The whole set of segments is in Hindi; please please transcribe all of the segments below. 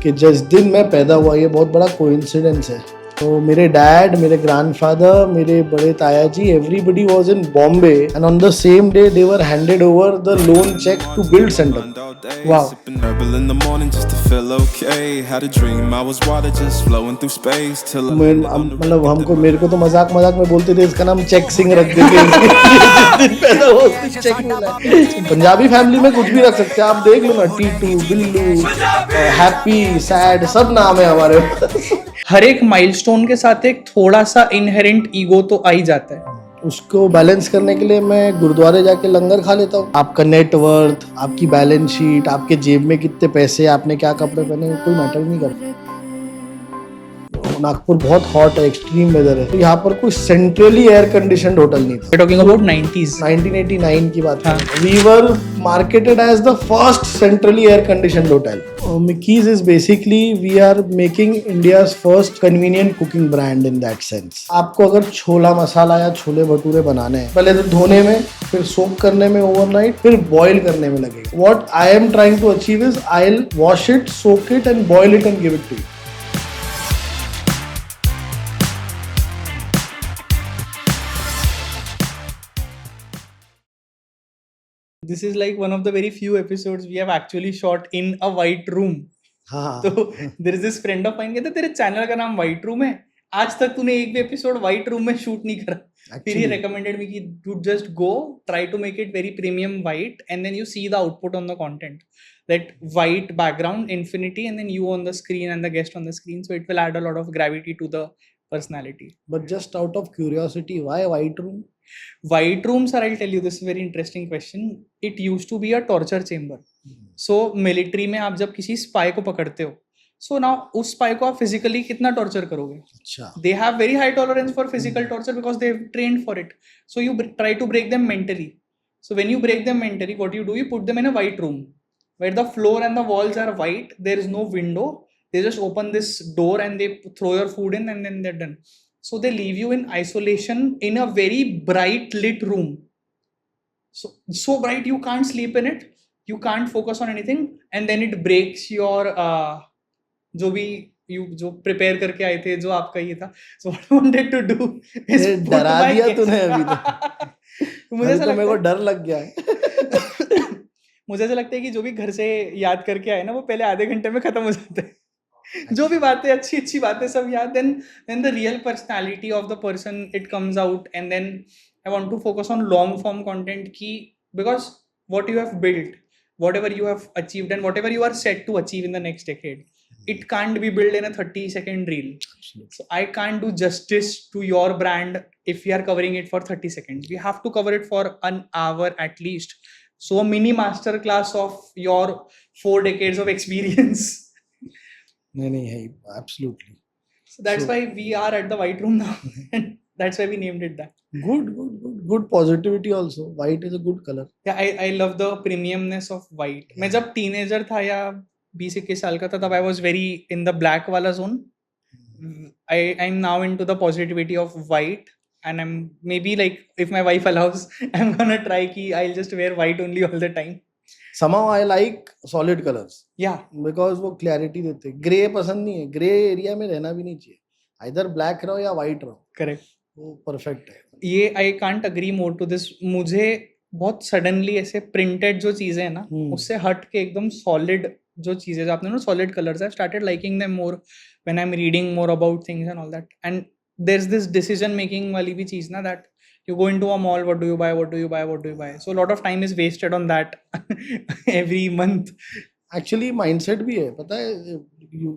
कि जिस दिन मैं पैदा हुआ, ये बहुत बड़ा कोइंसिडेंस है। तो मेरे डैड, मेरे ग्रैंडफादर, मेरे बड़े ताया जी, everybody was in Bombay and on the same day they were handed over the loan cheque to build centre. Wow. मतलब हमको, मेरे को तो मजाक मजाक में बोलते थे इसका नाम चेक सिंह रख देंगे, जिस दिन पैदा हुआ उस दिन चेक मिला। पंजाबी फैमिली में कुछ भी रख सकते हैं, आप देख लो ना, टीटू, बिल्लू, हैप्पी, सैड, सब नाम है हमारे। हर एक माइलस्टोन के साथ एक थोड़ा सा इनहेरेंट ईगो तो आ ही जाता है। उसको बैलेंस करने के लिए मैं गुरुद्वारे जाके लंगर खा लेता हूँ। आपका नेटवर्थ, आपकी बैलेंस शीट, आपके जेब में कितने पैसे, आपने क्या कपड़े पहने, कोई मैटर नहीं करता। नागपुर बहुत हॉट है, एक्सट्रीम वेदर है। तो यहाँ पर कोई सेंट्रली एयर कंडीशनड होटल नहीं था। टॉकिंग अबाउट 90s 1989 की बात है। We were marketed as the first centrally air conditioned hotel. Mickey's is basically we are making India's first convenient cooking brand in that sense. आपको अगर छोला मसाला या छोले भटूरे बनाने हैं, पहले तो धोने में, फिर सोक करने में ओवरनाइट, फिर बॉईल करने में लगेगा। What I am trying to achieve is I'll wash it, soak it and boil it and give it to you. This is like one of the very few episodes we have actually shot in a white room. हाँ। तो there is this friend of mine कहते तेरे चैनल का नाम व्हाइट रूम है, आज तक तूने एक भी एपिसोड व्हाइट रूम में शूट नहीं करा। फिर ये recommended me कि you just go try to make it very premium white and then you see the output on the content, that white background infinity and then you on the screen and the guest on the screen, so it will add a lot of gravity to the personality. But just out of curiosity, why white room? White rooms, sir, I'll tell you, this is a very interesting question. It used to be a torture chamber. So military में आप जब किसी स्पाई को पकड़ते हो, सो नाउ उस स्पाई को आप फिजिकली कितना टॉर्चर करोगे? अच्छा। They have very high tolerance for physical torture because they have trained for it. So you try to break them mentally. So when you break them mentally, what you do, you put them in a white room where the floor and the walls are white. There is no window. They just open this door and they throw your food in and then they're done. So they leave you in isolation in a very bright lit room. So bright you can't sleep in it. You can't focus on anything, and then it breaks your जो भी जो प्रिपेयर करके आए थे, जो आपका ये था. So what I wanted to do is डरा दिया तूने अभी तो। मुझे ऐसा मेरे को डर लग गया है। मुझे ऐसा लगता है कि जो भी घर से याद करके आए ना, वो पहले आधे घंटे में खत्म हो जाते हैं. जो भी बातें अच्छी बातें सब याद, then the real personality of the person it comes out, and then I want to focus on long form content ki, because what you have built, whatever you have achieved and whatever you are set to achieve in the next decade, it can't be built in a 30-second reel. So I can't do justice to your brand if we are covering it for 30 seconds. We have to cover it for an hour at least. So a mini master class of your 4 decades of experience. नहीं है, absolutely. So that's why we are at the white room now, and that's why we named it that. Good positivity also. White is a good color. Yeah, I love the premiumness of white. Yeah. मैं जब teenager था या 20-21 साल का था, तब I was very in the black वाला zone. I'm now into the positivity of white, and I'm maybe like, if my wife allows, I'm gonna try कि I'll just wear white only all the time. Somehow I like solid colors. Yeah. Because वो clarity देते हैं. Grey पसंद नहीं है. Grey एरिया में रहना भी नहीं चाहिए. Either black रहो या white रहो. Correct. वो perfect है. ये I can't agree more to this. मुझे बहुत suddenly ऐसे printed जो चीजें हैं ना, उससे हट के एकदम solid जो चीजें, जो आपने ना solid colors, I've started liking them more when I'm reading more about things and all that. And there's this decision making वाली भी चीज ना, that you go into a mall, what do you buy? So a lot of time is wasted on that every month. Actually mindset भी है, पता है,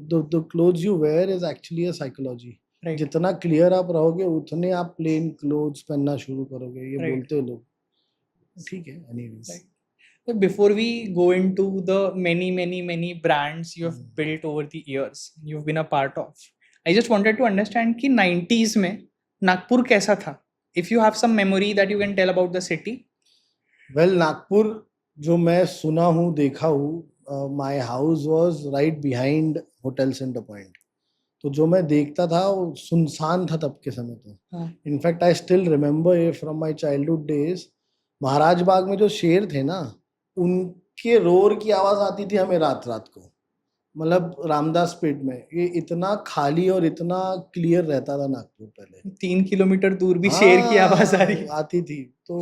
the clothes you wear is actually a psychology. Right. जितना clear आप रहोगे उतने आप plain clothes पहनना शुरू करोगे, ये Right. बोलते हैं लोग. ठीक है, anyways. Right. So before we go into the many brands you have built over the years, you've been a part of, I just wanted to understand कि 90s में नागपुर कैसा था? If you have some memory that you can tell about the city. Well, Nagpur जो मैं सुना हूँ, देखा हूँ, my house was right behind Hotel Center Point. तो जो मैं देखता था वो सुनसान था तब के समय तो. In fact, I still remember from my childhood days, Maharaj Bagh में जो शेर थे ना, उनके रोर की आवाज आती थी हमें रात को. मतलब रामदास पेट में ये इतना खाली और इतना क्लियर रहता था नागपुर पहले। 3 किलोमीटर दूर भी शेर की आवाज आ रही है। आती थी। तो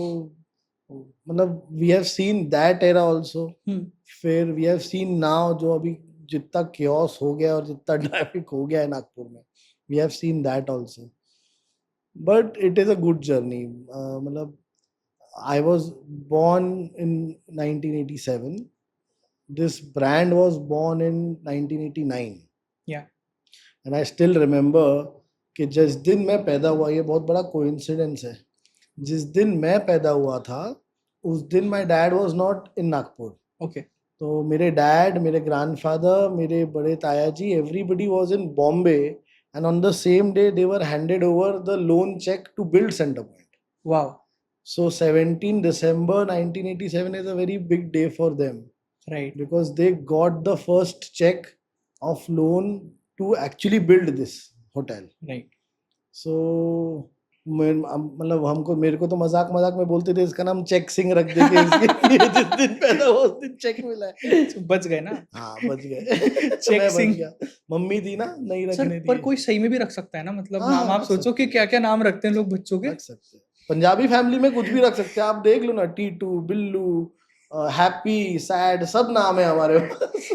मतलब we have seen that era also. फिर वी हैव सीन नाउ जो अभी जितना क्योस हो गया और जितना ट्रैफिक हो गया है नागपुर में, we have seen that also. But it is a good journey. मतलब I was born in 1987. This brand was born in 1989. Yeah. And I still remember कि जिस दिन मैं पैदा हुआ, ये बहुत बड़ा कोइंसिडेंस है, जिस दिन मैं पैदा हुआ था उस दिन my dad was not in Nagpur. Okay. तो मेरे डैड, मेरे ग्रैंडफादर, मेरे बड़े ताया जी, everybody was in Bombay and on the same day they were handed over the loan cheque to build centre point. Wow. So 17 December 1987 is a very big day for them Right. because they got the first check of loan to actually build this hotel. Right. So मतलब हमको, मेरे को तो मजाक मजाक में बोलते थे इसका नाम चेक सिंह रख देंगे इसके। ये जिस दिन पैदा हुआ उस दिन चेक मिला है। तो बच गए ना। हाँ बच गए। चेक मैं बच सिंह। गया, मम्मी थी ना नहीं सर रखने पर दी। कोई सही में भी रख सकता है ना, मतलब हाँ, नाम आप रख सोचो सकते कि क्या क्या नाम रखते हैं लोग बच्चों के। रख सकते हैं। पंजाबी फैमिली में कुछ भी रख सकते हैं, आप देख लो ना, टीटू, बिल्लू, हैप्पी, सैड, सब नाम है हमारे पास।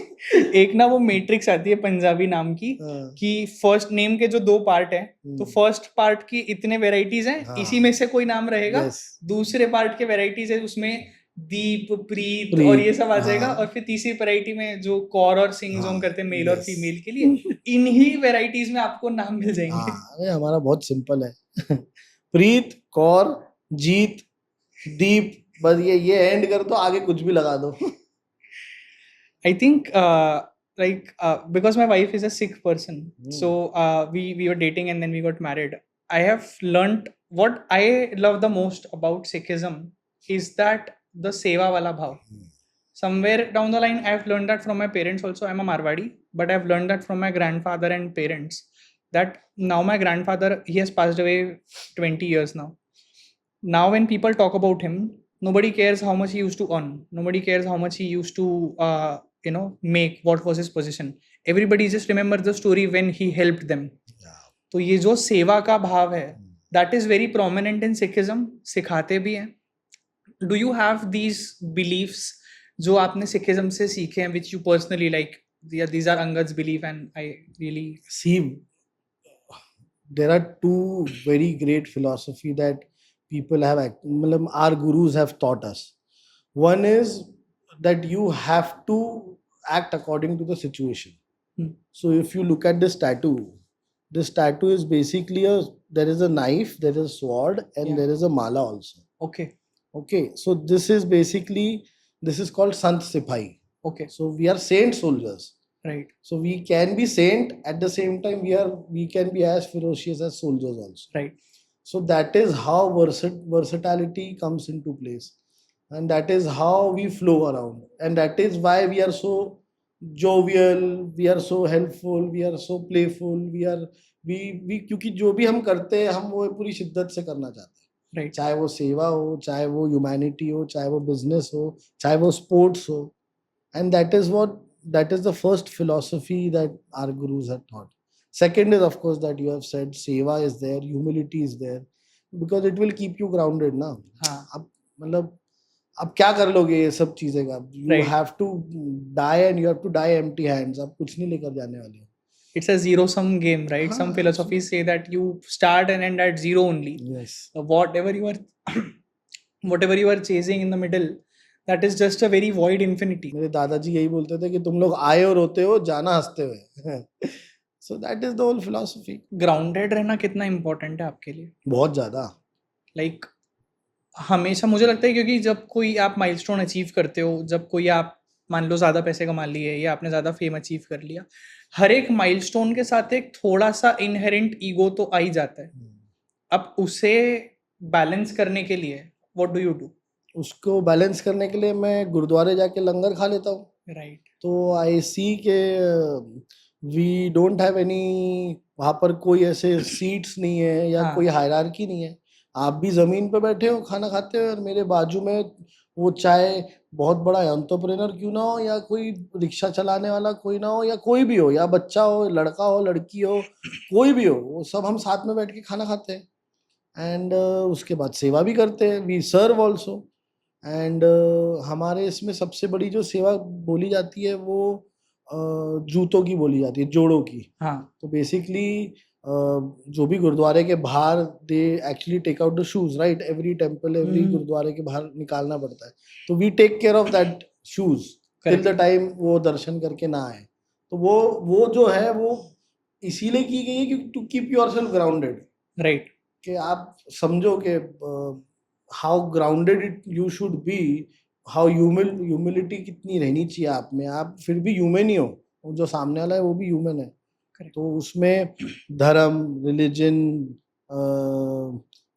एक ना वो मैट्रिक्स आती है पंजाबी नाम की हाँ, कि फर्स्ट नेम के जो 2 पार्ट है, तो हम्म, फर्स्ट पार्ट की इतने वेराइटीज हैं, हाँ, इसी में से कोई नाम रहेगा। yes, दूसरे पार्ट के वेराइटीज है उसमें दीप, प्रीत प्रीत, और ये सब आ जाएगा। हाँ, और फिर तीसरी वैरायटी में जो कौर और सिंह जो हम हाँ, करते हैं मेल और yes, फीमेल के लिए, इन्हीं वेराइटीज में आपको नाम मिल जाएंगे। हाँ, अरे हमारा बहुत सिंपल है। प्रीत, कौर, जीत, दीप, बस ये एंड कर दो, आगे कुछ भी लगा दो। I think because my wife is a Sikh person, so we were dating and then we got married. I have learnt what I love the most about Sikhism is that the seva wala bhav. Somewhere down the line, I've learned that from my parents also. I'm a Marwadi, but I've learned that from my grandfather and parents. That now my grandfather, he has passed away 20 years now. Now when people talk about him, nobody cares how much he used to earn, nobody cares how much he used to make, what was his position. Everybody just remember the story when he helped them. तो ये जो सेवा का भाव है, that is very prominent in Sikhism, सिखाते भी हैं. Do you have these beliefs जो आपने Sikhism से सीखे हैं, which you personally like? Yeah, these are Angad's belief and I really See, there are two very great philosophy that people have, मतलब our gurus have taught us. One is that you have to act according to the situation. So if you look at this tattoo is basically there is a knife, there is a sword, and there is a mala also. Okay, so this is called Sant Sipahi. Okay. So we are saint soldiers. Right. So we can be saint, at the same time we can be as ferocious as soldiers also. Right. So that is how versatility comes into place, and that is how we flow around, and that is why we are so jovial, we are so helpful, we are so playful, we क्योंकि जो भी हम करते हैं हम वो पूरी शिद्दत से करना चाहते हैं. Right. चाहे वो सेवा हो, चाहे वो ह्यूमैनिटी हो, चाहे वो बिजनेस हो, चाहे वो स्पोर्ट्स हो, and that is the first philosophy that our gurus had taught. Second is, of course, that you have said seva is there, humility is there, because it will keep you grounded ना. हाँ. अब मतलब अब क्या कर लोगे ये सब चीजें का? You have to die and you have to die empty hands. आप कुछ नहीं लेकर जाने वाले हो. It's a zero-sum game, right? Some philosophies say that you start and end at zero only. Yes. Whatever you are chasing in the middle, that is just a very void infinity. मेरे दादाजी यही बोलते थे कि तुम लोग आए और रोते हो, जाना हंसते हुए. So that is the whole philosophy. Grounded रहना कितना important है आपके लिए? बहुत ज्यादा. Like हमेशा मुझे लगता है क्योंकि जब कोई आप माइलस्टोन अचीव करते हो, जब कोई आप मान लो ज़्यादा पैसे कमा लिए या आपने ज़्यादा फेम अचीव कर लिया, हर एक माइलस्टोन के साथ एक थोड़ा सा इनहेरेंट ईगो तो आ ही जाता है. अब उसे बैलेंस करने के लिए व्हाट डू यू डू? उसको बैलेंस करने के लिए मैं गुरुद्वारे जाके लंगर खा लेता हूँ. राइट. तो आई सी के वी डोंट हैव एनी, वहाँ पर कोई ऐसे सीट्स नहीं है या कोई हायरार्की नहीं है. आप भी जमीन पे बैठे हो खाना खाते हो और मेरे बाजू में वो चाहे बहुत बड़ा एंटरप्रेन्योर क्यों ना हो, या कोई रिक्शा चलाने वाला कोई ना हो, या कोई भी हो, या बच्चा हो, लड़का हो, लड़की हो, कोई भी हो, वो सब हम साथ में बैठ के खाना खाते हैं। एंड उसके बाद सेवा भी करते हैं, वी सर्व ऑल्सो। एंड हमारे इसमें सबसे बड़ी जो सेवा बोली जाती है वो जूतों की बोली जाती है, जोड़ों की। हाँ तो बेसिकली जो भी गुरुद्वारे के बाहर they actually take out the shoes, right? Every temple, every गुरुद्वारे के बाहर निकालना पड़ता है, तो we take care of that shoes till the correct time वो दर्शन करके ना आए। तो वो जो है वो इसीलिए की गई है कि to keep yourself grounded, right कि आप समझो कि how grounded it you should be, how humility कितनी रहनी चाहिए आप में, आप फिर भी ह्यूमन ही हो, वो जो सामने वाला है वो भी ह्यूमन है। करेक्ट तो उसमें धर्म, रिलीजन,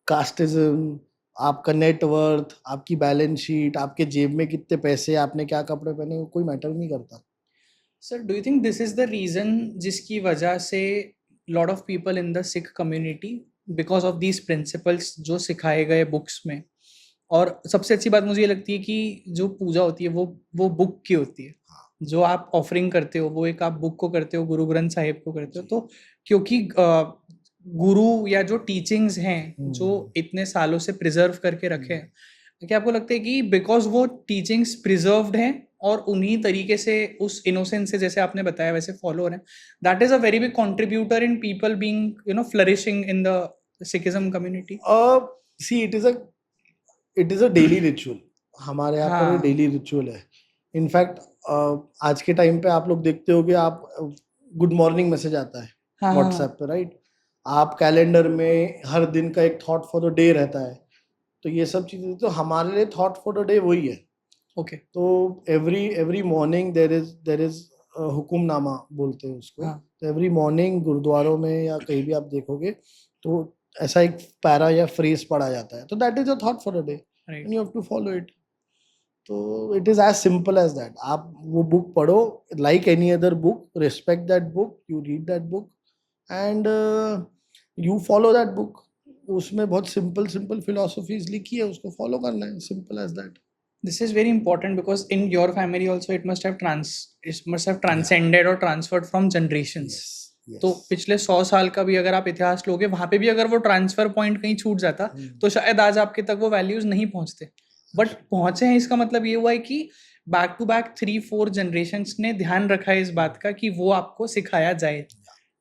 कास्टिज्म, आपका नेटवर्थ, आपकी बैलेंस शीट, आपके जेब में कितने पैसे, आपने क्या कपड़े पहने, वो कोई मैटर नहीं करता। Sir do you think this is the reason जिसकी वजह से lot of people in the Sikh community because of these principles जो सिखाए गए बुक्स में, और सबसे अच्छी बात मुझे ये लगती है कि जो पूजा होती है वो बुक की होती है, जो आप ऑफरिंग करते हो वो एक आप बुक को करते हो, गुरु ग्रंथ साहिब को करते हो। तो क्योंकि गुरु या जो टीचिंग्स हैं जो इतने सालों से प्रिजर्व करके रखे हैं, क्या आपको लगता है कि बिकॉज वो टीचिंग्स प्रिजर्व्ड हैं और उन्हीं तरीके से उस इनोसेंस से जैसे आपने बताया वैसे फॉलो हो रहे हैं, that is a very big contributor in people being flourishing in the Sikhism community? See it is a daily ritual, हमारे यहाँ पर ये हाँ डेली रिचुअल है। इनफैक्ट आज के टाइम पे आप लोग देखते हो कि आप गुड मॉर्निंग मैसेज आता है हाँ व्हाट्सएप पे, राइट? आप कैलेंडर में हर दिन का एक थॉट फॉर द डे रहता है, तो ये सब चीजें तो हमारे लिए थॉट फॉर द डे वही है। ओके तो एवरी मॉर्निंग देर इज हुकुमनामा बोलते हैं उसको। हाँ तो एवरी मॉर्निंग गुरुद्वारों में या कहीं भी आप देखोगे तो ऐसा एक पैरा या फ्रेज पढ़ा जाता है, तो that is a thought for a day right and you have to follow it. तो it is as simple as that. आप वो बुक पढ़ो, like any other book, respect that book, you read that book and you follow that book. उसमें बहुत सिंपल सिंपल फिलोसफीज लिखी है, उसको फॉलो करना है, simple as that. this is very important because in your family also it must have transcended or transferred from generations. Yes, तो yes. पिछले 100 साल का भी अगर आप इतिहास लोगे, वहां पे भी अगर वो ट्रांसफर पॉइंट कहीं छूट जाता तो शायद आज आपके तक वो वैल्यूज नहीं पहुंचते, बट पहुंचे हैं। इसका मतलब ये हुआ है कि बैक टू बैक 3-4 जनरेशंस ने ध्यान रखा है इस बात का कि वो आपको सिखाया जाए।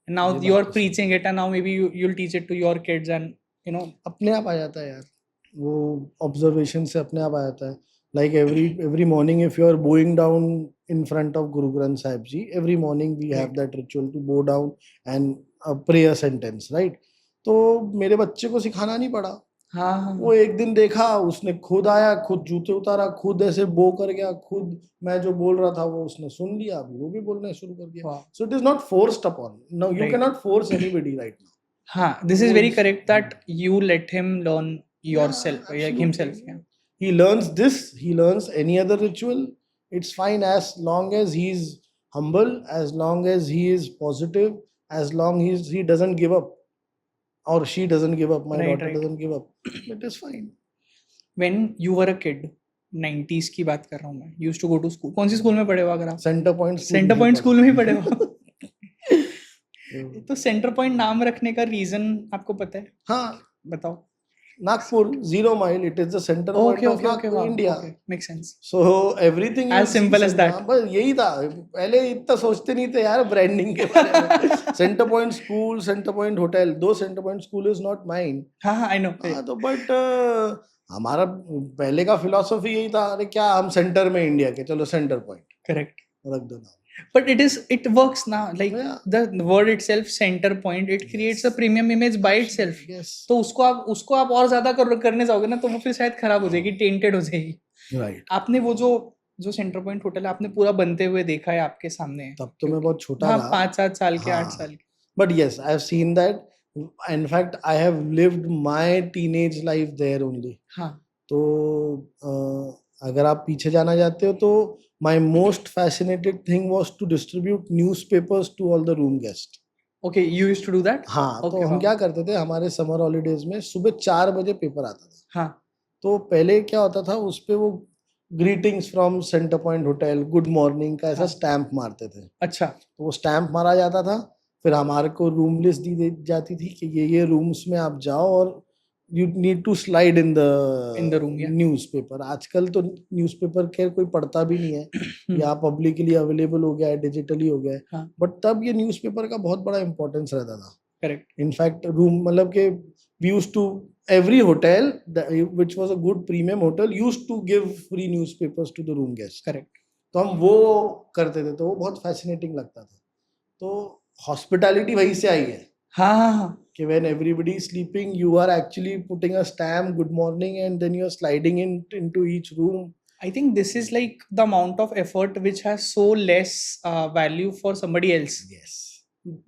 नाउ ये यू बात आर तो सही preaching it and now may be you'll teach it to your kids and अपने आप आ जाता है यार, वो ऑब्जर्वेशन से अपने आप आ जाता है। Like every morning if you are bowing down in front of Guru Granth Sahib ji, every morning we have Right. That ritual to bow down and pray a sentence, right? तो मेरे बच्चे को सिखाना नहीं पड़ा, हाँ हाँ वो एक दिन देखा, उसने खुद आया, खुद जूते उतारा, खुद ऐसे बो कर गया, खुद मैं जो बोल रहा था वो उसने सुन लिया, अभी वो भी बोलना शुरू कर दिया। Wow. So it is not forced upon, no you Right. Can not force anybody right now. हाँ, this is very correct that you let him learn yourself, like himself. Yeah. He learns this, he learns any other ritual. It's fine as long as he's humble, as long as he is positive, as long as he doesn't give up or she doesn't give up. My Right, daughter right. doesn't give up. It is fine. When you were a kid, 90s की बात कर रहा हूँ मैं, used to go to school. कौन सी स्कूल में पढ़े हो अगर आप? Center Point school. Centre point school में ही पढ़े हो? तो तो सेंटर पॉइंट नाम रखने का रीजन आपको पता है? हाँ, बताओ. Nagpur, 0 mile. It is the center point Okay, of okay, okay. Nagpur, Wow. India. Okay, makes sense. So everything As you'll see simple as that. हाँ, बस यही था। पहले इतना सोचते नहीं थे यार ब्रांडिंग के बारे में। Centre point school, centre point hotel, दो centre point school is not mine. हाँ हाँ, I know. हाँ, तो बट हमारा पहले का फिलॉसफी यही था, अरे क्या हम सेंटर में इंडिया के, चलो सेंटर पॉइंट Correct. रख दो ना। But it works now. Like Yeah. the word itself, center point, it creates a premium image by itself. Yes. तो उसको आप और ज्यादा करने जाओगे ना तो वो फिर शायद खराब हो जाएगी, टेंटेड हो जाएगी। Right. आपने वो जो सेंटर पॉइंट होटल है आपने पूरा बनते हुए देखा है, आपके सामने है। तब तो मैं बहुत छोटा हाँ, था। 5-7 साल के, 8 हाँ। साल के। But yes, I have seen that. In fact, I have lived my teenage life there only. हाँ तो अगर आप पीछे जाना चाहते हो तो my most fascinating thing was to distribute newspapers to all the room guests. Okay, you used to do that? हाँ, तो Okay, हम wow. क्या करते थे, हमारे समर हॉलीडेज में सुबह 4 बजे पेपर आता था। हाँ तो पहले क्या होता था, उस पे वो greetings from centre point hotel, good morning का ऐसा हाँ। स्टैंप मारते थे। अच्छा। तो वो स्टैंप मारा जाता था, फिर हमारे को रूम लिस्ट दी जाती थी कि ये रूम्स में आप जाओ और you need to slide in In the the room, yeah. Newspaper. आजकल तो न्यूज़पेपर खैर कोई पढ़ता भी नहीं है, या पब्लिकली अवेलेबल हो गया है, डिजिटली हो गया है, हाँ। बट तब ये न्यूज़पेपर का बहुत बड़ा इंपॉर्टेंस रहता था। करेक्ट। इनफैक्ट रूम मतलब के we used to every hotel which was a good premium hotel used to give free newspapers to the room guests. Correct. तो हम वो करते थे, तो वो बहुत फैसिनेटिंग लगता था। तो हॉस्पिटैलिटी वहीं से आई है हाँ हाँ हाँ। कि when everybody is sleeping you are actually putting a stamp good morning and then you are sliding into each room. I think this is like the amount of effort which has so less value for somebody else. Yes.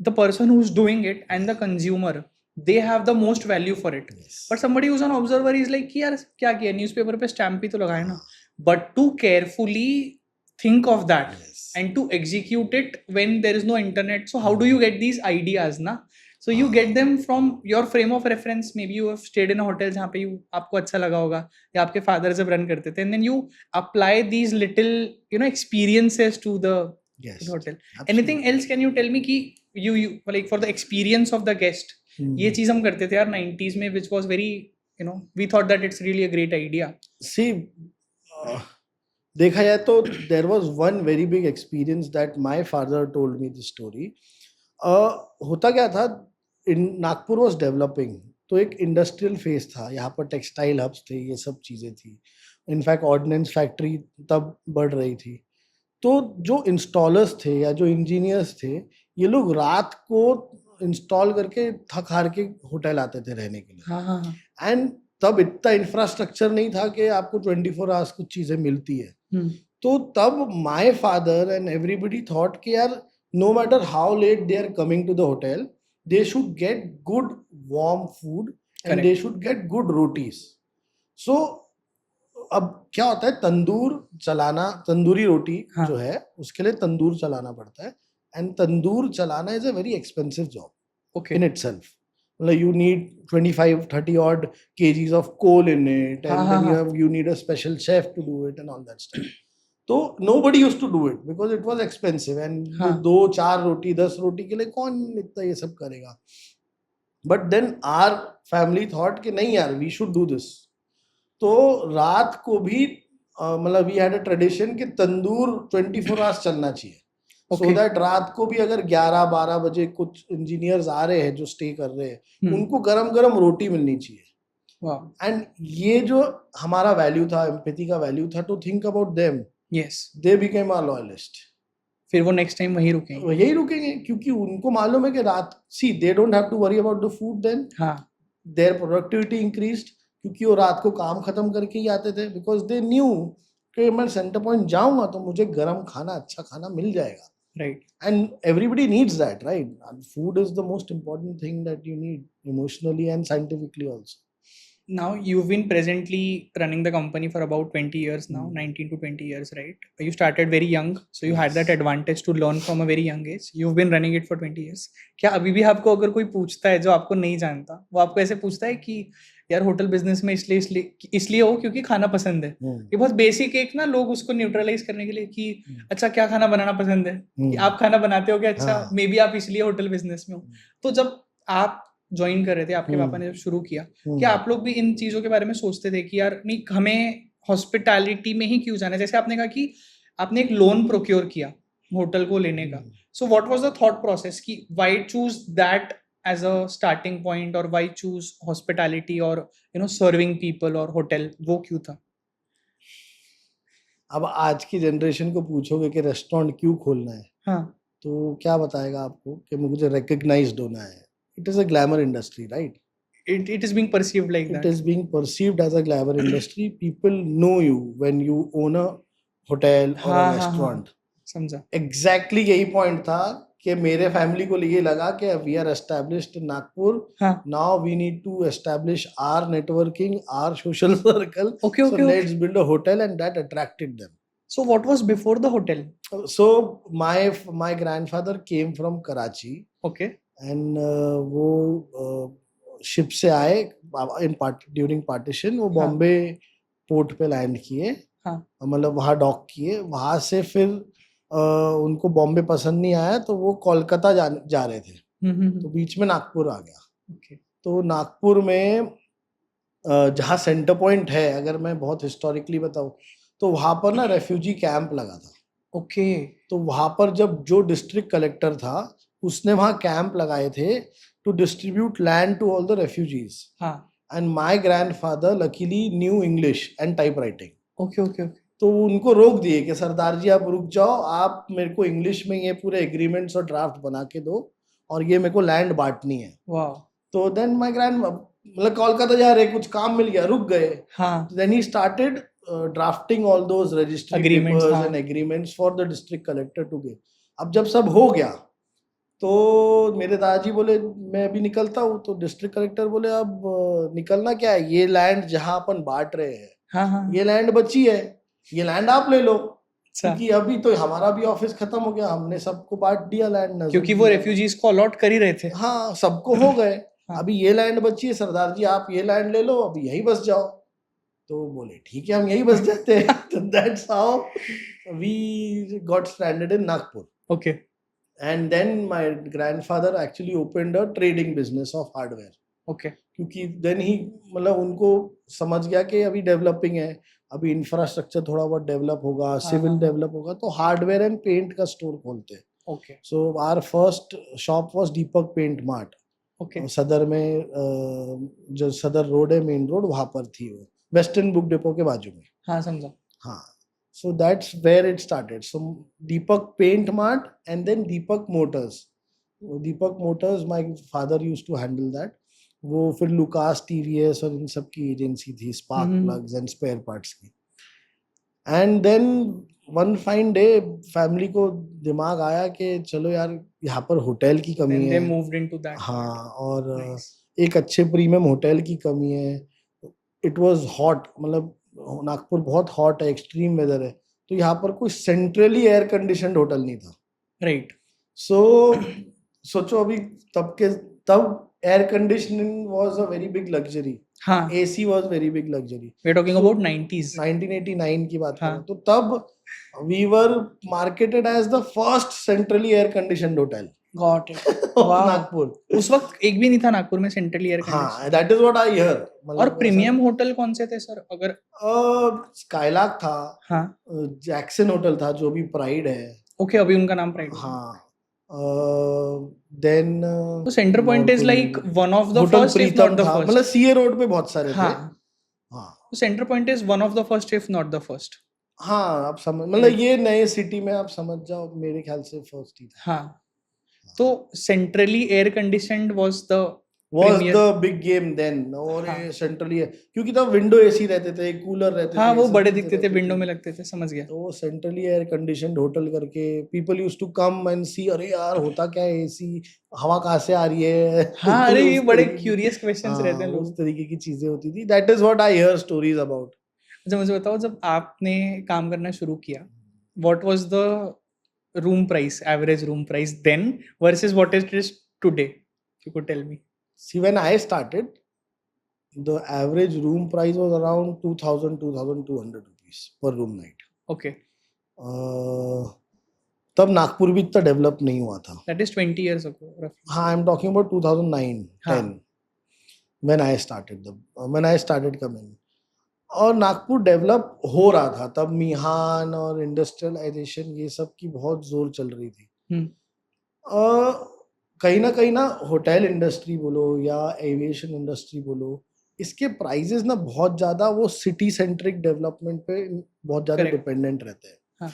The person who's doing it and the consumer, they have the most value for it. Yes. But somebody who's an observer is like कि यार क्या किया, न्यूज़पेपर पे स्टैम्प भी तो लगाए ना. But to carefully think of that Yes. and to execute it when there is no internet. So how do you get these ideas na? So you get them from your frame of reference. Maybe you have stayed in a hotel जहाँ पे आपको अच्छा लगा होगा, या आपके फादर जब रन करते थे, and then you apply these little experiences to the Yes. hotel. Absolutely. Anything else can you tell me कि you like for the experience of the guest, ये चीज हम करते थे यार 90s में, which was very we thought that it's really a great idea. See, देखा जाए तो there was one very big experience that my father told me this story. होता क्या था, नागपुर was developing, तो एक इंडस्ट्रियल फेज था, यहाँ पर टेक्सटाइल हब्स थे, ये सब चीज़ें थी, इनफैक्ट ऑर्डिनेंस फैक्ट्री तब बढ़ रही थी। तो जो इंस्टॉलर्स थे या जो इंजीनियर्स थे, ये लोग रात को इंस्टॉल करके थक हार के होटल आते थे रहने के लिए। हाँ हाँ हाँ। एंड तब इतना इंफ्रास्ट्रक्चर नहीं था कि आपको 24 आवर्स कुछ चीज़ें मिलती है। तो तब my father and everybody thought कि यार no matter how late they are coming to the hotel, they should get good warm food and Correct. they should get good rotis. So अब क्या होता है, तंदूर चलाना, तंदूरी रोटी हाँ. जो है उसके लिए तंदूर चलाना पड़ता है, एंड तंदूर चलाना is a very expensive job Okay. in itself. Like you need 25-30 odd kgs of coal in it, and then you need a special chef to do it and all that stuff. तो nobody used to do it because it was expensive, and हाँ. 2-4 रोटी 10 रोटी के लिए कौन इतना ये सब करेगा। But then our family thought कि नहीं यार, वी शुड डू दिस। तो रात को भी मतलब वी हैड अ ट्रेडिशन कि तंदूर 24 आवर्स चलना चाहिए, सो दैट रात को भी अगर 11-12 बजे कुछ इंजीनियर्स आ रहे हैं जो स्टे कर रहे हैं, उनको गरम गरम रोटी मिलनी चाहिए। एंड ये जो हमारा वैल्यू था, एम्पैथी का वैल्यू था, to think about them, Yes. They became our loyalist. फिर वो नेक्स्ट टाइम वहीं रुकेंगे। यही रुकेंगे क्योंकि उनको मालूम है कि रात, see they don't have to worry about the food, then their productivity increased, क्योंकि वो रात को काम खत्म करके ही आते थे, बिकॉज दे न्यू कि मैं सेंटर पॉइंट जाऊंगा तो मुझे गर्म खाना, अच्छा खाना मिल जाएगा। Right. And everybody needs that, right? And food is the most important thing that you need emotionally and scientifically also. Now you've been presently running the company for about 20 years now, 19 to 20 years, right? You started very young, so you had that advantage to learn from a very young age. You've been running it for 20 years. क्या अभी भी आपको अगर कोई पूछता है जो आपको नहीं जानता, वो आपको ऐसे पूछता है कि यार होटल बिजनेस में इसलिए हो क्योंकि खाना पसंद है? ये बहुत बेसिक एक ना, लोग उसको न्यूट्रलाइज करने के लिए कि अच्छा क्या खाना बनाना पसंद है, कि आप खाना बनाते हो क्या, अच्छा मे बी आप इसलिए होटल बिजनेस में हो। तो जब आप ज्वाइन कर रहे थे, आपके पापा ने जब शुरू किया, क्या आप लोग भी इन चीजों के बारे में सोचते थे कि यार नहीं हमें हॉस्पिटैलिटी में ही क्यों जाना है? जैसे आपने कहा कि आपने एक लोन प्रोक्योर किया होटल को लेने का, so what was the thought process कि why choose that as a starting point, और व्हाई चूज हॉस्पिटैलिटी और सर्विंग पीपल और होटल, वो क्यों था? अब आज की जनरेशन को पूछोगे कि रेस्टोरेंट क्यों खोलना है, हाँ, तो क्या बताएगा आपको कि मुझे रिकग्नाइज्ड होना है। It is a glamour industry, right? It is being perceived like that. It is being perceived as a glamour industry. People know you when you own a hotel or a restaurant. समझा। Exactly यही point था कि मेरे फैमिली को ये लगा कि we are established in Nagpur. Now we need to establish our networking, our social circle. Okay. Let's build a hotel, and that attracted them. So what was before the hotel? So my grandfather came from Karachi. Okay. And वो शिप से आए ड्यूरिंग पार्टीशन, वो बॉम्बे पोर्ट पे लैंड किए, हाँ मतलब वहाँ डॉक किए, वहाँ से फिर उनको बॉम्बे पसंद नहीं आया तो वो कोलकाता जा रहे थे, तो बीच में नागपुर आ गया। ओके तो नागपुर में जहाँ सेंटर पॉइंट है, अगर मैं बहुत हिस्टोरिकली बताऊँ तो वहाँ पर ना रेफ्यूजी कैंप लगा था। ओके तो वहाँ पर जब जो डिस्ट्रिक्ट कलेक्टर था उसने वहाँ कैंप लगाए थे to distribute land to all the refugees, हाँ and my grandfather luckily knew English and type writing. Okay okay okay तो उनको रोक दिए कि सरदार जी आप रुक जाओ, आप मेरे को इंग्लिश में ये पूरे एग्रीमेंट्स और ड्राफ्ट बना के दो और ये मेरे को लैंड बांटनी है। वाह तो देन माय ग्रैंड मतलब कोलकाता जा रहे, कुछ काम मिल गया, रुक गए। हाँ then he started drafting all those registry Agreements, papers हाँ and agreements for the district collector to give. अब जब सब हो गया तो मेरे दादाजी बोले मैं अभी निकलता हूँ, तो डिस्ट्रिक्ट कलेक्टर बोले अब निकलना क्या है, ये लैंड जहाँ अपन बांट रहे हैं हाँ हाँ ये लैंड बची है, ये लैंड आप ले लो, अच्छा क्योंकि अभी तो हमारा भी ऑफिस खत्म हो गया, हमने सबको बांट दिया लैंड। क्योंकि वो रेफ्यूजीज को अलॉट कर ही रहे थे। हाँ सबको हो गए, हाँ अभी ये लैंड बची है, सरदार जी आप ये लैंड ले लो, अभी यही बस जाओ। तो बोले ठीक है हम यही बस जाते हैं। तो that's how we got stranded in Nagpur. Okay and then my grandfather actually opened a trading business of hardware, okay क्योंकि देन ही मतलब उनको समझ गया कि अभी डेवलपिंग है, अभी इंफ्रास्ट्रक्चर थोड़ा बहुत डेवलप होगा, सिविल हाँ। डेवलप होगा, तो हार्डवेयर एंड पेंट का स्टोर खोलते हैं। Okay so our first shop was Deepak paint mart, okay Sadar में जो सदर रोड है मेन रोड वहां पर थी वो, वेस्टर्न बुक डिपो के बाजू में। हाँ समझा हाँ, so that's where it started. So Deepak Paint Mart and then Deepak Motors. Deepak Motors, my father used to handle that. वो फिर लुकास टीवीएस और इन सब की एजेंसी थी, spark plugs and spare parts की। And then one fine day family को दिमाग आया कि चलो यार यहाँ पर होटल की कमी then they है, moved into that हाँ, part. और Nice. एक अच्छे प्रीमियम होटल की कमी है। इट वाज हॉट, मतलब नागपुर बहुत हॉट है, एक्सट्रीम वेदर है, तो यहाँ पर कोई सेंट्रली एयर कंडीशनड होटल नहीं था। Right. सो सोचो अभी तब air conditioning was a very big luxury, हाँ AC was very big luxury. we're talking So, about 90s. 1989 की बात हाँ. करें तो तब we were marketed as the first centrally air conditioned hotel Got it. Of Wow. Nagpur. उस वक्त एक भी नहीं था नागपुर में सेंट्रली एयर कंडीशन। हाँ, that is what I hear. और प्रीमियम होटल कौन से थे सर अगर? स्काईलार्क था, हाँ जैक्सन होटल था जो भी प्राइड है, ओके अभी उनका नाम प्राइड। हाँ, देन तो centre point is like one of the hotel first if not Pritam the था, फर्स्ट। मतलब सीए रोड पे बहुत सारे थे। हाँ हाँ तो centre point is one of the first if not the first. हाँ, आप समझ, मतलब ये नए सिटी में आप समझ जाओ, मेरे ख्याल से फर्स्ट ही था। हाँ तो centrally air conditioned was the was Premier. the big game then, और हाँ. ये सेंट्रली है क्योंकि तब विंडो एसी रहते थे, कूलर रहते हाँ थे, वो सब बड़े चीजें दिखते थे, रहती विंडो थी। में लगते थे, समझ गया। तो वो सेंट्रली एयर कंडीशनड होटल करके people use to come and see, अरे यार होता क्या है एसी, हवा कहाँ से आ रही है। हाँ अरे ये उस बड़े तरीके की- क्यूरियस क्वेश्चंस हाँ, रहते हैं उस लोग। तरीके की चीजें होती थी। That is what I hear stories about. अच्छा मुझे बताओ जब आपने काम करना शुरू किया, what was the room price, average room price then versus what it is today, if you could tell me. See, when I started, the average room price was around 2,200 rupees per room night. Okay तब नागपुर भी इतना डेवलप नहीं हुआ था। दैट इज 20 इयर्स अगो रफली। हाँ, आई एम टॉकिंग अबाउट 2009, हाँ. 10 when I started coming, और नागपुर डेवलप हो रहा था तब, मिहान और इंडस्ट्रियलाइजेशन ये सब की बहुत जोर चल रही थी। कहीं ना होटल इंडस्ट्री बोलो या एविएशन इंडस्ट्री बोलो, इसके प्राइजेस ना बहुत ज्यादा वो सिटी सेंट्रिक डेवलपमेंट पे बहुत ज्यादा Correct. डिपेंडेंट रहते हैं। हाँ.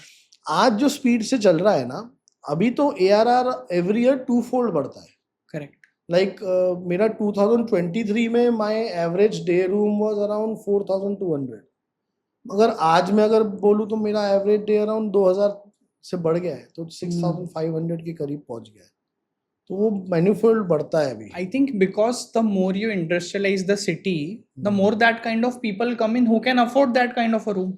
आज जो स्पीड से चल रहा है ना, अभी तो ARR एवरी ईयर 2-fold बढ़ता है। करेक्ट। लाइक मेरा 2023 में my average day room was around 4,200, मगर आज मैं अगर बोलूँ तो मेरा एवरेज डे अराउंड 2,000 से बढ़ गया है, तो 6,500 के करीब पहुंच गया है। तो वो मैन्यूफोल्ड बढ़ता है अभी। I think because the more you industrialise the city, the more that kind of people come in who can afford that kind of a room.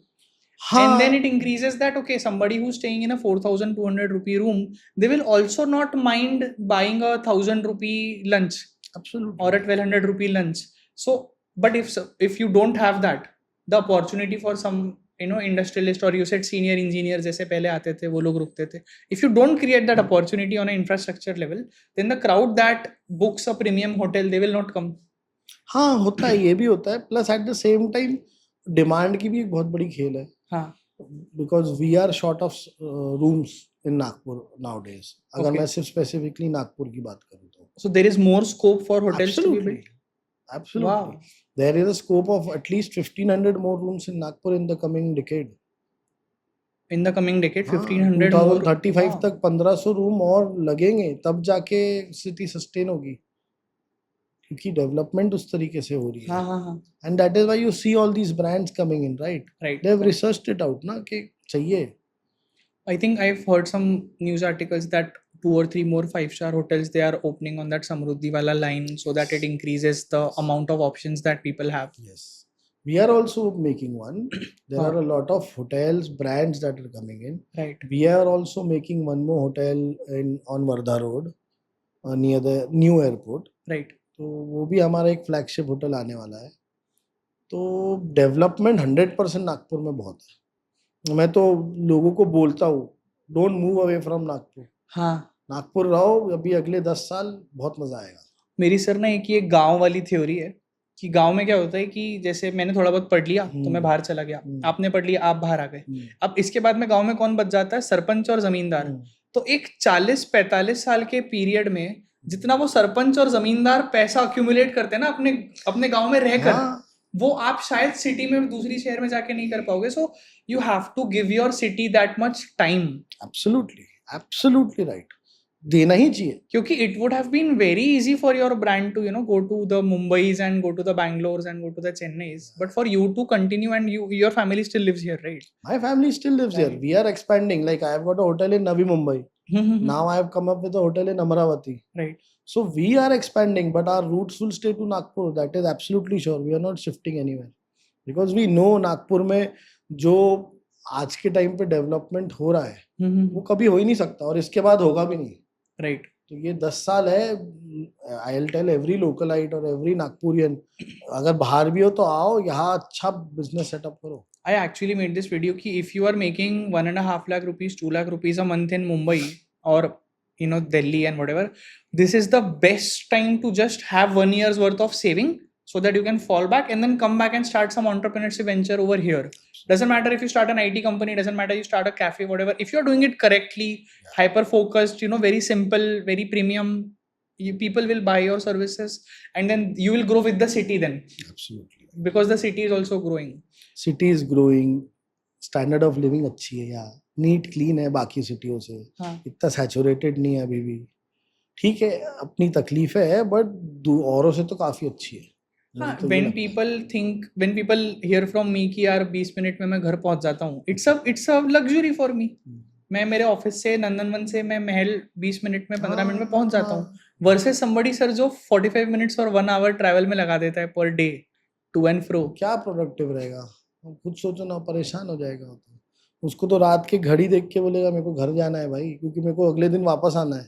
हाँ, And then it increases that, okay, somebody who's staying in a 4,200 rupee room, they will also not mind buying a 1,000 rupee lunch absolutely, or a 1,200 rupee lunch. So, but if you don't have that, the opportunity for some industrialist or you said senior engineers जैसे पहले आते थे वो लोग रुकते थे. If you don't create that opportunity on an infrastructure level, then the crowd that books a premium hotel, they will not come. हाँ होता है, ये भी होता है. Plus at the same time demand की भी एक बहुत बड़ी खेल है. हाँ. Because we are short of rooms in Nagpur nowadays. अगर Okay. मैं सिर्फ स्पेसिफिकली नागपुर की बात करूँ तो So there is more scope for hotels to be absolutely, built. absolutely. Wow. There is a scope of at least 1500 more rooms in Nagpur in the coming decade. In the coming decade, हाँ, 1500 more. 2035 Wow. तक 1500 रूम और लगेंगे, तब जाके सिटी सस्टेन होगी, क्योंकि डेवलपमेंट उस तरीके से हो रही है. हाँ हाँ हाँ. And that is why you see all these brands coming in, right? Right. They have researched it out ना कि चाहिए. I think I've heard some news articles that 2 or 3 more 5-star hotels they are opening on that Samruddhi Wala line so that it increases the amount of options that people have. Yes. We are also making one. There are a lot of hotels, brands that are coming in. Right. We are also making one more hotel on Wardha Road near the new airport. Right. तो वो भी हमारा एक फ्लैगशिप होटल आने वाला है. तो डेवलपमेंट 100% नागपुर में बहुत है. मैं तो लोगों को बोलता हूँ, don't move away from Nagpur. हाँ. नागपुर रहो अभी अगले 10 साल, बहुत मजा आएगा. मेरी सर ना एक ये गांव वाली थ्योरी है कि गांव में क्या होता है कि जैसे मैंने थोड़ा बहुत पढ़ लिया तो मैं बाहर चला गया, आपने पढ़ लिया आप बाहर आ गए. अब इसके बाद में गांव में कौन बच जाता है? सरपंच और जमींदार. तो एक 40-45 साल के पीरियड में जितना वो सरपंच और जमींदार पैसा अक्यूमुलेट करते हैं ना अपने अपने गांव में रहकर, वो आप शायद सिटी में दूसरी शहर में जाके नहीं कर पाओगे. So you have to give your city that much time. Absolutely, absolutely right. देना ही चाहिए, क्योंकि it would have been very easy for your brand to go to the Mumbais and go to the Bangalores and go to the Chennais, but for you to continue and your family still lives here, right? My family still lives here. Right. We are expanding. Like I have got a hotel in Navi Mumbai. Now I have come up with a hotel in Amaravati. Right. So we are expanding, but our roots will stay to Nagpur. That is absolutely sure. We are not shifting anywhere because we know Nagpur में जो आज के टाइम पे डेवलपमेंट हो रहा है वो कभी हो ही नहीं सकता और इसके बाद होगा भी नहीं. राइट. तो ये 10 साल है. I will tell every localite और एवरी नागपुरियन, अगर बाहर भी हो तो आओ यहाँ, अच्छा बिजनेस सेटअप करो. I actually made this video कि if you are making 1.5 lakh rupees, 2 lakh rupees a month in Mumbai or Delhi and whatever, this is the best time to just have 1 year's worth of saving so that you can fall back and then come back and start some entrepreneurship venture over here. Doesn't matter if you start an IT company, doesn't matter you start a cafe, whatever. If you're doing it correctly, hyper focused, very simple, very premium, people will buy your services and then you will grow with the city then. Absolutely. Because the city is also growing. City is growing. Standard of living अच्छी है यहाँ, नीट क्लीन है बाकी सिटियों से. हाँ. इतना सैचुरेटेड नहीं है अभी भी. ठीक है अपनी तकलीफें है बट औरों से तो काफी अच्छी है. When people hear from me कि यार 20 मिनट में मैं घर पहुंच जाता हूँ, it's a luxury for me. मैं मेरे ऑफिस से नंदनवन से मैं महल 20 मिनट में 15 मिनट में पहुंच जाता हूँ. वर्सेस somebody सर जो 45 मिनट्स और 1 hour ट्रैवल में लगा देता है per day to and fro. क्या प्रोडक्टिव रहेगा? खुद सोचो ना, परेशान हो जाएगा. तो उसको तो रात की घड़ी देख के बोलेगा मेरे को घर जाना है भाई, क्योंकि मेरे को अगले दिन वापस आना है.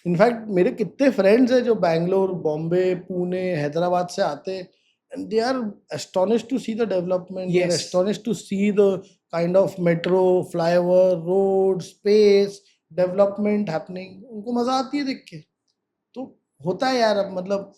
इनफैक्ट मेरे कितने फ्रेंड्स हैं जो बैंगलोर, बॉम्बे, पुणे, हैदराबाद से आते हैं and they are astonished to see the development. They are astonished to see the kind of metro, flyover, road, space, development happening. उनको मजा आती है देख के. तो होता है यार, अब मतलब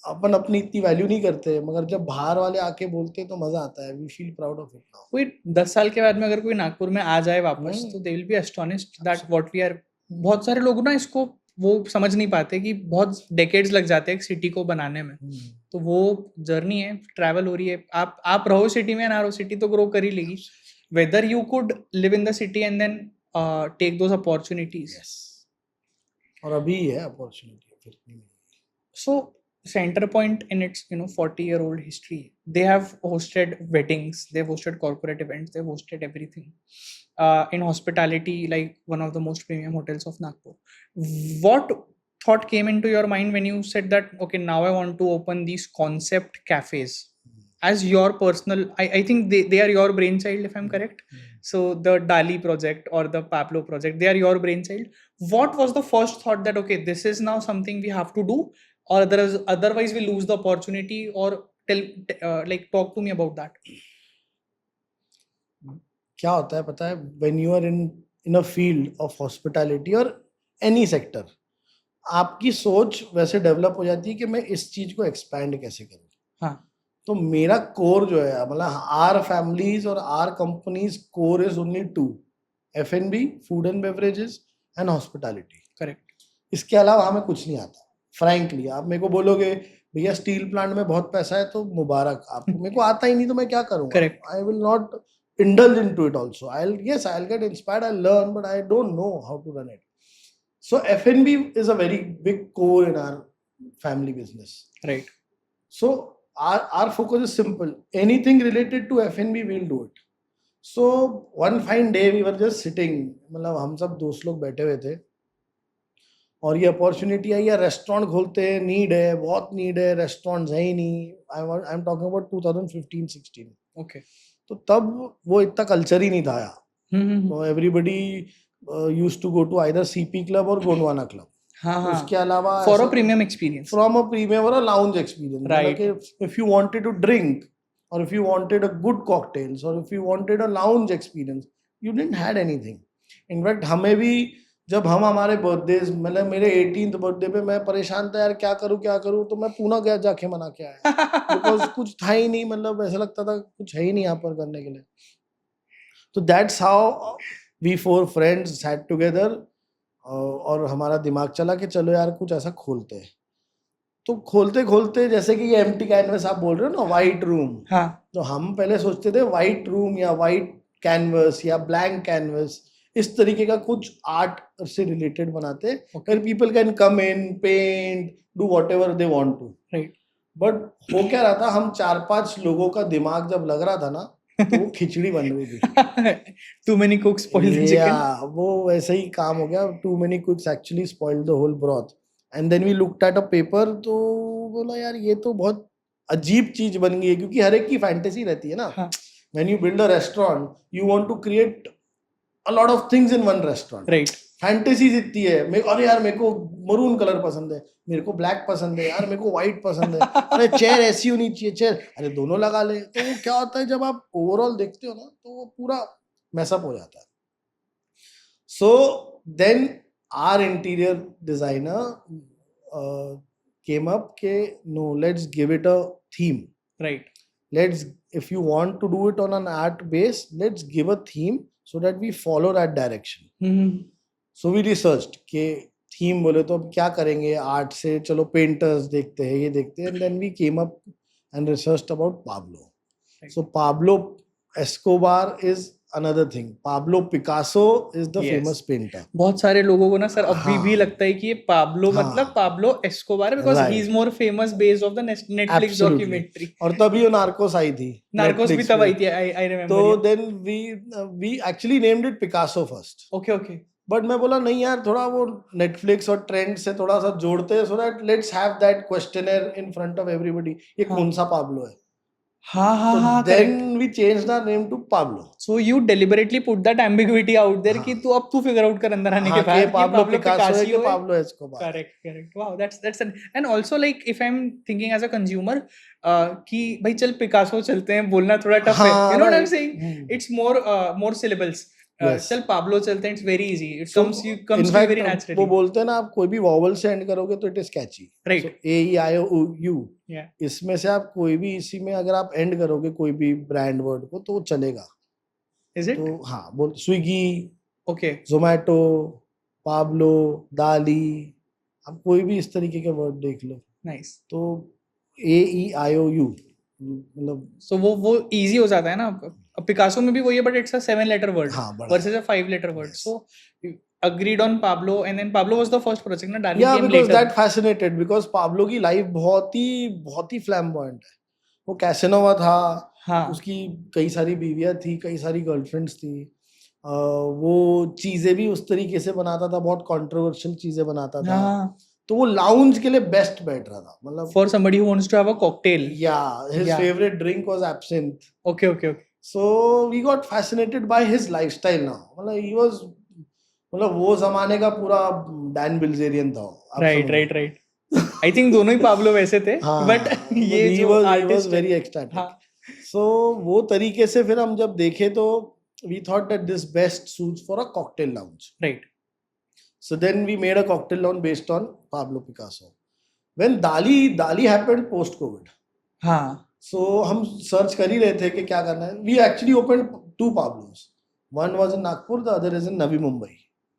अपन अपनी इतनी वैल्यू नहीं करते, मगर जब बाहर वाले आके बोलते हैं तो मजा आता है. We feel proud of it now. कोई 10 साल के बाद में अगर कोई नागपुर में आ जाए वापस तो they will be astonished that what we are. बहुत सारे लोग ना इसको वो समझ नहीं पाते कि बहुत डेकेड्स लग जाते हैं एक सिटी को बनाने में. तो वो जर्नी है, ट्रैवल हो रही है. आप रहो सिटी में ना रहो, सिटी तो ग्रो कर ही लेगी. Whether you could live in the city and then take those opportunities. और अभी है opportunity. So Centerpoint in its 40-year-old history, they have hosted weddings, they've hosted corporate events, they've hosted everything in hospitality, like one of the most premium hotels of Nagpur. What thought came into your mind when you said that okay, now I want to open these concept cafes as your personal, I think they are your brainchild if I'm correct. So the Dali project or the Pablo project, they are your brainchild. What was the first thought that okay, this is now something we have to do, or otherwise we lose the opportunity, or talk to me about that. क्या होता है पता है, when you are in a field of hospitality और एनी सेक्टर, आपकी सोच वैसे डेवलप हो जाती है कि मैं इस चीज को एक्सपैंड कैसे करूँ. हाँ. तो मेरा कोर जो है, मतलब आर फैमिलीज और our companies core is only two: F&B, food and beverages, and hospitality. Correct. इसके अलावा हमें कुछ नहीं आता. फ्रैंकली आप मेरे को बोलोगे भैया स्टील प्लांट में बहुत पैसा है, तो मुबारक आपको. मेरे को आता ही नहीं तो मैं क्या करूंगा. Correct. I will not indulge into it also. I'll get inspired, I'll learn, but I don't know how to run it. So F&B is a very big core in our family business. Right. So our focus is simple. Anything related to F&B, we'll do it. So one fine day we were just sitting, मतलब हम सब दोस्त लोग बैठे हुए थे और ये अपॉर्चुनिटी आई है, रेस्टोरेंट खोलते हैं, नीड है, बहुत नीड है, रेस्टोरेंट्स है ही नहीं. आई एम टॉकिंग अबाउट 2015-16. Okay. तो तब वो इतना कल्चर ही नहीं था यार. हम्म. तो everybody used to go to either CP club और गोंडवाना क्लब. हाँ हाँ. उसके अलावा For a premium experience. From a premium और a lounge experience. Right. If you wanted to drink और if you wanted a good cocktails और if you wanted a lounge experience, you didn't had anything. In fact हमें भी जब हम हमारे बर्थडे, मतलब मेरे 18th बर्थडे पे मैं परेशान था यार, क्या करूं, तो मैं पूना गया जाके मना के आया. बिकॉज कुछ था ही नहीं, मतलब ऐसा लगता था कुछ है ही नहीं यहाँ पर करने के लिए. तो that's how we 4 friends sat together और हमारा दिमाग चला कि चलो यार कुछ ऐसा खोलते हैं. तो खोलते खोलते, जैसे कि ये एम्प्टी कैनवस आप बोल रहे हो ना, वाइट रूम. हाँ. तो हम पहले सोचते थे वाइट रूम या वाइट कैनवस या ब्लैंक कैनवस, इस तरीके का कुछ आर्ट से रिलेटेड बनाते, where people can come in, paint, do whatever they want to. Right. But हो क्या रहा था, हम 4-5 लोगों का दिमाग जब लग रहा था ना, तो वो खिचड़ी बन रही थी. Too many cooks spoil the chicken. Yeah, वो वैसे ही काम हो गया. Too many cooks actually spoiled the whole broth. And then we looked at a paper, तो बोला यार ये तो बहुत अजीब चीज बन गई है, क्योंकि हर एक की फैंटेसी रहती है ना. हाँ. When you build a restaurant, you want to create a lot of things in one restaurant. Right. Fantasies इतनी है. अरे यार मेरे को मरून कलर पसंद है, मेरे को ब्लैक पसंद है, यार मेरे को व्हाइट पसंद है, अरे चेयर ऐसी होनी चाहिए, चेयर अरे दोनों लगा ले. तो वो क्या होता है, जब आप ओवरऑल देखते हो ना, तो वो पूरा मैसअप हो जाता है. So then our interior designer came up के know, let's give it a theme. Right. If you want to do it on an art base, let's give a theme so that we follow that direction. So we researched कि थीम बोले तो अब क्या करेंगे आर्ट से, चलो पेंटर्स देखते हैं, ये देखते हैं. And then we came up and researched about Pablo. Right. So Pablo Escobar is another thing. Pablo Picasso is the Yes. famous painter. बहुत सारे लोगों को ना सर अभी हाँ. भी लगता है कि ये पाब्लो हाँ. मतलब Pablo Escobar, because Right. He is more famous based of the Netflix Absolutely. Documentary. और तभी वो नार्कोस आई थी. नार्कोस भी Netflix तब पे. आई थी. I remember. तो then we actually named it Picasso first. Okay okay. But मैं बोला नहीं यार, थोड़ा वो नेटफ्लिक्स और ट्रेंड से थोड़ा सा जोड़ते हैं, so that let's have that questioner in front of everybody, ये हाँ. कौन सा पाब्लो है. हाँ हाँ तो हाँ. Then we changed our name to Pablo. So you deliberately put that ambiguity out there हाँ. कि तू अब तू फिगर आउट कर अंदर आने हाँ, के बाद कि पाब्लो पिकासो है कि Pablo Escobar. Correct. Wow, that's and also like if I am thinking as a consumer कि भाई चल पिकासो चलते हैं, बोलना थोड़ा टफ है. हाँ, you know what I M right. Saying, it's more syllables. Yes. चल पाब्लो चलते हैं, it's very easy, it So, comes in to fact, very वो नेचुरली. बोलते हैं ना, आप कोई भी वॉवल से एंड करोगे तो it is catchy. Right. AEIOU, Yeah. इसमें से आप कोई भी, इसी में अगर आप एंड करोगे कोई भी ब्रांड वर्ड को, तो वो चलेगा. Is it? तो हाँ, बोल स्विगी, ओके. जोमेटो, पाब्लो, दाली, आप कोई भी इस तरीके के वर्ड देख लो, नाइस. तो AEIOU, मतलब सो वो इजी हो जाता है ना. अब पिकासो में भी वही है, but it's a 7 letter word हाँ, बड़ा versus a 5 letter word. Yes. So agreed on Pablo, and then Pablo was the first project ना. Dali yeah, came because later. that fascinated, because Pablo की लाइफ बहुत ही फ्लैम्बॉयंट है. वो कैसेनोवा था, हाँ. उसकी कई सारी बीवियां थी, कई सारी गर्लफ्रेंड्स थी. वो चीजें भी उस तरीके से बनाता था, बहुत कंट्रोवर्शियल चीजें बनाता था. हाँ. तो वो लाउंज के लिए बेस्ट बैठ रहा था, मतलब For somebody who wants to have a cocktail. his Yeah. favorite drink was absinthe. Okay. So we got fascinated by his lifestyle now. मतलब वो जमाने का पूरा डैन बिल्जेरियन था. आप समझो. Right. I think दोनों ही पाब्लो वैसे थे, हाँ, but ये he जो was artist very ecstatic. हाँ. So वो तरीके से फिर हम जब देखे, तो we thought that this best suits for a cocktail lounge. Right. So then we made a cocktail lounge based on Pablo Picasso. When Dali happened post COVID. हाँ. So हम सर्च कर ही रहे थे कि क्या करना है. We actually opened 2 Pablos. One was in Nagpur, the other is in Navi Mumbai.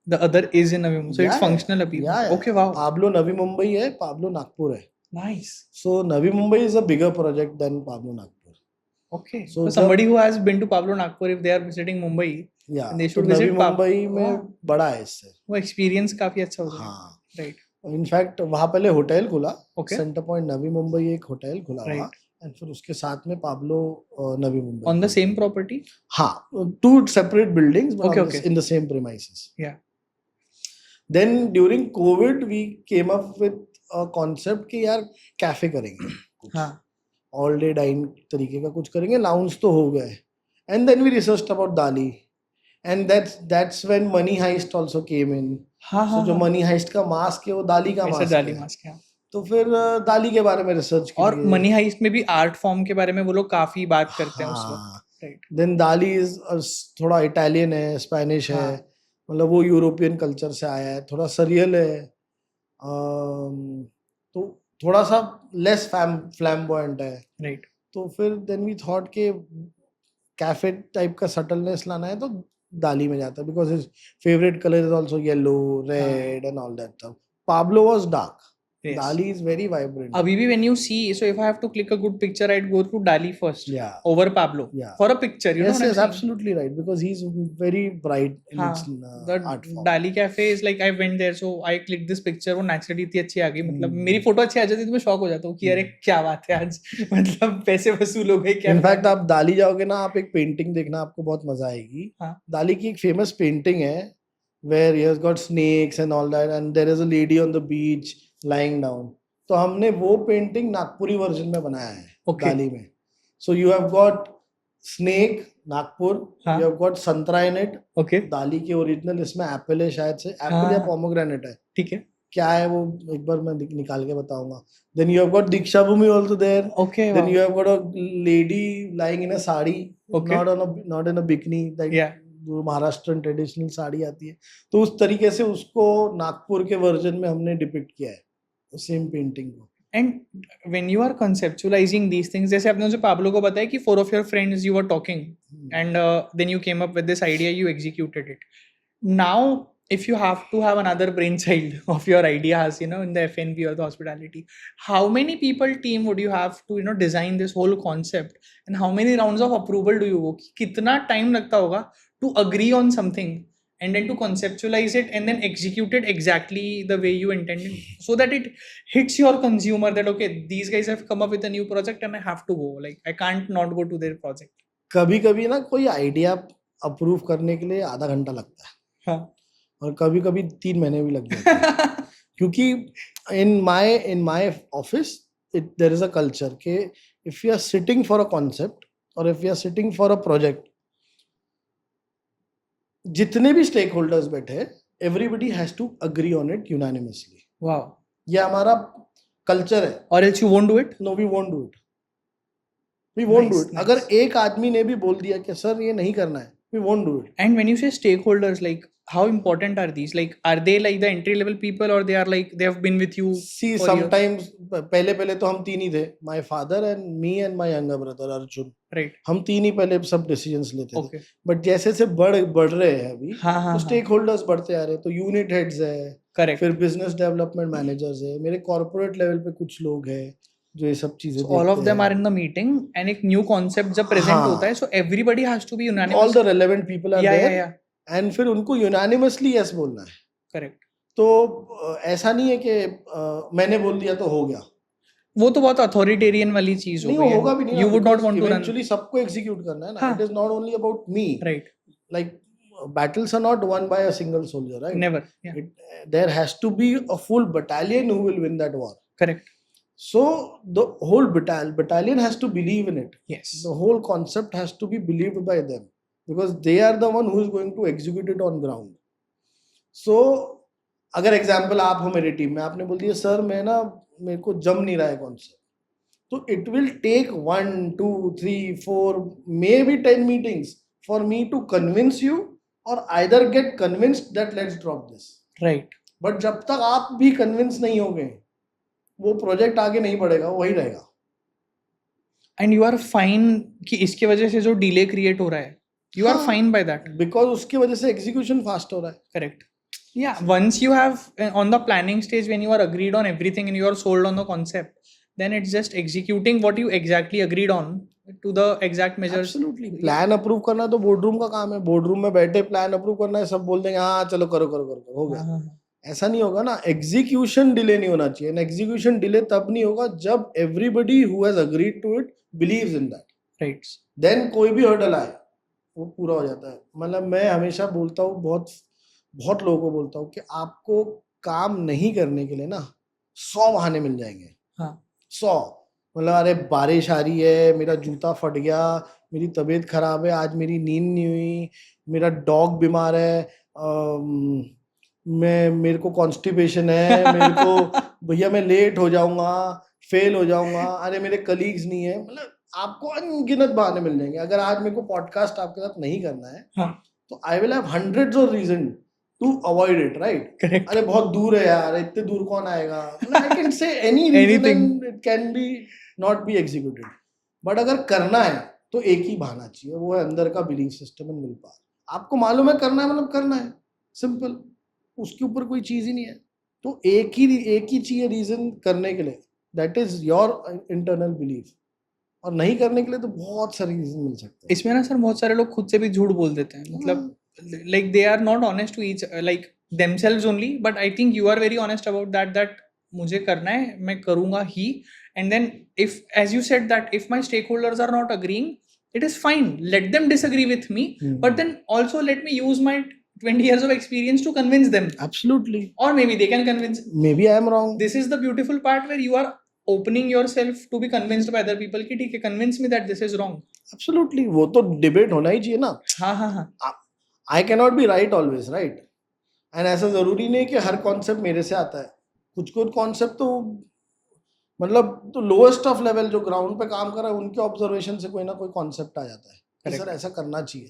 The other is in Navi Mumbai. So it's Yeah, functional appeal. Yeah. Okay, wow. Pablo Navi Mumbai है, Pablo Nagpur है. Nice. So Navi Mumbai is a bigger project than Pablo Nagpur. Okay. So So somebody who has been to Pablo Nagpur, if they are visiting Mumbai, Yeah. they तो should नवी visit मुंबई में हाँ. बड़ा है इससे. वो experience काफी अच्छा हो जाएगा. हाँ. Right. इनफैक्ट वहाँ पहले होटल खुला. Okay. Centre point Navi Mumbai एक होटल खुला Right. वहाँ. एंड फिर उसके साथ में Pablo Navi Mumbai. On the same property? हाँ. 2 separate buildings but Okay, on okay. in the same premises. Yeah. Then during COVID we came up with a concept कि यार कैफे करेंगे. हाँ. ऑल डे डाइन तरीके का कुछ करेंगे. लाउंज तो हो गए. And then we researched about Dali. And that's when Money Heist also came in. हाँ So हाँ जो हाँ. मनी हाइस्ट का मास्क है वो दाली का ऐसा मास्क दाली है. मास्क है. तो फिर दाली के बारे में रिसर्च की. और मनी हाइस्ट में भी आर्ट फॉर्म के बारे में वो लोग काफी बात करते हैं उस वक्त. हाँ. Right. देन दाली इज थोड़ा इटालियन है, स्पेनिश है. हाँ. मतलब वो यूरोपियन कल्चर से आया है. थोड़ा सरियल है. तो थोड़ा सा लेस फ्लैम्बॉयंट है. Right. तो फिर देन वी थॉट के कैफे टाइप का सटलनेस लाना है तो दाली में जाता है. Because his favourite colour is also yellow, red and all that stuff. Pablo was dark. Yes. Dali is very vibrant. Abhi bhi when you see, so if I have to click a good picture, I'd go through Dali first. Yeah. Over Pablo. Yeah. For a picture, you know Yes, what I'm yes, saying? absolutely right. Because he's very bright in हाँ. its The art form. Dali cafe is like I went there, so I clicked this picture. वो naturally इतनी अच्छी आ गई. मतलब Hmm. मेरी फोटो अच्छी आ जाती है तो मैं शॉक हो जाता हूँ कि अरे क्या बात है आज. मतलब पैसे वसूल हो गए क्या. इनफैक्ट आप दाली जाओगे ना, आप एक पेंटिंग देखना, आपको बहुत मजा आएगी. हाँ. दाली की एक फेमस पेंटिंग है where he has got snakes and all that and there is a lady on the beach lying down. तो हमने वो पेंटिंग नागपुरी वर्जन में बनाया है. Okay. दाली में. So you have got snake Nagpur, हाँ. you have got संतरा in it. Okay. दाली के ओरिजिनल इसमें एप्पल है शायद से. एप्पल हाँ. या पोमोग्रेनेट है. ठीक है. क्या है वो एक बार मैं निकाल के बताऊंगा. Then you have got Diksha Bhumi also there. Okay. Then Wow. you have got a lady lying in a sari. Okay. not in a bikini. Like Yeah. जो महाराष्ट्रन ट्रेडिशनल साड़ी आती है. तो उस तरीके से उसको नागपुर के वर्जन में हमने डिपिक्ट किया है. सेम पेंटिंग को. And when you are conceptualizing these things, जैसे आपने मुझे पाब्लो को बताया कि 4 of your friends you were talking and then you came up with this idea, you executed it. Now, if you have to have another brainchild of your ideas, you know, in the F&B or the hospitality, how many people team would you have to, you know, design this whole concept and how many rounds of approval do you go? कितना time लगता होगा to agree on something and then to conceptualize it and then execute it exactly the way you intended so that it hits your consumer that okay, these guys have come up with a new project and I have to go, like I can't not go to their project. कभी कभी ना कोई आइडिया अप्रूव करने के लिए आधा घंटा लगता है. हाँ. और कभी कभी 3 महीने भी लग जाते हैं. क्योंकि in my office there is a culture के if you are sitting for a concept or if you are sitting for a project, जितने भी स्टेक होल्डर्स बैठे, everybody has to agree on it unanimously. Wow. ये हमारा कल्चर है. Or else you won't do it? No we won't do it. We won't do Nice, it. nice. अगर एक आदमी ने भी बोल दिया कि सर ये नहीं करना है, we won't do it. And when you say stakeholders, like how important are these? Like are they like the entry level people or they are like they have been with you see for years? Sometimes पहले तो हम 3 ही थे. My father and me and my younger brother Arjun. Right. हम 3 ही पहले सब डिसीजंस लेते थे. Okay. बट जैसे से बढ़ रहे हैं अभी, हाँ हाँ तो हाँ. स्टेक होल्डर्स बढ़ते आ रहे हैं. तो यूनिट हेड्स है, Correct. फिर बिजनेस डेवलपमेंट मैनेजर्स है, मेरे कॉर्पोरेट लेवल पे कुछ लोग हैं जो ये सब चीजें So all of them are in the meeting and एक new concept जब present हाँ. होता है, so everybody has to be unanimous. All the relevant people are Yeah, yeah, there yeah. And फिर उनको यूनानिमसली यस बोलना है. Correct. तो ऐसा नहीं है कि मैंने बोल दिया तो हो गया. वो तो बहुत अथॉरिटेरियन वाली चीज हो नहीं, गई वो है. होगा भी नहीं. You would not want to run. Eventually सबको एग्जीक्यूट करना है ना. हाँ. It is not only about me. Right. Like battles are not won by a single soldier, right? Never. Yeah. There has to be a full battalion who will win that war. Correct. So the whole battalion has to believe in it. Yes. The whole concept has to be believed by them because they are the one who is going to execute it on ground. So अगर एग्जाम्पल आप हो मेरी टीम में, आपने बोल दिया सर मेरे को जम नहीं रहा है कॉन्सेप्ट, तो it will take 1 2 3 4 maybe 10 meetings for me to convince you or either get convinced that let's drop this. Right. But जब तक आप भी convince नहीं होगे वो प्रोजेक्ट आगे नहीं बढ़ेगा, वही रहेगा. And you are fine कि इसके वजह से जो delay create हो रहा है, you are हाँ. fine by that. Because उसकी वजह से execution fast हो रहा है. Correct. Yeah, once you have on the planning stage, when you are agreed on everything and you are sold on the concept, then it's just executing what you exactly agreed on to the exact measures. Absolutely. Plan approve करना तो बोर्ड रूम का काम है. बोर्ड रूम में बैठे प्लान अप्रूव करना है, सब बोल देंगे हाँ चलो करो करो करो करो, हो गया. हाँ, ऐसा नहीं होगा ना. एग्जीक्यूशन डिले नहीं होना चाहिए. एंड एग्जीक्यूशन डिले तब नहीं होगा जब everybody who has agreed to it believes in that. right. देन कोई भी हर्डल आए वो पूरा हो जाता है. मतलब मैं हमेशा बोलता हूँ, बहुत बहुत लोगों को बोलता हूँ कि आपको काम नहीं करने के लिए ना 100 बहाने मिल जाएंगे. हाँ. 100. मतलब अरे बारिश आ रही है, मेरा जूता फट गया, मेरी तबीयत खराब है, आज मेरी नींद नहीं हुई, मेरा डॉग बीमार है, मेरे को कॉन्स्टिपेशन है, मेरे को भैया मैं लेट हो जाऊंगा, फेल हो जाऊंगा, अरे मेरे कलीग्स नहीं है. मतलब आपको अनगिनत बहाने मिल जाएंगे. अगर आज मेरे को पॉडकास्ट आपके साथ नहीं करना है हाँ. तो I will have hundreds of reason to avoid it. Right. Correct. अरे बहुत दूर है यार, इतने दूर कौन आएगा. I can say any reason Anything. And it can be not be executed. But अगर करना है तो एक ही बहाना चाहिए, वो है अंदर का belief system and will power. आपको मालूम है करना है मतलब करना है, सिंपल. उसके ऊपर कोई चीज ही नहीं है. तो एक ही चाहिए रीजन करने के लिए, that is your internal belief. और नहीं करने के लिए तो बहुत सारे रीजन मिल सकते हैं. इसमें ना सर बहुत सारे लोग खुद से भी झूठ बोल देते हैं. मतलब like they are not honest to each like themselves only, but I think you are very honest about that मुझे करना है, मैं करूंगा ही. And then if, as you said, that if my stakeholders are not agreeing, it is fine, let them disagree with me, but then also let me use my 20 years of experience to convince them. Absolutely. Or maybe they can convince. Maybe I am wrong. This is the beautiful part where you are opening yourself to be convinced by other people कि ठीक है, convince me that this is wrong. Absolutely. वो तो डिबेट होना ही चाहिए ना. हाँ हाँ हाँ. I cannot be right always, right? And ऐसा जरूरी नहीं कि हर कॉन्सेप्ट मेरे से आता है. कुछ कुछ कॉन्सेप्ट तो मतलब तो लोएस्ट ऑफ लेवल जो ग्राउंड पे काम कर रहा है उनके ऑब्जर्वेशन से कोई ना कोई कॉन्सेप्ट आ जाता है कि सर ऐसा करना चाहिए,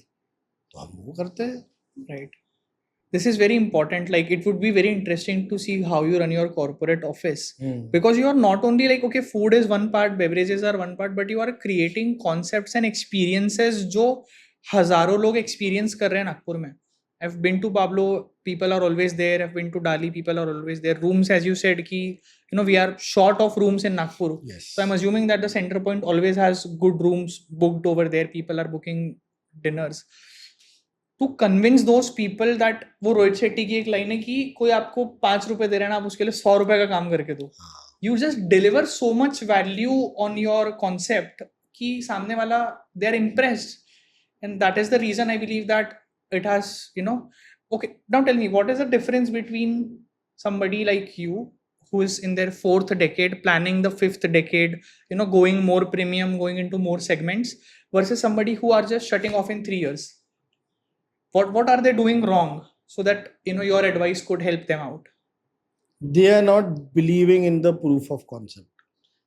तो हम वो करते हैं. Right. This is very important. Like it would be very interesting to see how you run your corporate office, because you are not only like, okay, food is one part, beverages are one part, but you are creating concepts and experiences जो हजारों लोग experience कर रहे हैं नागपुर में. I've been to Pablo, people are always there. I've been to Dali, people are always there. Rooms, as you said, ki we are short of rooms in Nagpur. Yes. So I'm assuming that the Center Point always has good rooms booked over there. People are booking dinners. To convince those people that वो रोहित शेट्टी की एक लाइन है कि कोई आपको 5 रुपए दे रहा है ना, आप उसके लिए 100 रुपए का काम करके दो. You just deliver so much value on your concept कि सामने वाला they are impressed, and that is the reason I believe that it has, okay, now tell me, what is the difference between somebody like you who is in their 4th decade, planning the 5th decade, going more premium, going into more segments, versus somebody who are just shutting off in 3 years? What are they doing wrong so that your advice could help them out? They are not believing in the proof of concept,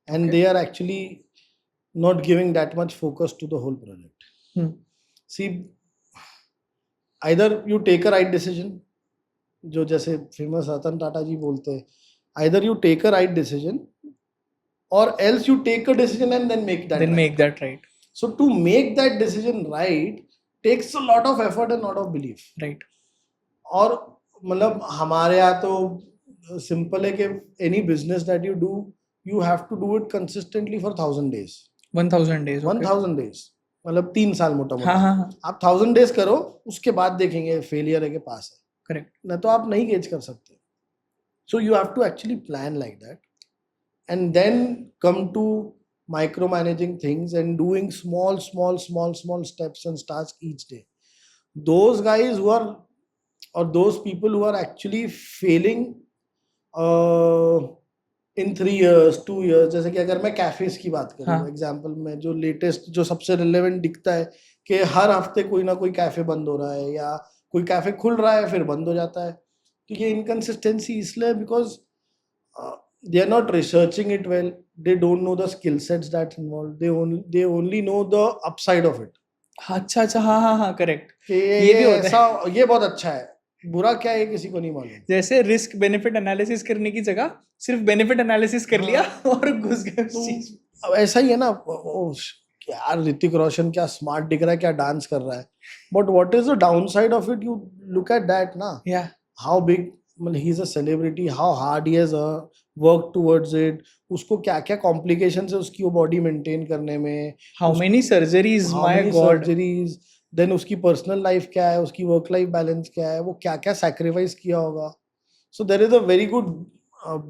and they are actually not giving that much focus to the whole project. See, either you take a right decision, जो जैसे फेमस रतन टाटा जी बोलते हैं, either you take a right decision or else you take a decision and then make that right. So to make that decision right takes a lot of effort and lot of belief. Right. और मतलब हमारे यहाँ तो simple है कि any business that you do, you have to do it consistently for 1000 days. 1000 days. 1000 days. मतलब 3 साल मोटा मोटा. हाँ. आप 1000 डेज करो, उसके बाद देखेंगे फेलियर है के पास है. करेक्ट. ना तो आप नहीं गेज कर सकते. So you have to actually plan like that and then come to micro managing things and doing small steps and tasks each day. Those guys who are, or those people who are actually failing in 3 years, 2 years, जैसे कि अगर मैं कैफेज की बात करूँ एग्जाम्पल में, जो लेटेस्ट जो सबसे रिलेवेंट दिखता है कि हर हफ्ते कोई ना कोई कैफे बंद हो रहा है या कोई कैफे खुल रहा है फिर बंद हो जाता है. तो ये इनकंसिस्टेंसी इसलिए because they are not researching it well, they don't know the skill sets that's involved, they only know the upside of it. अच्छा अच्छा, हाँ हाँ हाँ, करेक्ट। कि ये भी होता है। ऐसा, ये बहुत अच्छा है, बुरा क्या है ये किसी को नहीं मालूम। जैसे रिस्क बेनिफिट एनालिसिस करने की जगह सिर्फ बेनिफिट एनालिसिस कर लिया हाँ। और घुस गए उस तो चीज। अब ऐसा ही है ना, यार ऋतिक रोशन क्या स्मार्ट दिख रहा है, क्या डांस कर रहा है, but what is the down side of it, you look at that ना, या हाउ बिग, मतलब he is a celebrity, how hard he has work towards it, उसको क्या क्या कॉम्प्लिकेशन है उसकी वो बॉडी मेंटेन करने में, how many surgeries, how my many god. Surgeries, then उसकी पर्सनल लाइफ क्या है, उसकी वर्क लाइफ बैलेंस क्या है, वो क्या क्या सैक्रिफाइस किया होगा. So there is a very good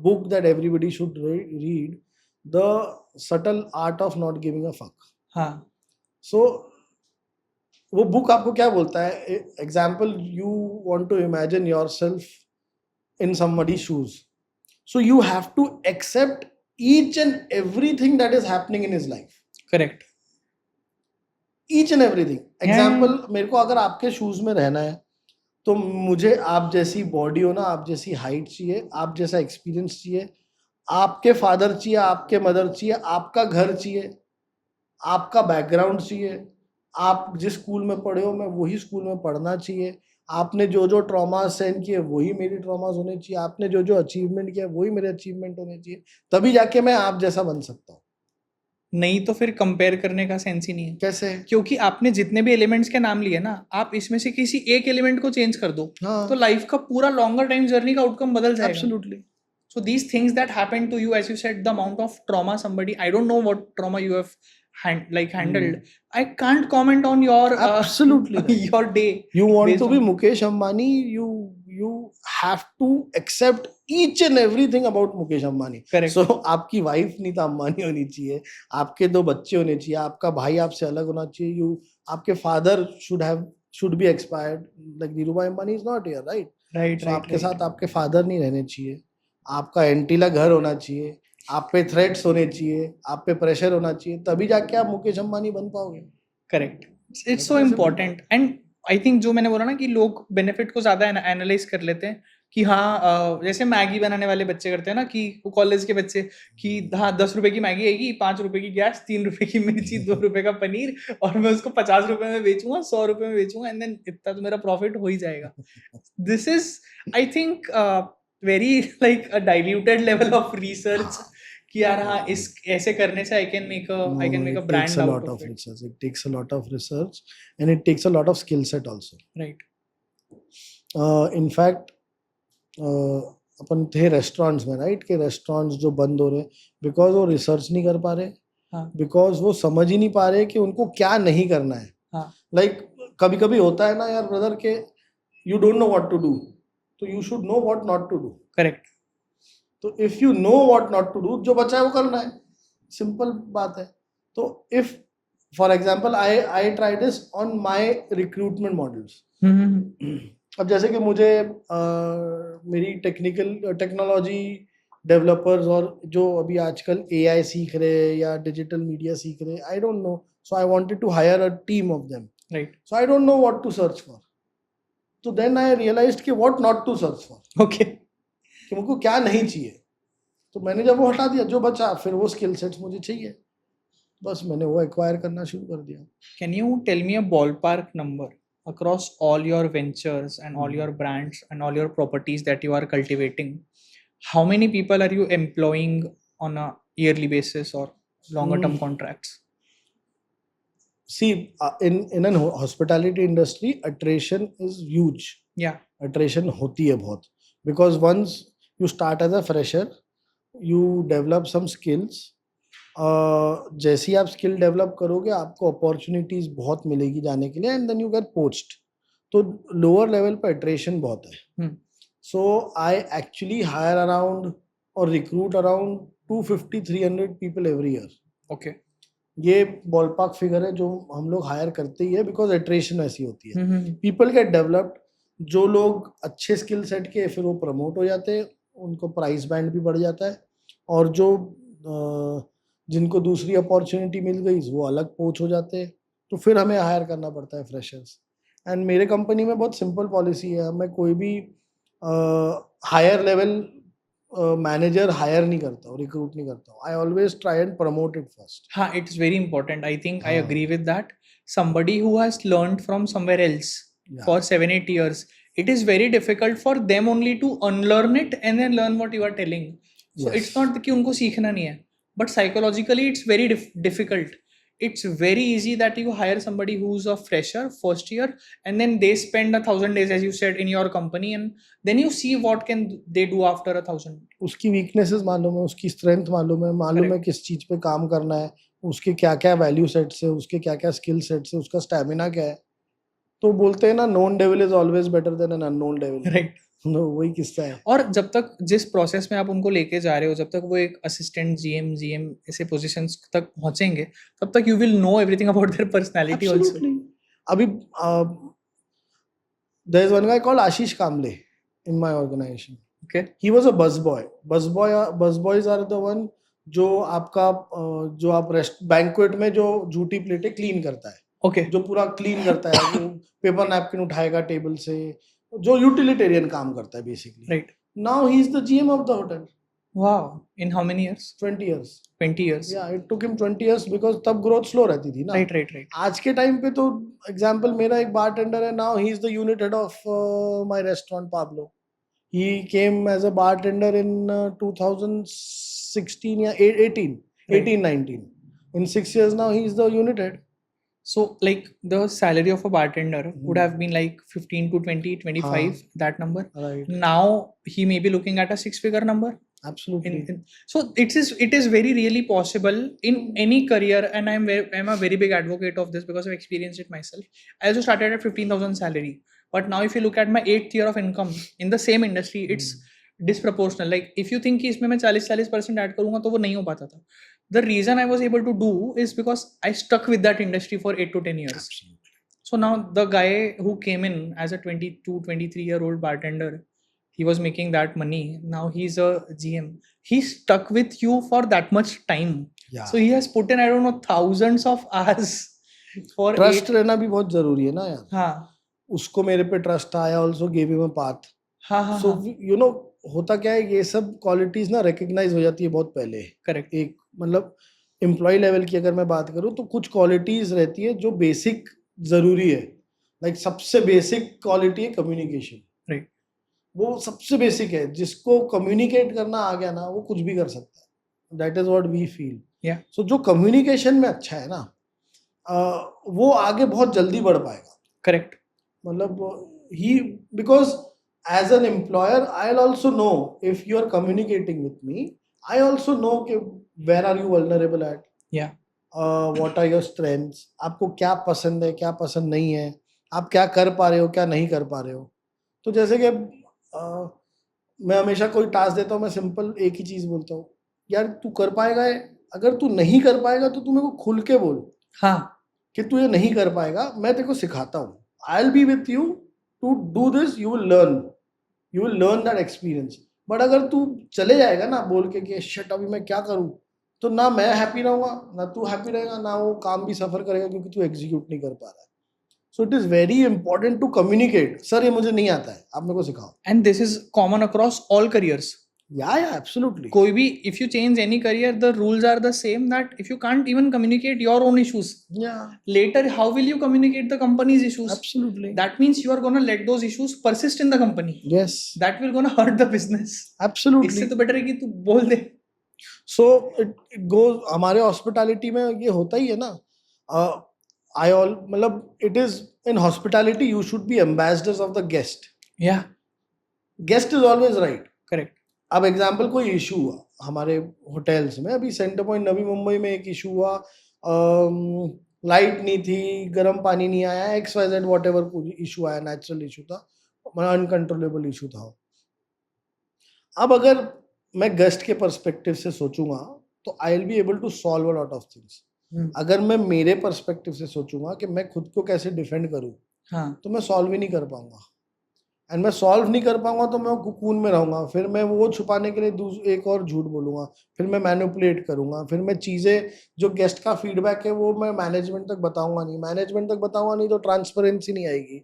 book that everybody should read, The Subtle Art of Not Giving a Fuck. हाँ So वो बुक आपको क्या बोलता है, example, you want to imagine yourself in somebody's shoes, so you have to accept each and everything that is happening in his life, correct. each and everything. या Example, मेरे को अगर आपके शूज में रहना है तो मुझे आप जैसी बॉडी हो ना, आप जैसी हाइट चाहिए, आप जैसा एक्सपीरियंस चाहिए, आपके फादर चाहिए, आपके मदर चाहिए, आपका घर चाहिए, आपका बैकग्राउंड चाहिए, आप जिस स्कूल में पढ़े हो मैं वही स्कूल में पढ़ना चाहिए, आपने जो जो ट्रॉमा सहन किए वही मेरी ट्रॉमास होने चाहिए, आपने जो जो अचीवमेंट किया वही मेरे अचीवमेंट होने चाहिए, तभी जाके मैं आप जैसा बन सकता हूँ. नहीं तो फिर कंपेयर करने का सेंस ही नहीं है, कैसे? क्योंकि आपने जितने भी एलिमेंट्स के नाम लिए ना, आप इसमें से किसी एक एलिमेंट को चेंज कर दो हाँ, तो लाइफ का पूरा लॉन्गर टाइम जर्नी का आउटकम बदल जाएगा। Absolutely. So these things that happen to you, as you said, the amount of trauma somebody, I don't know what trauma you have handled. I can't comment on your Absolutely right. your day. You want based to be on- Mukesh Ambani, you have to accept each and everything about Mukesh Ambani. Correct. So आपकी वाइफ नीता अंबानी होनी चाहिए, आपके 2 बच्चे होने चाहिए, आपका भाई आपसे अलग होना चाहिए, you आपके father should be expired, like Dhirubhai Ambani is not here, right? Right, So right, आपके right. साथ आपके फादर नहीं रहने चाहिए, आपका एंटीला घर होना चाहिए, आप पे थ्रेट्स होने चाहिए, आप पे प्रेशर होना चाहिए, तभी जाके आप मुकेश अंबानी बन पाओगे. Correct, it's so important. And I think जो मैंने बोला ना कि लोग बेनिफिट को ज्यादा एनालाइज कर लेते हैं कि हाँ जैसे मैगी बनाने वाले बच्चे करते हैं ना, कि वो कॉलेज के बच्चे कि हाँ 10 रुपए की मैगी आएगी, 5 रुपए की गैस, 3 रुपए की मिर्ची, 2 रुपए का पनीर, और मैं उसको 50 रुपए में बेचूंगा, 100 रुपए में बेचूंगा, एंड देन इतना तो मेरा प्रॉफिट हो ही जाएगा। This is I think very like a diluted level of research कि यार हाँ इस ऐसे करने से I can make a It brand takes a out lot of of it. research. It takes a lot of research, and it takes a lot of skill set also. Right. In fact, अपन थे रेस्टोरेंट्स में, राइट, के रेस्टोरेंट्स जो बंद हो रहे बिकॉज वो रिसर्च नहीं कर पा रहे, हाँ बिकॉज वो समझ ही नहीं पा रहे कि उनको क्या नहीं करना है. हाँ लाइक कभी कभी होता है ना यार ब्रदर के, you don't know what to do, तो you should know what not to do. Correct. तो if you know what not to do, जो बचा है वो करना है, सिंपल बात है. तो if for example I try this on my recruitment models. अब जैसे कि मुझे मेरी टेक्नोलॉजी डेवलपर्स और जो अभी आजकल एआई सीख रहे या डिजिटल मीडिया सीख रहे, I don't know, so I wanted to hire a team of them. Right. So I don't know what to search for. तो देन आई रियलाइज्ड कि what not to search for, okay. कि मुझको क्या नहीं चाहिए. तो मैंने जब वो हटा दिया, जो बचा फिर वो स्किल सेट्स मुझे चाहिए, बस मैंने वो एक्वायर करना शुरू कर दिया. Can you tell me a ballpark number across all your ventures and all your brands and all your properties that you are cultivating? How many people are you employing on a yearly basis or longer term contracts? See, in an hospitality industry, attrition is huge. Yeah. Attrition होती है बहुत, because once you start as a fresher, you develop some skills. जैसे ही आप स्किल डेवलप करोगे आपको अपॉर्चुनिटीज बहुत मिलेगी जाने के लिए, and then you get post. तो लोअर लेवल पर अट्रेशन बहुत है. So I actually hire around और recruit around 250-300 people every year. Okay. ये बॉलपार्क फिगर है जो हम लोग हायर करते ही है, बिकॉज अट्रेशन ऐसी होती है. People get developed. जो लोग अच्छे स्किल सेट के फिर वो प्रमोट हो जाते हैं, उनको प्राइस बैंड भी बढ़ जाता है, और जो जिनको दूसरी अपॉर्चुनिटी मिल गई वो अलग पोच हो जाते हैं, तो फिर हमें हायर करना पड़ता है फ्रेशर्स. एंड मेरे कंपनी में बहुत सिंपल पॉलिसी है, मैं कोई भी हायर लेवल मैनेजर हायर नहीं करता हूँ, रिक्रूट नहीं करता हूँ. I always try and promote it first. हाँ, it's very important. I think I हाँ. agree with that. somebody who has learned from somewhere else Yeah. for 7-8 years, it is very difficult for them only to unlearn it and then learn what you are telling. So Yes. it's not कि उनको सीखना नहीं है, but psychologically it's very difficult. It's very easy that you hire somebody who's a fresher first year, and then they spend 1,000 days, as you said, in your company, and then you see what can they do after 1,000. उसकी वीकनेसेस मालूम है, उसकी स्ट्रेंथ मालूम है किस चीज पे काम करना है, उसके क्या क्या वैल्यू सेट्स है, उसके क्या क्या स्किल सेट्स है, उसका स्टैमिना क्या है. तो बोलते हैं ना, known devil is always better than an unknown devil. Right. No, वही किस्सा है. और जब तक जिस प्रोसेस में आप उनको लेके जा रहे हो, जब तक वो एक असिस्टेंट जीएम ऐसे पोजीशंस तक पहुंचेंगे, तब तक you will know everything about their personality also. Absolutely. अभी there is one guy called Ashish Kamble in my organization. Okay. He was a busboy. Busboys are the one जो आपका जो आप बैंक्वेट में जो झूठी प्लेटें क्लीन करता है. Okay. जो पूरा क्लीन करता है, जो पेपर नैपकिन उठाएगा टेबल से, जो यूटिलिटेरियन काम करता है basically. Right. Now he is the GM of the hotel. Wow. In how many years? 20 years. 20 years. Yeah, it took him 20 years because तब ग्रोथ स्लो रहती थी ना. Right. आज के टाइम पे तो एग्जांपल, मेरा एक बारटेंडर है, now he is the unit head of my restaurant Pablo. He came as a bartender in 2016 या 18-19. In 6 years now he is the unit head. So like the salary of a bartender would have been like 15 to 20, 25, that number. Right. Now he may be looking at a 6-figure number. Absolutely. So it is very really possible in any career, and I'm a very big advocate of this because I've experienced it myself. I also started at 15,000 salary, but now if you look at my 8th year of income in the same industry, it's disproportional. Like if you think कि इसमें मैं 40% ऐड करूँगा तो वो नहीं हो पाता था. The reason I was able to do is because I stuck with that industry for 8 to 10 years. Absolutely. So now the guy who came in as a 22, 23-year-old bartender, he was making that money. Now he's a GM. He stuck with you for that much time. Yeah. So he has put in, I don't know, thousands of hours for trust रहना भी बहुत जरूरी है ना यार. हाँ. उसको मेरे पे ट्रस्ट था. I also give him a path. हाँ. सो यू नो, होता क्या है, ये सब क्वालिटीज ना रिकग्नाइज हो जाती है बहुत पहले. करेक्ट. एक मतलब एम्प्लॉय लेवल की अगर मैं बात करूं तो कुछ क्वालिटीज रहती है जो बेसिक जरूरी है. लाइक सबसे बेसिक क्वालिटी है कम्युनिकेशन. राइट. वो सबसे बेसिक है. जिसको कम्युनिकेट करना आ गया ना, वो कुछ भी कर सकता है. That is what we feel. Yeah. So जो कम्युनिकेशन में अच्छा है ना, वो आगे बहुत जल्दी बढ़ पाएगा. करेक्ट. मतलब ही, because as an employer, I'll also know if you are communicating with me. I also know कि where are you vulnerable at. Yeah. What are your strengths. आपको क्या पसंद है, क्या पसंद नहीं है, आप क्या कर पा रहे हो, क्या नहीं कर पा रहे हो. तो जैसे कि मैं हमेशा कोई टास्क देता हूँ, मैं सिंपल एक ही चीज बोलता हूँ, यार तू कर पाएगा. अगर तू नहीं कर पाएगा तो तू मेरे को खुल के बोल. हाँ. कि तू ये नहीं कर पाएगा, मैं तेरे को सिखाता हूँ. I'll be with you to do this. You will learn that experience. But अगर तू चले जाएगा ना बोल के शिट अभी मैं क्या करूँ, तो ना मैं हैप्पी रहूंगा, ना तू हैप्पी रहेगा, ना वो काम भी सफर करेगा क्योंकि तू एग्जीक्यूट नहीं कर पा रहा है. So it is very important to communicate. Sir ये मुझे नहीं आता है, आप मेरे को सिखाओ. And this is common across all careers. Yeah, absolutely. कोई भी, if you change any career, the rules are the same, that if you can't even communicate your own issues, Yeah, later how will you communicate the company's issues? absolutely. That means you are going to let those issues persist in the company. Yes, That will going to hurt the business. absolutely. इससे तो बेटर है कि तू बोल दे. So it goes. हमारे हॉस्पिटैलिटी में ये होता ही है ना. मतलब it is in hospitality you should be ambassadors of the guest. Yeah. Guest is always right. Correct. अब एग्जाम्पल कोई इशू हुआ हमारे होटल्स में, अभी सेंटर पॉइंट नवी मुंबई में एक इशू हुआ, लाइट नहीं थी, गर्म पानी नहीं आया, XYZ वॉट एवर कोई इशू आया, नेचुरल इशू था, अनकंट्रोलेबल इशू था. अब अगर मैं गेस्ट के पर्सपेक्टिव से सोचूंगा तो I will be able to solve a lot of things. अगर मैं मेरे पर्सपेक्टिव से सोचूंगा कि मैं खुद को कैसे डिफेंड करूं, हाँ. तो मैं सॉल्व ही नहीं कर पाऊंगा. एंड मैं सॉल्व नहीं कर पाऊंगा तो मैं कुकून में रहूंगा. फिर मैं वो छुपाने के लिए एक और झूठ बोलूंगा, फिर मैं मैनिपुलेट करूंगा, फिर मैं चीज़ें जो गेस्ट का फीडबैक है वो मैं मैनेजमेंट तक बताऊंगा नहीं तो ट्रांसपेरेंसी नहीं आएगी.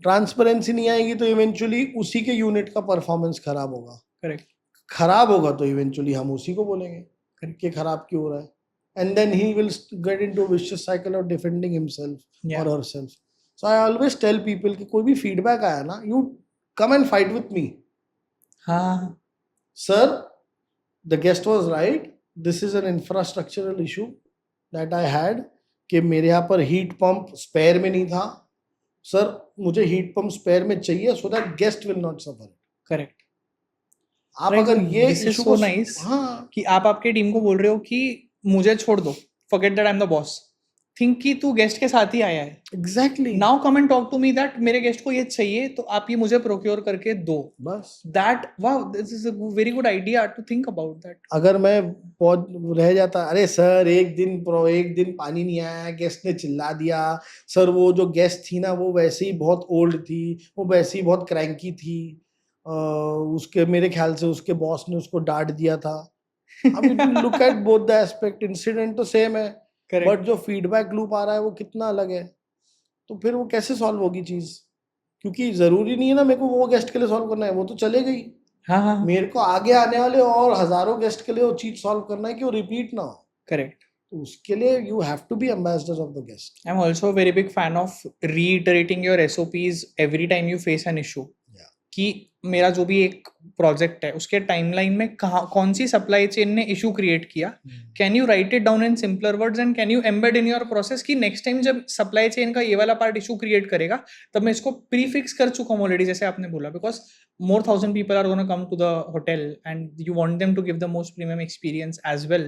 ट्रांसपेरेंसी नहीं आएगी तो इवेंचुअली उसी के यूनिट का परफॉर्मेंस खराब होगा. करेक्ट. खराब होगा तो इवेंचुअली हम उसी को बोलेंगे कि खराब क्यों हो रहा है. and then he will get into a vicious cycle of defending himself Yeah. or herself. So I always tell people कि कोई भी feedback आया ना, you come and fight with me. हाँ. Sir, the guest was right. This is an infrastructural issue that I had कि मेरे यहाँ पर heat pump spare में नहीं था. Sir, मुझे heat pump spare में चाहिए so that guest will not suffer. Correct. आप Right, अगर so ये this is issue so को nice हाँ कि आप आपके टीम को बोल रहे हो कि मुझे छोड़ दो, forget that I'm the boss. Think कि तू गेस्ट के साथ ही आया है. exactly Now come and talk to me that मेरे गेस्ट को ये चाहिए तो आप ये मुझे प्रोक्योर करके दो. बस. That wow, this is a very good idea to think about that. अगर मैं रह जाता, अरे सर एक दिन पानी नहीं आया, गेस्ट ने चिल्ला दिया, सर वो जो गेस्ट थी ना वो वैसे ही बहुत ओल्ड थी, वो वैसे ही बहुत क्रैंकी थी, उसके मेरे ख्याल से उसके बॉस ने उसको डांट दिया था. अब look at both the aspect, incident तो सेम है बट जो फीडबैक लूप आ रहा है वो कितना अलग है. तो फिर वो कैसे सॉल्व होगी चीज? क्योंकि जरूरी नहीं है ना मेरे को वो गेस्ट के लिए सॉल्व करना है, वो तो चले गई. हाँ. मेरे को आगे आने वाले और हजारों गेस्ट के लिए वो चीज सॉल्व करना है कि वो रिपीट ना हो. Correct. तो उसके लिए you have to be ambassador of the guest. I'm also a very big fan of reiterating your SOPs every time you face an issue. Yeah. कि मेरा जो भी एक प्रोजेक्ट है उसके टाइमलाइन में कौन सी सप्लाई चेन ने इशू क्रिएट किया, can you right it down in simpler words and can you embed in your process कि नेक्स्ट टाइम जब सप्लाई चेन का ये वाला पार्ट इशू क्रिएट करेगा तब मैं इसको प्रीफिक्स कर चुका हूँ ऑलरेडी, जैसे आपने बोला, because more 1,000 people are going to come to the hotel and you want them to give the most premium experience as well,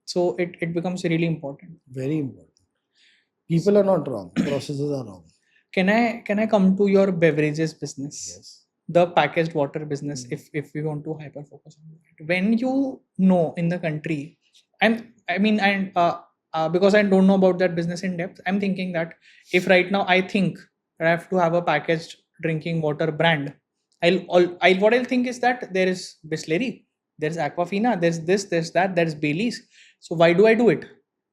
so it becomes really important. Very important. People are not wrong, processes are wrong. Can I come to your beverages business? Yes. The packaged water business, if we want to hyper focus on that. When you know in the country, because I don't know about that business in depth, I'm thinking that if right now I think that I have to have a packaged drinking water brand, what I'll think is that there is Bisleri, there's Aquafina, there's this, there's that, there's Baileys. So why do I do it?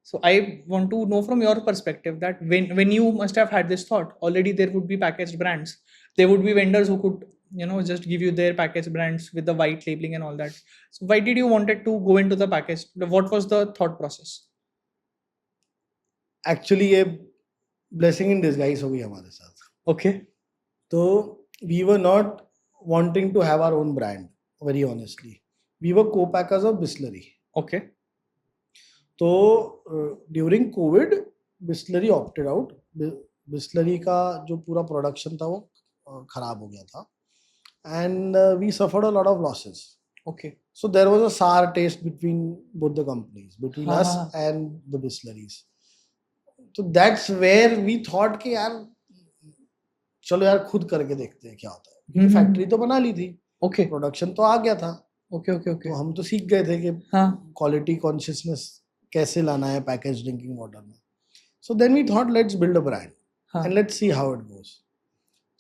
So I want to know from your perspective that when you must have had this thought, already there would be packaged brands. There would be vendors who could, just give you their packaged brands with the white labeling and all that. So why did you wanted to go into the package? What was the thought process? Actually ये blessing in disguise हो गई हमारे साथ. Okay. तो we were not wanting to have our own brand, very honestly. We were co-packers of Bisleri. Okay. तो during Covid Bisleri opted out. Bisleri का जो पूरा प्रोडक्शन था वो खराब हो गया था and we suffered a lot of losses. Okay. So there was a sour taste between both the companies, between us and the Bisleries. So that's where we thought कि यार चलो यार खुद करके देखते हैं क्या होता है. फैक्ट्री तो बना ली थी, Okay. प्रोडक्शन तो आ गया था. Okay. तो हम तो सीख गए थे कि हाँ. क्वालिटी कॉन्शियसनेस कैसे लाना है पैकेज ड्रिंकिंग वाटर में. So then we thought let's build a brand and let's see how it goes.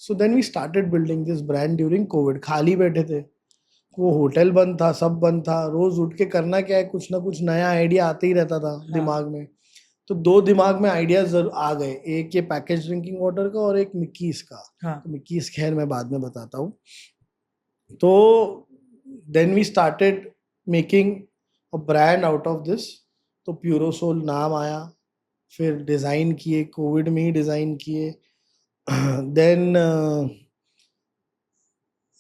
So then we started building this brand during COVID. खाली बैठे थे, वो होटल बंद था, सब बंद था. रोज उठ के करना क्या है, कुछ ना कुछ नया आइडिया आते ही रहता था दिमाग में. तो दो दिमाग में आइडियाज आ गए, एक ये पैकेज ड्रिंकिंग वाटर का और एक मिक्कीज का. तो मिक्कीज खैर मैं बाद में बताता हूँ. तो then we started making a brand out of this. तो प्यूरोसोल नाम आया, फिर डिज़ाइन किए, कोविड में ही डिज़ाइन किए. देन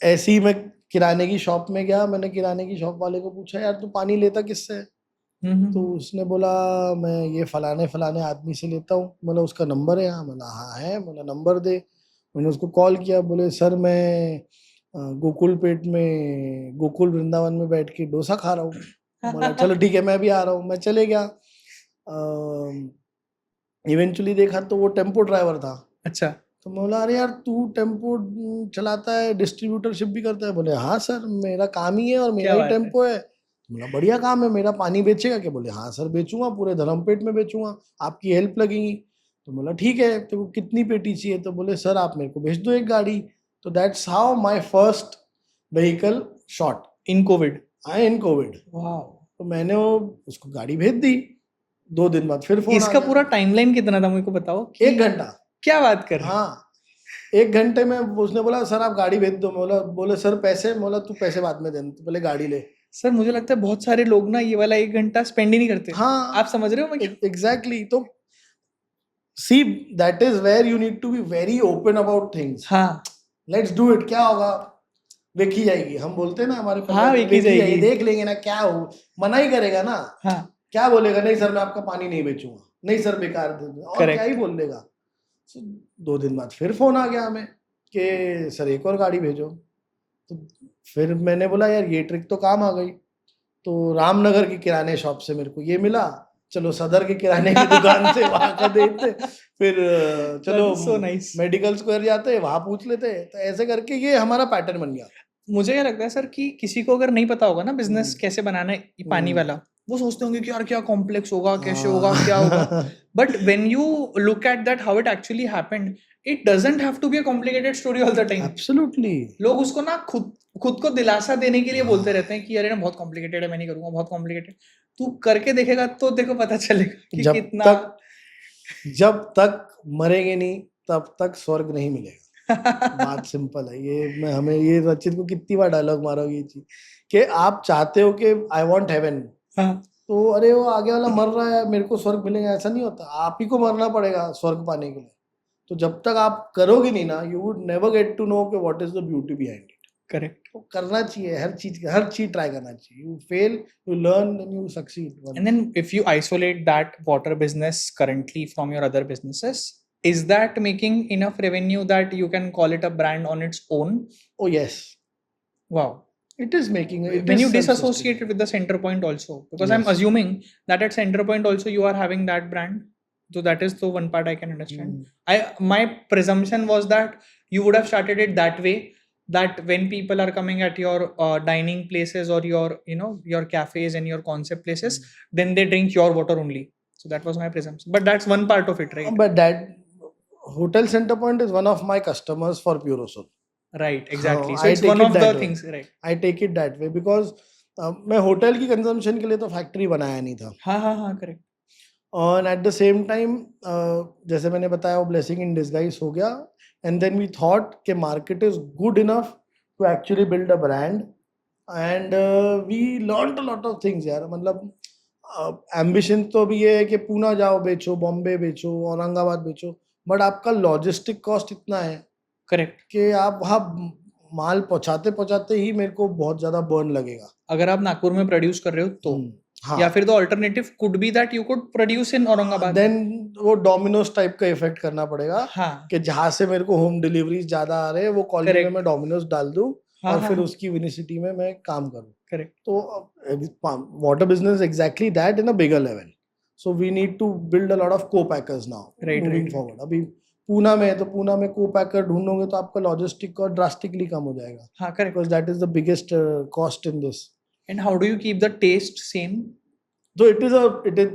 ऐसे ही मैं किराने की शॉप में गया. मैंने किराने की शॉप वाले को पूछा, यार तू पानी लेता किससे है? तो उसने बोला मैं ये फलाने फलाने आदमी से लेता हूँ. बोला उसका नंबर है? हाँ. बोला हाँ है. बोला नंबर दे. मैंने उसको कॉल किया. बोले सर मैं गोकुल पेट में गोकुल वृंदावन में बैठ के डोसा खा रहा हूँ. बोला चलो ठीक है मैं भी आ रहा हूँ. मैं चले गया. इवेंचुअली देखा तो वो टेम्पो ड्राइवर था. अच्छा. तो मैं बोला अरे यार तू टेम्पो चलाता है, डिस्ट्रीब्यूटरशिप भी करता है? बोले हाँ सर मेरा काम ही है और मेरा ही टेम्पो है. बोला बढ़िया काम है, मेरा पानी बेचेगा क्या? बोले हाँ सर बेचूंगा, पूरे धर्मपेट में बेचूंगा, आपकी हेल्प लगेगी. तो बोला ठीक है, तो कितनी पेटी चाहिए? तो बोले सर आप मेरे को भेज दो एक गाड़ी. तो that's how my first vehicle shot in Covid. In Covid. तो मैंने उसको गाड़ी भेज दी. 2 दिन बाद फिर फोन. इसका पूरा टाइमलाइन कितना था मेरे को बताओ. 1 घंटा. क्या बात कर रहे हैं? हाँ 1 घंटे में उसने बोला सर आप गाड़ी भेज दो. बोले सर पैसे? बोला तू पैसे बाद में दे, तो पहले गाड़ी ले. सर मुझे लगता है बहुत सारे लोग ना ये वाला 1 घंटा स्पेंड ही नहीं करते। हाँ आप समझ रहे हो मैं क्या? एग्जैक्टली तो see that is where you need to be very open about things. हाँ, लेट्स डू इट. क्या होगा देखी जाएगी. हम बोलते हैं ना हमारे हाँ, पंजाबी में, देखी देखी जाएगी, जाएगी। देख लेंगे ना. क्या हो मना ही करेगा ना. हाँ, क्या बोलेगा, नहीं सर मैं आपका पानी नहीं बेचूंगा, नहीं सर बेकार दे दूंगा, और क्या ही करेक्ट। बोल देगा. So, 2 दिन बाद फिर फोन आ गया हमें कि सर एक और गाड़ी भेजो. तो फिर मैंने बोला यार ये ट्रिक तो काम आ गई. तो रामनगर की किराने शॉप से मेरे को ये मिला, चलो सदर के किराने की दुकान से वहां का देखते, फिर चलो That is so nice. Medical square जाते वहां पूछ लेते. तो ऐसे करके ये हमारा पैटर्न बन गया. मुझे क्या लगता है सर कि किसी को अगर नहीं पता होगा ना बिजनेस कैसे बनाना है ये पानी वाला, वो सोचते होंगे कि यार क्या कॉम्प्लेक्स होगा, कैसे होगा, क्या होगा. But when you look at that how it actually happened, it doesn't have to be a complicated story all the time. Absolutely. लोग उसको ना खुद को दिलासा देने के लिए बोलते रहते हैं कि अरे ना बहुत कॉम्प्लिकेटेड है, मैं नहीं करूंगा, बहुत कॉम्प्लिकेटेड. तू करके देखेगा तो देखो पता चलेगा कि जब कितना. जब तक मरेंगे नहीं तब तक स्वर्ग नहीं मिलेगा. बात सिंपल है. ये मैं हमें ये रचित को कितनी बार डायलॉग मारा ये चीज कि आप चाहते हो कि आई वांट हेवन, हाँ, तो अरे वो आगे वाला मर रहा है मेरे को स्वर्ग मिलेगा, ऐसा नहीं होता. आप ही को मरना पड़ेगा स्वर्ग पाने के लिए. तो जब तक आप करोगे नहीं ना, you would never get to know कि what is the beauty behind it. Correct. तो करना चाहिए हर चीज ट्राई करना चाहिए. You fail, you learn and you succeed. And then if you isolate that water business currently from your other businesses, is that making enough revenue that you can call it a brand on its own? Oh yes, Wow. it is making it When is you disassociate self-sustaining. it with the Center Point also, because I'm Yes. assuming that at Center Point also you are having that brand. So that is the one part I can understand. My presumption was that you would have started it that way, that when people are coming at your dining places or your your cafes and your concept places, then they drink your water only. So that was my presumption, but that's one part of it, right? But that Hotel Center Point is one of my customers for Purosol. Right, exactly. हाँ, So I it's take one it of the that way. things, right? I take it that way because मैं होटल की कंजम्पशन के लिए तो फैक्ट्री बनाया नहीं था. हाँ, हाँ, हाँ, correct. और एट द सेम टाइम जैसे मैंने बताया वो ब्लेसिंग इन डिस्गाइज हो गया. एंड देन वी थॉट कि market is good enough to actually build a brand. And we learn a lot of things यार. मतलब एम्बिशन तो भी ये है कि पूना जाओ बेचो, बॉम्बे बेचो, औरंगाबाद बेचो, बट आपका लॉजिस्टिक कॉस्ट इतना है Correct. कि आप वहाँ माल पहुंचाते पहुंचाते ही मेरे को बहुत ज्यादा बर्न लगेगा. अगर आप नागपुर में प्रोड्यूस कर रहे हो तो हाँ. या फिर the alternative could be that you could produce in Aurangabad. Then वो डोमिनोज टाइप का इफेक्ट करना पड़ेगा हाँ, कि जहां से मेरे को होम डिलीवरी ज्यादा आ रहे हैं वो कॉलोनी में Correct. मैं डोमिनोज डाल दूं हाँ, और हाँ, फिर हाँ. उसकी विनिसिटी में मैं काम करूं. Correct. तो water business exactly that in a bigger level. So we need to build a lot of copackers now Right, moving right. Forward. अभी पूना में है तो पूना में को पैकर ढूंढोगे तो आपका लॉजिस्टिक कॉस्ट ड्रास्टिकली कम हो जाएगा हाँ, correct. Because that is the biggest cost in this. And how do you keep the taste same? So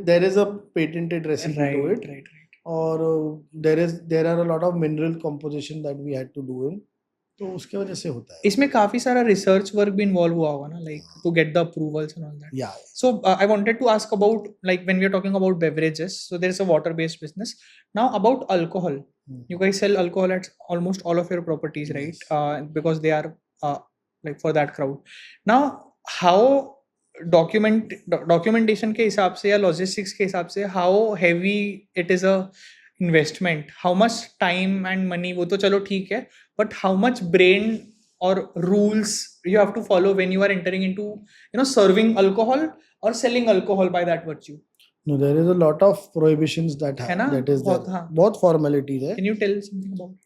there is a patented recipe Right, to it. right, right. और there are a lot of mineral composition that we had to do in. तो उसके वजह से होता है. इसमें काफी सारा रिसर्च वर्क भी इन्वॉल्व हुआ होगा ना, like to get the approvals and all that. Yeah. So I wanted to ask about, like, when we are talking about beverages, so there is a water-based business. Now about alcohol, you guys sell alcohol at almost all of your properties, right? Yes. Because they are like for that crowd. Now, how documentation के हिसाब से या logistics के हिसाब से, how heavy it is a investment? How much time and money? वो तो चलो ठीक है, but how much brain or rules you have to follow when you are entering into serving alcohol or selling alcohol by that virtue? No, there is a lot of prohibitions that है ना? that is बहुत, there. हाँ. बहुत formalities है. Can you tell something about it?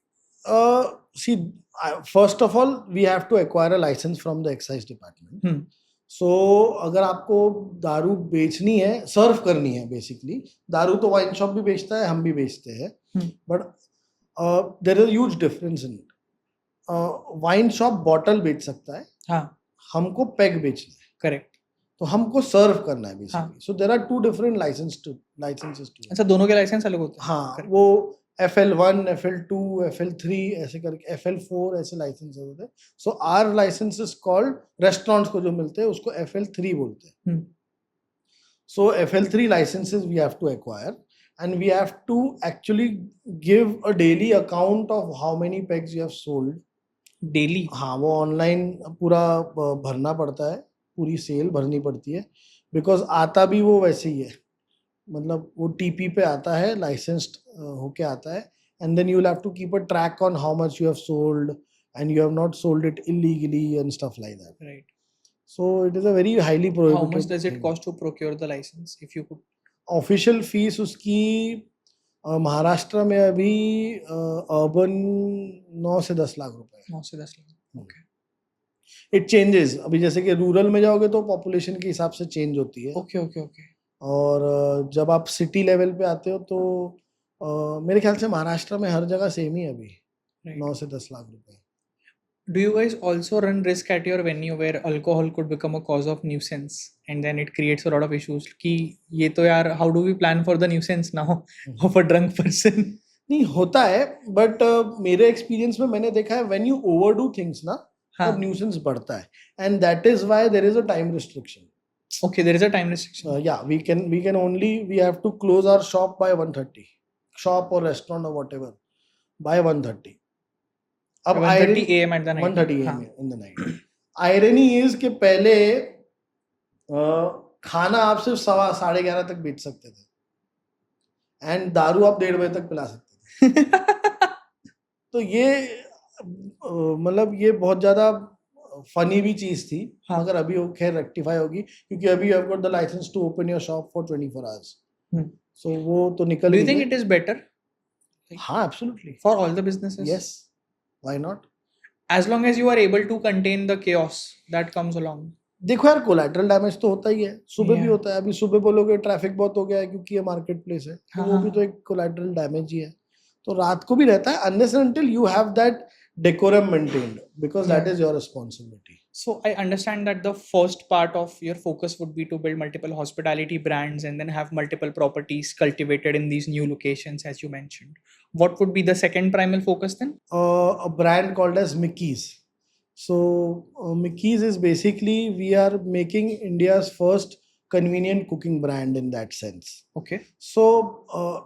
See, first of all, we have to acquire a license from the excise department. So अगर आपको दारू बेचनी है, सर्व करनी है, बेसिकली दारू तो वाइन शॉप भी बेचता है, हम भी बेचते हैं, but there is a huge difference in it. Wine shop bottle बेच सकता है, हाँ, हमको पैक बेचना है. करेक्ट. तो हमको सर्व करना है हाँ. Basically. So there are two different licences too. अच्छा, दोनों के लाइसेंस अलग होते हैं. हाँ, Correct. वो FL1, FL2, FL3 ऐसे करके FL4 ऐसे लाइसेंस होते हैं. So our licence is called, restaurants को जो मिलते हैं उसको FL3 बोलते हैं. So FL3 licenses we have to acquire, and we have to actually give a daily account of how many pegs you have sold. Daily. हाँ, वो ऑनलाइन पूरा भरना पड़ता है, पूरी सेल भरनी पड़ती है, बिकॉज आता भी वो वैसे ही है, मतलब वो टीपी पे आता है, लाइसेंस्ड होके आता है, and then you will have to keep a track on how much you have sold and you have not sold it illegally and stuff like that. Right. So it is a very highly How prohibited much does it thing. cost to procure the license, if you could? Official fees उसकी महाराष्ट्र में अभी अर्बन 9 से 10 लाख रुपए है. 9 से 10 लाख. Okay. इट चेंजेस, अभी जैसे कि रूरल में जाओगे तो पॉपुलेशन के हिसाब से चेंज होती है, Okay, okay, okay. और जब आप सिटी लेवल पे आते हो तो मेरे ख्याल से महाराष्ट्र में हर जगह सेम ही है अभी, Right. 9 से 10 लाख रुपए. Do you guys also run risk at your venue where alcohol could become a cause of nuisance and then it creates a lot of issues? कि ये तो यार, how do we plan for the nuisance now of a drunk person? नहीं होता है, बट मेरे एक्सपीरियंस में मैंने देखा है व्हेन यू ओवरडू थिंग्स ना, हाँ. तब न्यूसेंस बढ़ता है, and that is why there is a time restriction. Okay, there is a time restriction. Yeah, we can only, we have to close our shop by 1:30, shop or restaurant or whatever, by 1:30. अब 1:30 AM at the night. 1:30 हाँ. AM in the night. Irony is कि पहले खाना आप सिर्फ 11:30 तक बेच सकते थे, एंड दारू आप 1:30 बजे तक पिला सकते थे. तो ये मतलब ये बहुत ज्यादा फनी भी चीज थी, हाँ. मगर अभी वो खैर रेक्टिफाई होगी, क्योंकि अभी you have got the licence to open your shop for 24 hours. So वो तो निकल Do you ही think गया. it is better हाँ, absolutely. for all the businesses? Yes, why not? As long as you are able to contain the chaos that comes along. देखो यार, कोलैटरल डैमेज तो होता ही है, सुबह भी Yeah. होता है. अभी सुबह बोलोगे ट्रैफिक बहुत हो गया है क्योंकि ये मार्केट प्लेस है, तो वो हाँ, भी हाँ. तो एक कोलैटरल डैमेज ही है. तो रात को भी रहता है, unless and until you have that decorum maintained, because that Yeah. is your responsibility. So I understand that the first part of your focus would be to build multiple hospitality brands and then have multiple properties cultivated in these new locations, as you mentioned. What would be the second primal focus then? A brand called as Mickey's. So Mickey's is basically, we are making India's first convenient cooking brand in that sense. Okay. So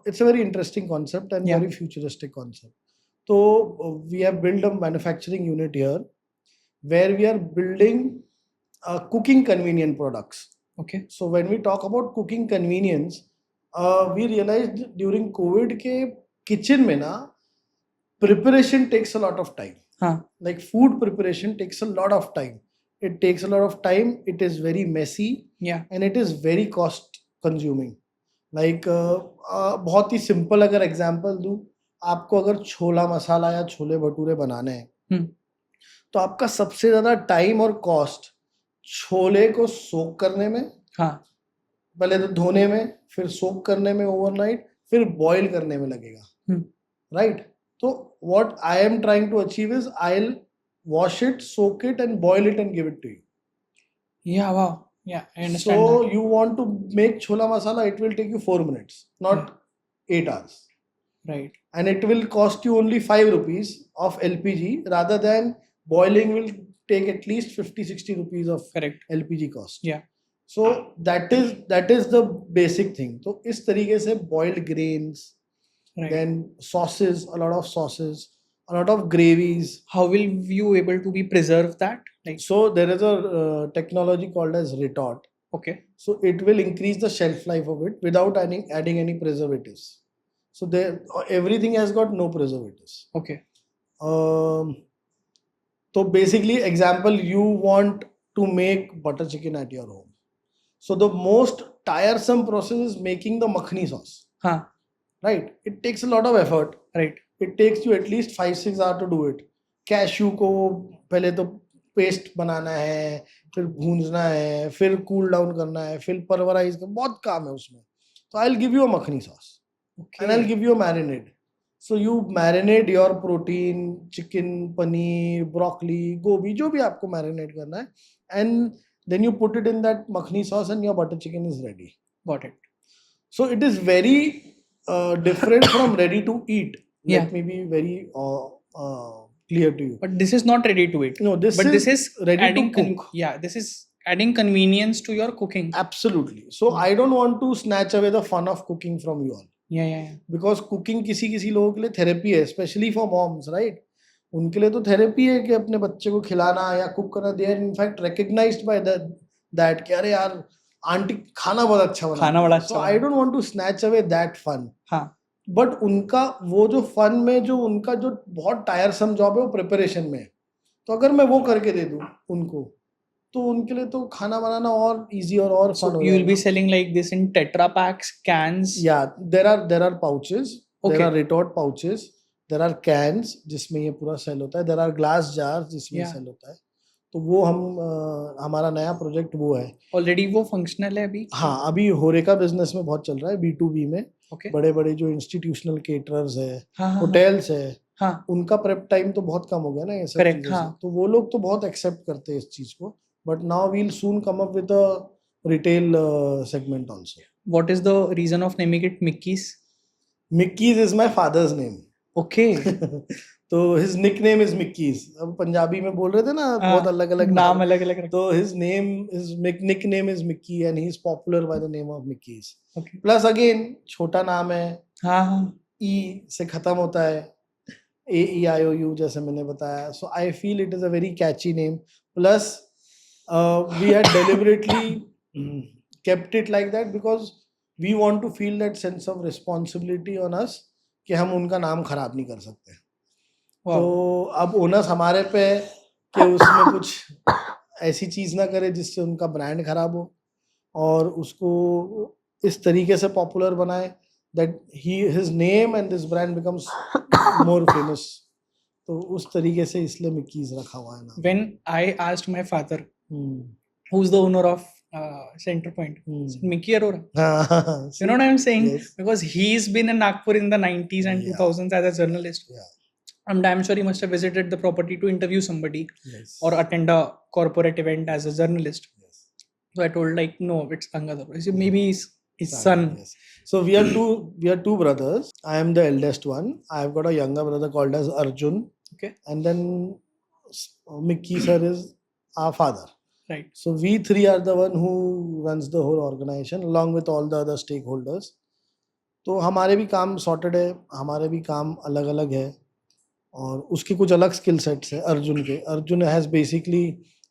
it's a very interesting concept and Yeah. very futuristic concept. So we have built a manufacturing unit here where we are building cooking convenient products. Okay. So when we talk about cooking convenience, we realized during COVID के kitchen में ना preparation takes a lot of time. हाँ. Like food preparation takes a lot of time. It takes a lot of time. It is very messy Yeah. and it is very cost consuming. Like बहुत ही simple अगर example दूँ, आपको अगर छोला मसाला या छोले भटूरे बनाने हैं, तो आपका सबसे ज्यादा टाइम और कॉस्ट छोले को सोक करने में, हाँ. पहले तो धोने में, फिर सोक करने में ओवरनाइट, फिर बॉईल करने में लगेगा, राइट? तो what I am trying to achieve is I will wash it, soak it and boil it and give it to you. Yeah. Wow. Yeah. I understand So that. you want to make chola masala, it will take you 4 minutes, not 8 hours. Right. And it will cost you only 5 rupees of LPG, rather than boiling will take at least 50-60 rupees of Correct. LPG cost. Yeah. So that is the basic thing. तो इस तरीके से boiled grains, Right. then sauces, a lot of sauces, a lot of gravies. How will you able to be preserve that? Like. So there is a technology called as retort. Okay. So it will increase the shelf life of it without adding any preservatives. So there, everything has got no preservatives. Okay. So basically, example, you want to make butter chicken at your home. So the most tiresome process is making the makhani sauce. हाँ. Right? It takes a lot of effort. Right. It takes you at least 5-6 hours to do it. Cashew को पहले तो पेस्ट बनाना है, फिर भूनना है, फिर कूल डाउन करना है, फिर परवराइज का बहुत काम है उसमें. So I'll give you a makhani sauce. Okay. And I'll give you a marinade. So you marinate your protein, chicken, paneer, broccoli, gobi, जो भी आपको marinate करना है, and then you put it in that makhani sauce and your butter chicken is ready. Got it. So it is very different from ready to eat. Yeah. Let me be very clear to you. But this is not ready to eat. No, this is ready adding to cook. Yeah, this is adding convenience to your cooking. Absolutely. So I don't want to snatch away the fun of cooking from you all. Yeah. Because cooking किसी लोगों के लिए थेरेपी है, especially for moms, right? उनके लिए तो थेरेपी है कि अपने बच्चे को खिलाना या कुक करना. They are in fact recognized by that कि अरे यार आंटी खाना बहुत अच्छा बनाती खाना बड़ा है, अच्छा so I don't want to snatch away that fun. हाँ बट उनका वो जो फन में जो उनका जो बहुत टायरसम जॉब है वो प्रिपरेशन में है, तो अगर मैं वो करके दे दूं उनको, तो उनके लिए तो खाना बनाना और इजी और so फन हो you will जाएगा. be selling like this in Tetra packs, cans. Yeah, there are pouches, there Okay. are retort pouches, there are cans जिसमें ये पूरा सेल होता है, there are glass jars जिसमें Yeah. सेल होता है. तो वो हम हमारा नया प्रोजेक्ट वो है. Already वो functional है अभी. हाँ, अभी होरेका बिजनेस में बहुत चल रहा है, B2B में. Okay. बड़े बड़े जो इंस्टीट्यूशनल केटरर्स है, हाँ होटल्स है, हाँ उनका प्रेप टाइम तो बहुत कम हो गया ना ये सब Correct, चीजों से, हाँ. तो वो लोग तो बहुत एक्सेप्ट करते हैं इस चीज को. But now we'll soon come up with a retail segment also. What is the reason of naming it Mickey's? Mickey's is my father's name. Okay. तो हिज निकनेम इज मिक्कीज. अब पंजाबी में बोल रहे थे ना बहुत अलग अलग नाम अलग अलग रख. तो his nickname is Mickey and he is popular by the name of Mickey's. Okay. Plus again छोटा नाम है, हाँ हाँ ई से खत्म होता है, AEIOU जैसे मैंने बताया. So I feel it is a very catchy name. Plus we had deliberately kept it like that because we want to feel that sense of responsibility on us कि हम उनका नाम खराब नहीं कर सकते. Wow. तो अब ओनस हमारे पे है कि उसमें कुछ ऐसी चीज ना करे जिससे उनका ब्रांड खराब हो, और उसको इस तरीके से पॉपुलर बनाए that his name and this brand becomes more famous. तो उस तरीके से इसलिए मिक्कीज रखा हुआ है ना. When I asked my father, who's the owner of Centerpoint? I said, Mickey Arora. You know what I'm saying? Yes. Because he's been in Nagpur in the 90s and Yeah. 2000s as a journalist. Yeah. And I'm sure he must have visited the property to interview somebody Yes. or attend a corporate event as a journalist. Yes. So I told like, no, it's Gangadhar. He said, maybe his son. Yes. So we are two brothers. I am the eldest one. I've got a younger brother called as Arjun. Okay. And then Mickey sir is our father. Right. So we three are the one who runs the whole organization along with all the other stakeholders. तो हमारे भी काम सॉर्टेड है, हमारे भी काम अलग अलग है, और उसके कुछ अलग स्किल सेट्स है अर्जुन के. Arjun has basically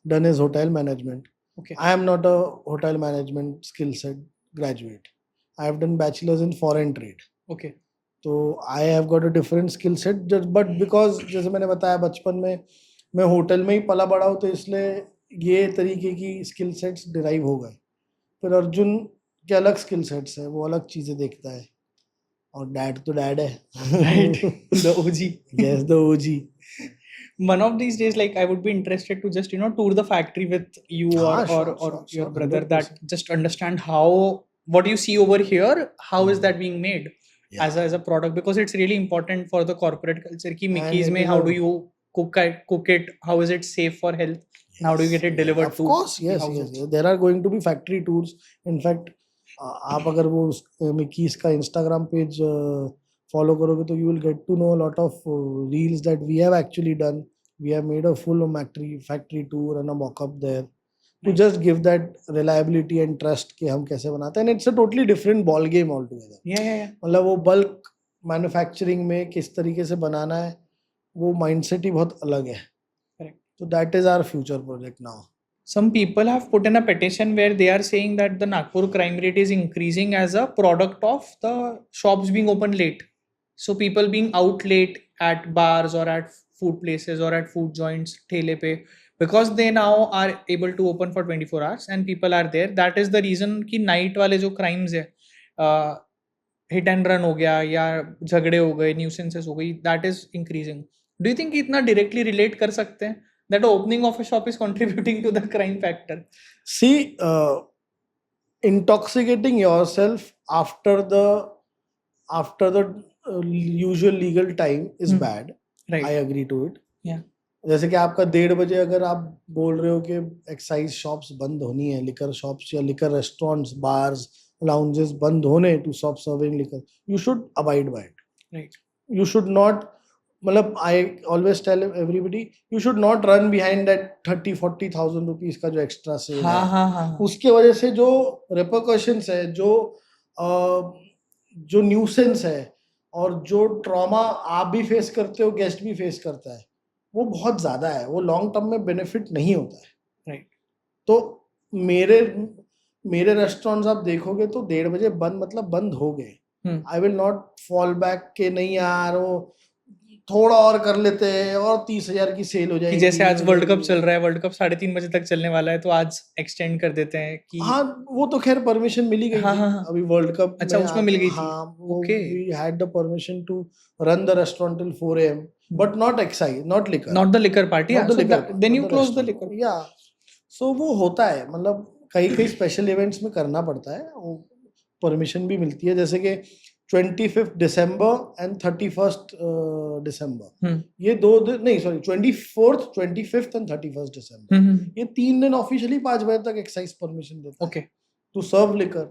done his hotel management. Okay. I am not a hotel management skill set graduate. I have done bachelor's in foreign trade. Okay. तो I have got a different skill set. But because जैसे मैंने बताया बचपन में मैं होटल में ही पला बड़ा हूँ, तो इसलिए ये तरीके की स्किल सेट्स डिराइव हो गए. फिर अर्जुन के अलग स्किल सेट्स है, वो अलग चीजें देखता है, और डैड तो डैड है. Right. The OG. Yes, the OG. One of these days, like I would be interested to just tour the factory with you or your brother, 100%. that just understand how what you see over here, how is that being made Yeah. as a product, because it's really important for the corporate culture. Ki Mickey's it mein, is how a- do you cook it? How is it safe for health? And how do you get it delivered Of to course, the yes, houses? yes. There are going to be factory tours. In fact, आप अगर वो मिकीज का इंस्टाग्राम पेज फॉलो करोगे तो you will get to know a lot of reels that we have actually done. We have made a full factory tour and a mock-up there to just give that reliability and trust कि हम कैसे बनाते हैं. And it's a totally different ball game altogether. Yeah. मतलब वो बल्क मैन्युफैक्चरिंग में किस तरीके से बनाना है, वो माइंडसेट ही बहुत अलग है. Correct. So that is our future project now. Some people have put in a petition where they are saying that the Nagpur crime rate is increasing as a product of the shops being open late. So people being out late at bars or at food places or at food joints, thele pe, because they now are able to open for 24 hours and people are there. That is the reason कि night वाले जो crimes है, hit and run हो गया या झगड़े हो गए, nuisances हो गई, that is increasing. Do you think इतना directly relate कर सकते हैं that the opening of a shop is contributing to the crime factor? See, intoxicating yourself after the usual legal time is bad. Right. I agree to it. Yeah. जैसे कि आपका 1:30 बजे अगर आप बोल रहे हो कि एक्साइज शॉप्स बंद होनी है, लिकर शॉप्स या लिकर रेस्टोरेंट्स, बार्स, लाउंजेस बंद होने to stop serving liquor, you should abide by it. Right. You should not, मतलब I always tell everybody, you should not run behind that 30,000-40,000 rupees का जो एक्स्ट्रा सेल है. हाँ. उसके वजह से जो repercussions है, जो न्यूसेंस है और जो ट्रॉमा आप भी फेस करते हो, गेस्ट भी फेस करता है, वो बहुत ज्यादा है. वो लॉन्ग टर्म में बेनिफिट नहीं होता है. Right. तो मेरे मेरे रेस्टोरेंट्स आप देखोगे तो 1:30 बजे बंद, मतलब बंद हो गए. I will not fall back के नहीं यार वो थोड़ा और कर लेते हैं और 30,000 की सेल हो कि जाएगी. जैसे आज हो वर्ल्ड कप जाएगी. चल रहा है, वर्ल्ड कप 3:30 बजे तक चलने वाला है, तो आज एक्सटेंड कर देते हैं कि हाँ, वो तो खैर परमिशन मिली गई हाँ थी हाँ हाँ. अभी वर्ल्ड कप अच्छा, में उसमें मिल गई थी. हाँ, वो okay. We had the permission to run the restaurant till 4 AM, but not excise, not liquor, not the liquor part. Not या the so liquor, then not you the close the restaurant. Liquor. या सो वो होता है, मतलब कई कई स्पेशल इवेंट्स में करना पड़ता है, वो परमिशन भी मिलती है, जैसे कि 25th दिसंबर एंड 31st दिसंबर, ये 2 दिन नहीं, sorry 24th, 25th and 31st दिसंबर, ये 3 दिन ऑफिशियली 5 बजे तक एक्साइज परमिशन देता है ओके. To serve liquor.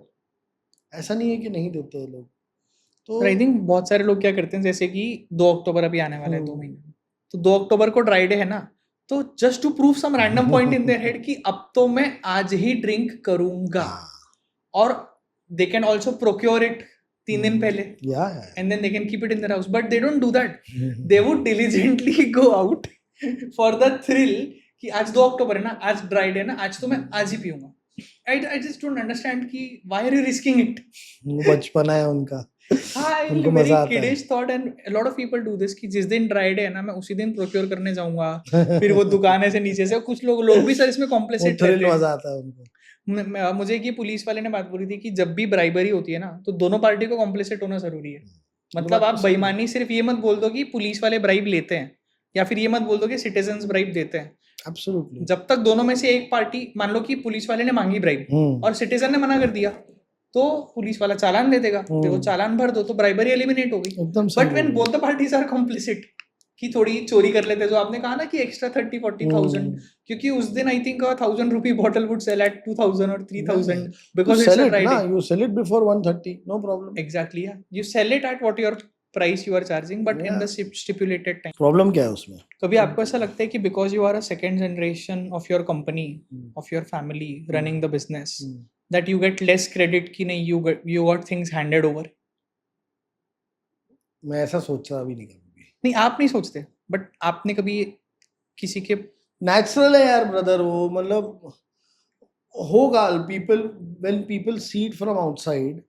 ऐसा नहीं है कि नहीं देते हैं लोग. तो आई थिंक बहुत सारे लोग क्या करते हैं, जैसे कि 2 अक्टूबर अभी आने वाला है 2 महीने में, तो 2 अक्टूबर को ड्राई डे है ना, तो just to prove some random point in their head कि अब तो मैं आज ही ड्रिंक करूंगा, और they can also procure it 3 दिन पहले, and then they can keep it in their house. But they don't do that. They would diligently go out for the thrill कि आज 2 अक्टूबर है ना, आज ड्राई डे है ना, आज तो मैं आज ही पीऊंगा. I just don't understand कि why are you risking it? बचपना है उनका. हाँ, उनको very मजा आता है. kiddish thought, and a lot of people do this कि जिस दिन ड्राई डे है ना, मैं उसी दिन प्रोक्योर करने जाऊंगा, फिर वो दुकान से नीचे से, कुछ लोग भी सर इसमें कॉम्प्लिसिट रहते हैं. मजा आता है उनको. मुझे एक ये पुलिस वाले ने बात बोली थी कि जब भी ब्राइबरी होती है ना, तो दोनों पार्टी को कॉम्प्लिसिट होना जरूरी है. मतलब आप बेईमानी सिर्फ ये मत बोल दो कि पुलिस वाले ब्राइब लेते हैं, या फिर ये मत बोल दो कि सिटीजन्स ब्राइब देते हैं. Absolutely. जब तक दोनों में से एक पार्टी, मान लो कि पुलिस वाले ने मांगी ब्राइब और सिटीजन ने मना कर दिया, तो पुलिस वाला चालान दे देगा, देखो चालान भर दो, तो ब्राइबरी एलिमिनेट हो गई. But when both the parties are complicit कि थोड़ी चोरी कर लेते, जो आपने कहा ना कि एक्स्ट्रा 30,000-40,000, क्योंकि उस दिन I think 1,000 rupee bottle would sell at 2,000 और 3,000 because it's a dry day. You sell it before 1:30, no problem. Exactly, yeah. You sell it at what your price you are charging, but in the stipulated time. Problem क्या है उसमें? कभी आपको ऐसा लगता है कि because you are a second generation of your company, of your family running the business, that you get less credit कि नहीं you got things handed over? मैं ऐसा सोचा अभी नहीं कभी. नहीं, आप नहीं सोचते, but आपने कभी किसी के नेचुरल है यार ब्रदर, वो मतलब होगा. when people see it from outside,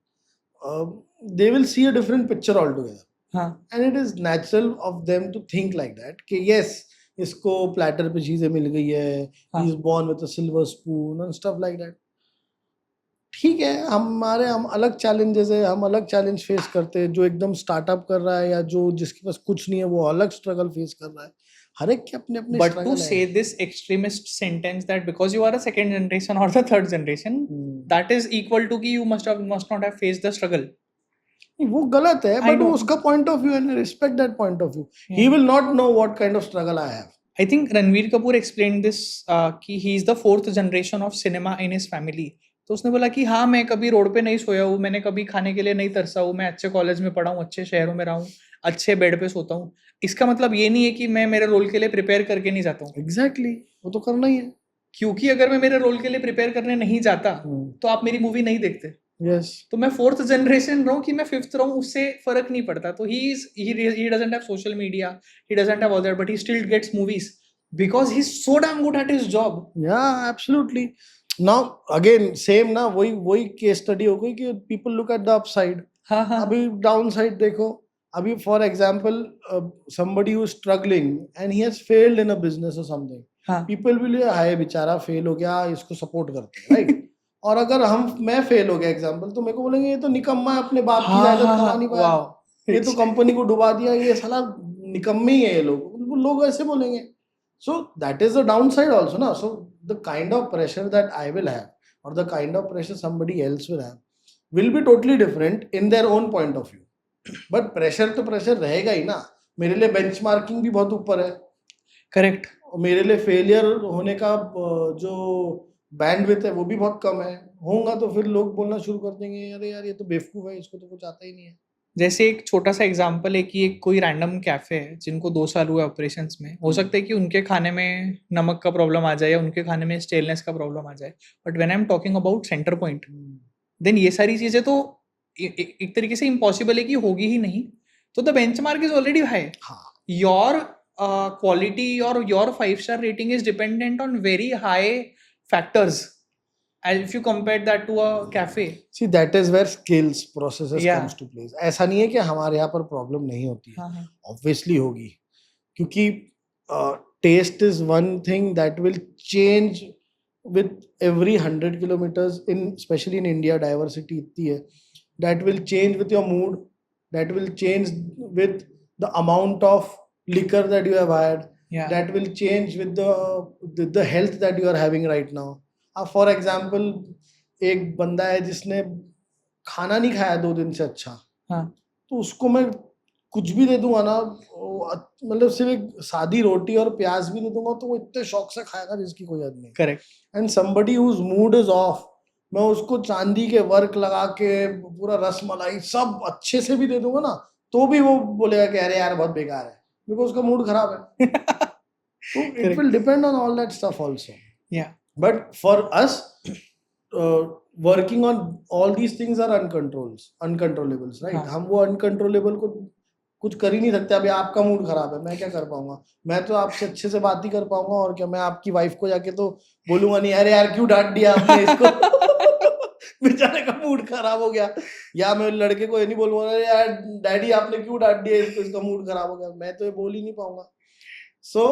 they will see a different picture altogether. And it is natural of them to think like that कि yes, इसको प्लेटर पे चीजें मिल गई है, he is born with a silver spoon and stuff like that. ठीक है, हम अलग चैलेंजेस है, हम अलग चैलेंज फेस करते हैं. जो एकदम स्टार्टअप कर रहा है या जो जिसके पास कुछ नहीं है, वो अलग स्ट्रगल फेस कर रहा है. हर एक के अपने अपने But to say this extremist sentence that because you are a second generation or the third generation, that is equal to कि you must not have faced the struggle. वो गलत है, बट उसका पॉइंट ऑफ व्यू है, respect that point of view. He will not know what kind of struggle I have. I think Ranveer Kapoor explained this कि he is the 4th generation of cinema in his family. तो उसने बोला कि हाँ, मैं कभी रोड पे नहीं सोया हूँ, मैंने कभी खाने के लिए नहीं तरसा हूँ, मैं अच्छे कॉलेज में पढ़ा हूँ, अच्छे शहरों में रहा हूँ, अच्छे बेड पे सोता हूँ. इसका मतलब ये नहीं है कि मैं मेरे रोल के लिए प्रिपेयर करके नहीं जाता हूँ. एग्जैक्टली, वो तो करना ही है. क्योंकि अगर मैं मेरे रोल के लिए प्रिपेयर करने नहीं जाता, तो आप मेरी मूवी नहीं देखते. Yes. तो मैं 4th जनरेशन रहूं कि मैं 5th रहूं, उससे फर्क नहीं पड़ता. तो he doesn't have social media, he doesn't have all that, but he still gets movies because he's so damn good at his job. Yeah, absolutely. Now again same ना, वही केस स्टडी हो गई कि people look at the upside. हाँ. अभी downside देखो. अभी for example somebody who is struggling and he has failed in a business or something. People will say हाय बेचारा फेल हो गया, इसको सपोर्ट करते हैं, right? और अगर मैं फेल हो गया एग्जाम्पल, तो मेरे को बोलेंगे ये तो निकम्मा है, अपने बाप की जायदाद कमा नहीं पाया, ये तो कंपनी को डुबा दिया, ये साला निकम्मे ही है ये लोग ऐसे बोलेंगे. So that is the downside also ना. So the kind of pressure that I will have और the kind of pressure somebody else will have will be totally different in their own point of view. But pressure तो प्रेशर रहेगा ही ना. मेरे लिए बेंचमार्किंग भी बहुत ऊपर है. करेक्ट. मेरे लिए फेलियर होने का जो बैंडविड्थ है वो भी बहुत कम है. होगा तो फिर लोग बोलना शुरू कर देंगे, अरे यार ये तो बेवकूफ है, इसको तो कुछ आता ही नहीं है. जैसे एक छोटा सा एग्जांपल है कि एक कोई रैंडम कैफे है जिनको 2 साल हुए ऑपरेशंस में, हो सकता है कि उनके खाने में नमक का प्रॉब्लम आ जाए या उनके खाने में स्टेलनेस का प्रॉब्लम आ जाए. But when I am talking about centre point, then ये सारी चीजें तो एक तरीके से इम्पॉसिबल है कि होगी ही नहीं. तो the benchmark is already high. Your quality or your 5-star rating is dependent on very high factors. And if you compare that to a cafe, See, that is where skills processes Yeah. comes to place. ऐसा नहीं है कि हमारे यहाँ पर प्रॉब्लम नहीं होती है, हाँ, ऑब्वियसली होगी, क्योंकि taste is one thing that will change with every 100 kilometres, in specially in India diversity इतनी है, that will change with your mood, that will change with the amount of liquor that you have had, yeah, that will change with the health that you are having right now. For example, एक बंदा है जिसने खाना नहीं खाया 2 दिन से अच्छा, हाँ, तो उसको मैं कुछ भी दे दूंगा ना, मतलब सिर्फ एक सादी रोटी और प्याज भी दे दूंगा तो वो इतने शौक से खाएगा जिसकी कोई हद नहीं. correct. And somebody whose mood is off, मैं उसको चांदी के वर्क लगा के पूरा रस मलाई सब अच्छे से भी दे दूंगा ना, तो भी वो बोलेगा कि अरे यार बहुत बेकार है, बिकॉज उसका मूड खराब है. So it Correct. will depend on all that stuff also. Yeah, But for us, working on all these things are uncontrollables, right? हाँ. हम वो uncontrollable को कुछ कर ही नहीं सकते. अभी आपका मूड खराब है, मैं क्या कर पाऊंगा? मैं तो आपसे अच्छे से बात ही कर पाऊंगा, और क्या मैं आपकी वाइफ को जाके तो बोलूंगा नहीं अरे यार क्यों डांट दिया आपने इसको बेचारे का मूड खराब हो गया. या मैं लड़के को ये नहीं बोलूंगा अरे यार डैडी आपने क्यों डांट दिया इसको, इसका मूड खराब हो गया. मैं तो ये बोल ही नहीं पाऊंगा. So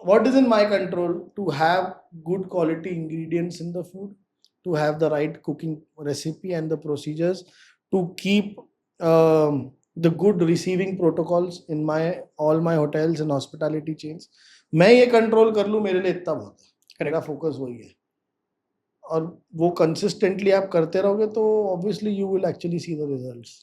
what is in my control? To have good quality ingredients in the food, to have the right cooking recipe and the procedures, to keep the good receiving protocols in all my hotels and hospitality chains. मैं ये कंट्रोल कर लूँ मेरे लिए इतना बहुत है. मेरा फोकस वही है, और वो कंसिस्टेंटली आप करते रहोगे तो obviously you will actually see the results.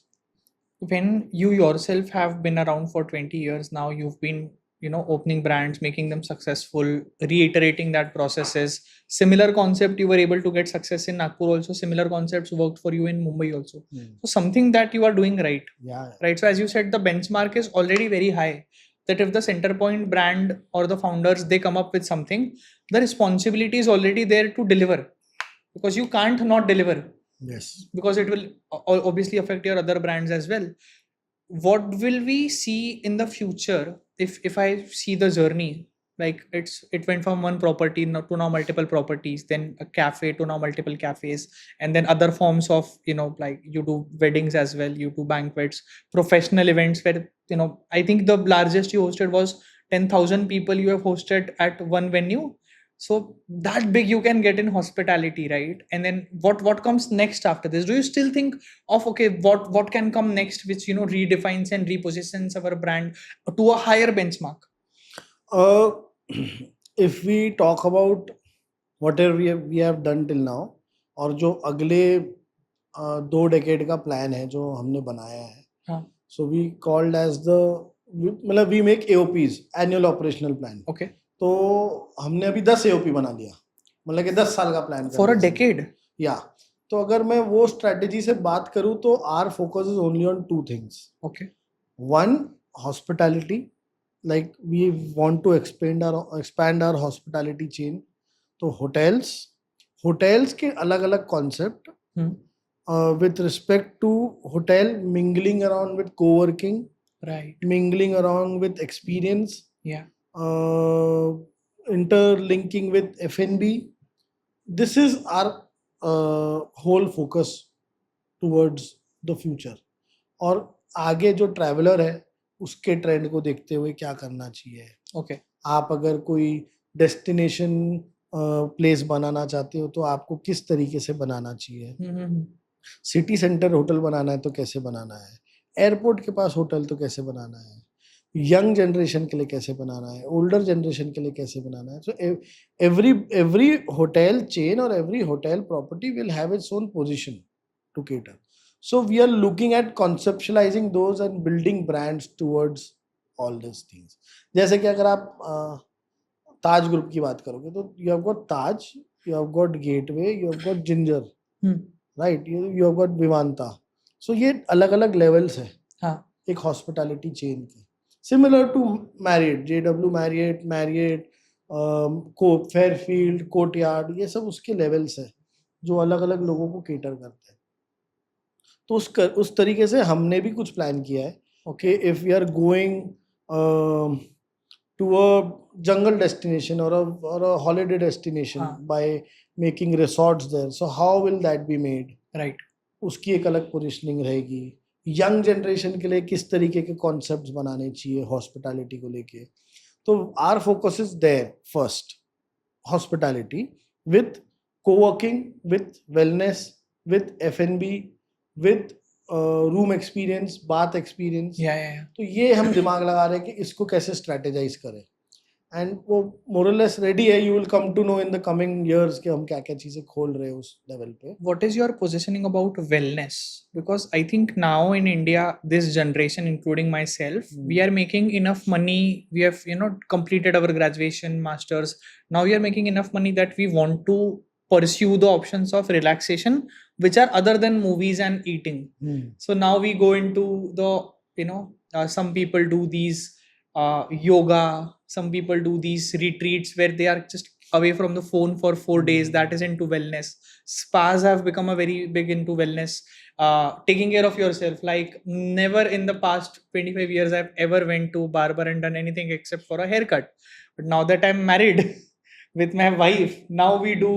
when you yourself have been around for 20 years now, you've been, opening brands, making them successful, reiterating that processes. Similar concept you were able to get success in Nagpur also, similar concepts worked for you in Mumbai also. So something that you are doing right. Yeah. Right, so as you said, the benchmark is already very high, that if the Centrepoint brand or the founders, they come up with something, the responsibility is already there to deliver, because you can't not deliver, Yes. because it will obviously affect your other brands as well. What will we see in the future if I see the journey, like it went from one property to now multiple properties, then a cafe to now multiple cafes, and then other forms of, like you do weddings as well, you do banquets, professional events where, I think the largest you hosted was 10,000 people you have hosted at one venue. So that big you can get in hospitality, right? And then what comes next after this? Do you still think of, okay, what can come next, which redefines and repositions our brand to a higher benchmark? If we talk about whatever we have done till now, और जो अगले 2 decade का प्लान है जो हमने बनाया है, हाँ. so we called as मतलब we make AOPs, annual operational plan. Okay. तो हमने अभी 10 AOP बना दिया, मतलब कि 10 साल का प्लान for a decade. या तो अगर मैं वो स्ट्रेटेजी से बात करूं तो our focus is only on 2 things. Okay. One, hospitality, like we want to expand our hospitality chain. तो hotels के अलग अलग concept with respect to hotel, mingling around with co-working, right, mingling around with experience, yeah, interlinking with F&B. This is our whole focus towards the future. और आगे जो ट्रैवलर है उसके ट्रेंड को देखते हुए क्या करना चाहिए. okay. आप अगर कोई डेस्टिनेशन प्लेस बनाना चाहते हो तो आपको किस तरीके से बनाना चाहिए. सिटी सेंटर होटल बनाना है तो कैसे बनाना है, एयरपोर्ट के पास होटल तो कैसे बनाना है, यंग जनरेशन के लिए कैसे बनाना है, ओल्डर जनरेशन के लिए कैसे बनाना है. सो एवरी होटल चेन और every hotel property will have its own position to cater. So we are looking at conceptualizing those and building brands towards all these things. जैसे कि अगर आप ताज ग्रुप की बात करोगे तो you have got Taj, you have got Gateway, you have got Ginger, right? You have got Vivanta. So ये अलग अलग levels है हाँ. एक hospitality chain की. Similar to Marriott, JW Marriott, Fairfield, Courtyard, ये सब उसके levels है जो अलग अलग लोगों को cater करते हैं. तो उस तरीके से हमने भी कुछ प्लान किया है. Okay, if we are going to a jungle destination और a holiday destination by making resorts there. So how will that be made? Right. उसकी एक अलग पोजिशनिंग रहेगी. यंग जनरेशन के लिए किस तरीके के कॉन्सेप्ट्स बनाने चाहिए हॉस्पिटैलिटी को लेके. तो our focus is there first, hospitality with coworking, with wellness, with F&B, with room experience, bath experience. Yeah. तो ये हम दिमाग लगा रहे हैं कि इसको कैसे स्ट्रेटेजाइज करें. एंड वो मोरलेस रेडी है. You will come to know in the coming years कि हम क्या क्या चीजें खोल रहे हैं उस लेवल पे. What is your positioning about wellness? Because I think now in India, this generation, including myself, we are making enough money. We have, completed our graduation, masters. Now we are making enough money that we want to pursue the options of relaxation, which are other than movies and eating. So now we go into the, some people do these yoga, some people do these retreats where they are just away from the phone for 4 days. That is into wellness. Spas have become a very big into wellness. Taking care of yourself, like never in the past 25 years I've ever went to barber and done anything except for a haircut. But now that I'm married with my wife, now we do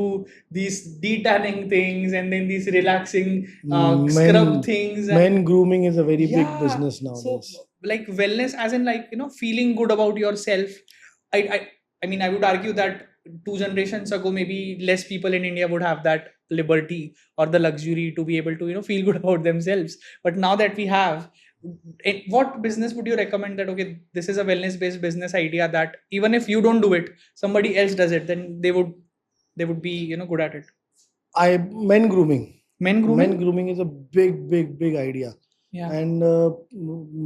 these detanning things and then these relaxing scrub things. Men grooming is a very big Yeah, business so nowadays. like wellness as in like feeling good about yourself. I mean I would argue that 2 generations ago maybe less people in India would have that liberty or the luxury to be able to feel good about themselves. But now that we have, what business would you recommend that okay, this is a wellness based business idea that even if you don't do it, somebody else does it, then they would be good at it? Men grooming. Men grooming? Men grooming is a big idea. Yeah. And